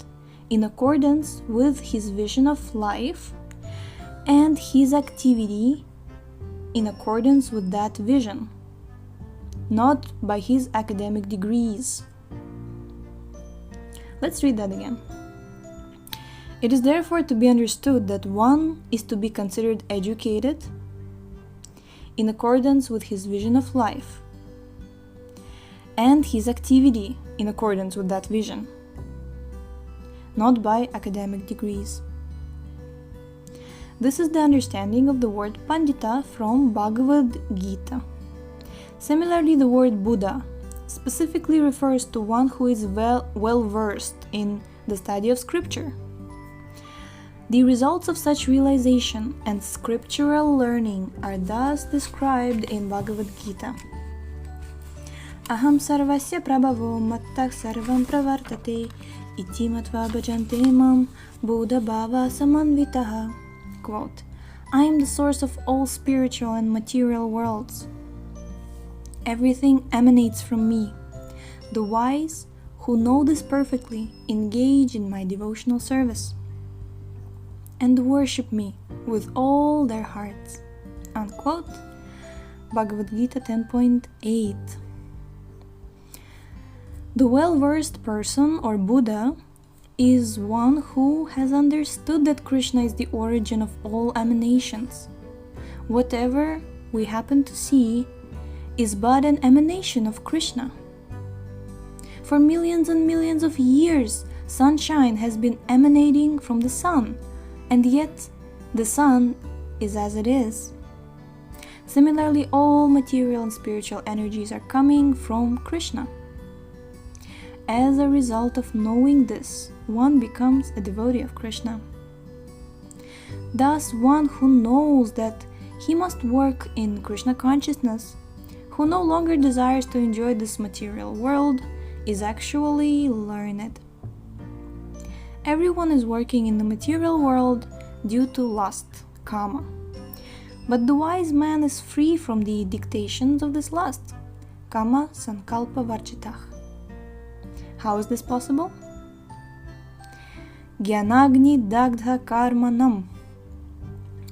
in accordance with his vision of life and his activity in accordance with that vision, not by his academic degrees. Let's read that again. It is therefore to be understood that one is to be considered educated in accordance with his vision of life and his activity in accordance with that vision, not by academic degrees. This is the understanding of the word Pandita from Bhagavad Gita. Similarly, the word Buddha specifically refers to one who is well versed in the study of scripture. The results of such realization and scriptural learning are thus described in Bhagavad Gita. Aham sarvasya prabhavo mattah sarvam pravartate iti matva bhajante mam buddha bhava samanvitaha. Quote, I am the source of all spiritual and material worlds. Everything emanates from me. The wise, who know this perfectly, engage in my devotional service and worship me with all their hearts. Unquote. Bhagavad Gita 10.8. The well-versed person or Buddha is one who has understood that Krishna is the origin of all emanations. Whatever we happen to see is but an emanation of Krishna. For millions and millions of years, sunshine has been emanating from the sun, and yet the sun is as it is. Similarly, all material and spiritual energies are coming from Krishna. As a result of knowing this, one becomes a devotee of Krishna. Thus, one who knows that he must work in Krishna consciousness, who no longer desires to enjoy this material world, is actually learned. Everyone is working in the material world due to lust, kama. But the wise man is free from the dictations of this lust, kama sankalpa varjitah. How is this possible? Gyanagni dagdha karmanam.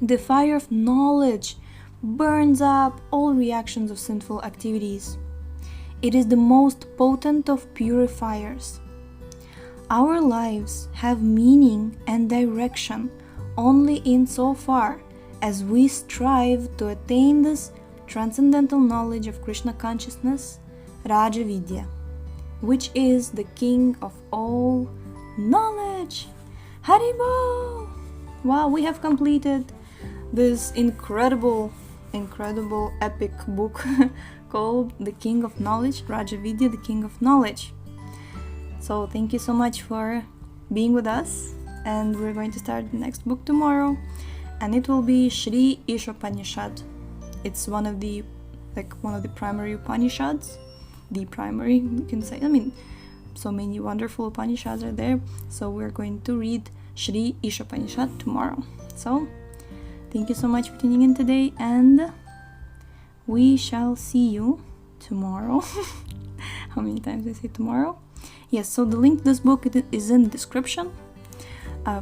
The fire of knowledge burns up all reactions of sinful activities. It is the most potent of purifiers. Our lives have meaning and direction only insofar as we strive to attain this transcendental knowledge of Krishna consciousness, rajavidya, which is the king of all knowledge. Haribol! Wow, we have completed this incredible epic book called The King of Knowledge, Rajavidya, the King of Knowledge. So thank you so much for being with us, and we're going to start the next book tomorrow, and it will be Shri Ishopanishad. It's one of the primary Upanishads, the primary, you can say. I mean, so many wonderful Upanishads are there, so we're going to read Shri Ishopanishad tomorrow. So thank you so much for tuning in today, and we shall see you tomorrow. How many times did I say tomorrow? Yes, so the link to this book is in the description.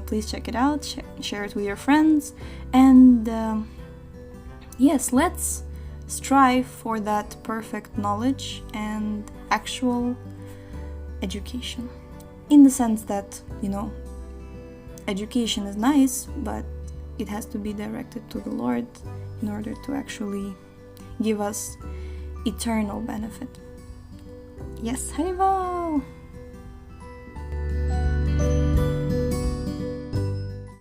Please check it out, share it with your friends, and yes, let's strive for that perfect knowledge and actual education. In the sense that, education is nice, but it has to be directed to the Lord in order to actually give us eternal benefit. Yes, Haribol!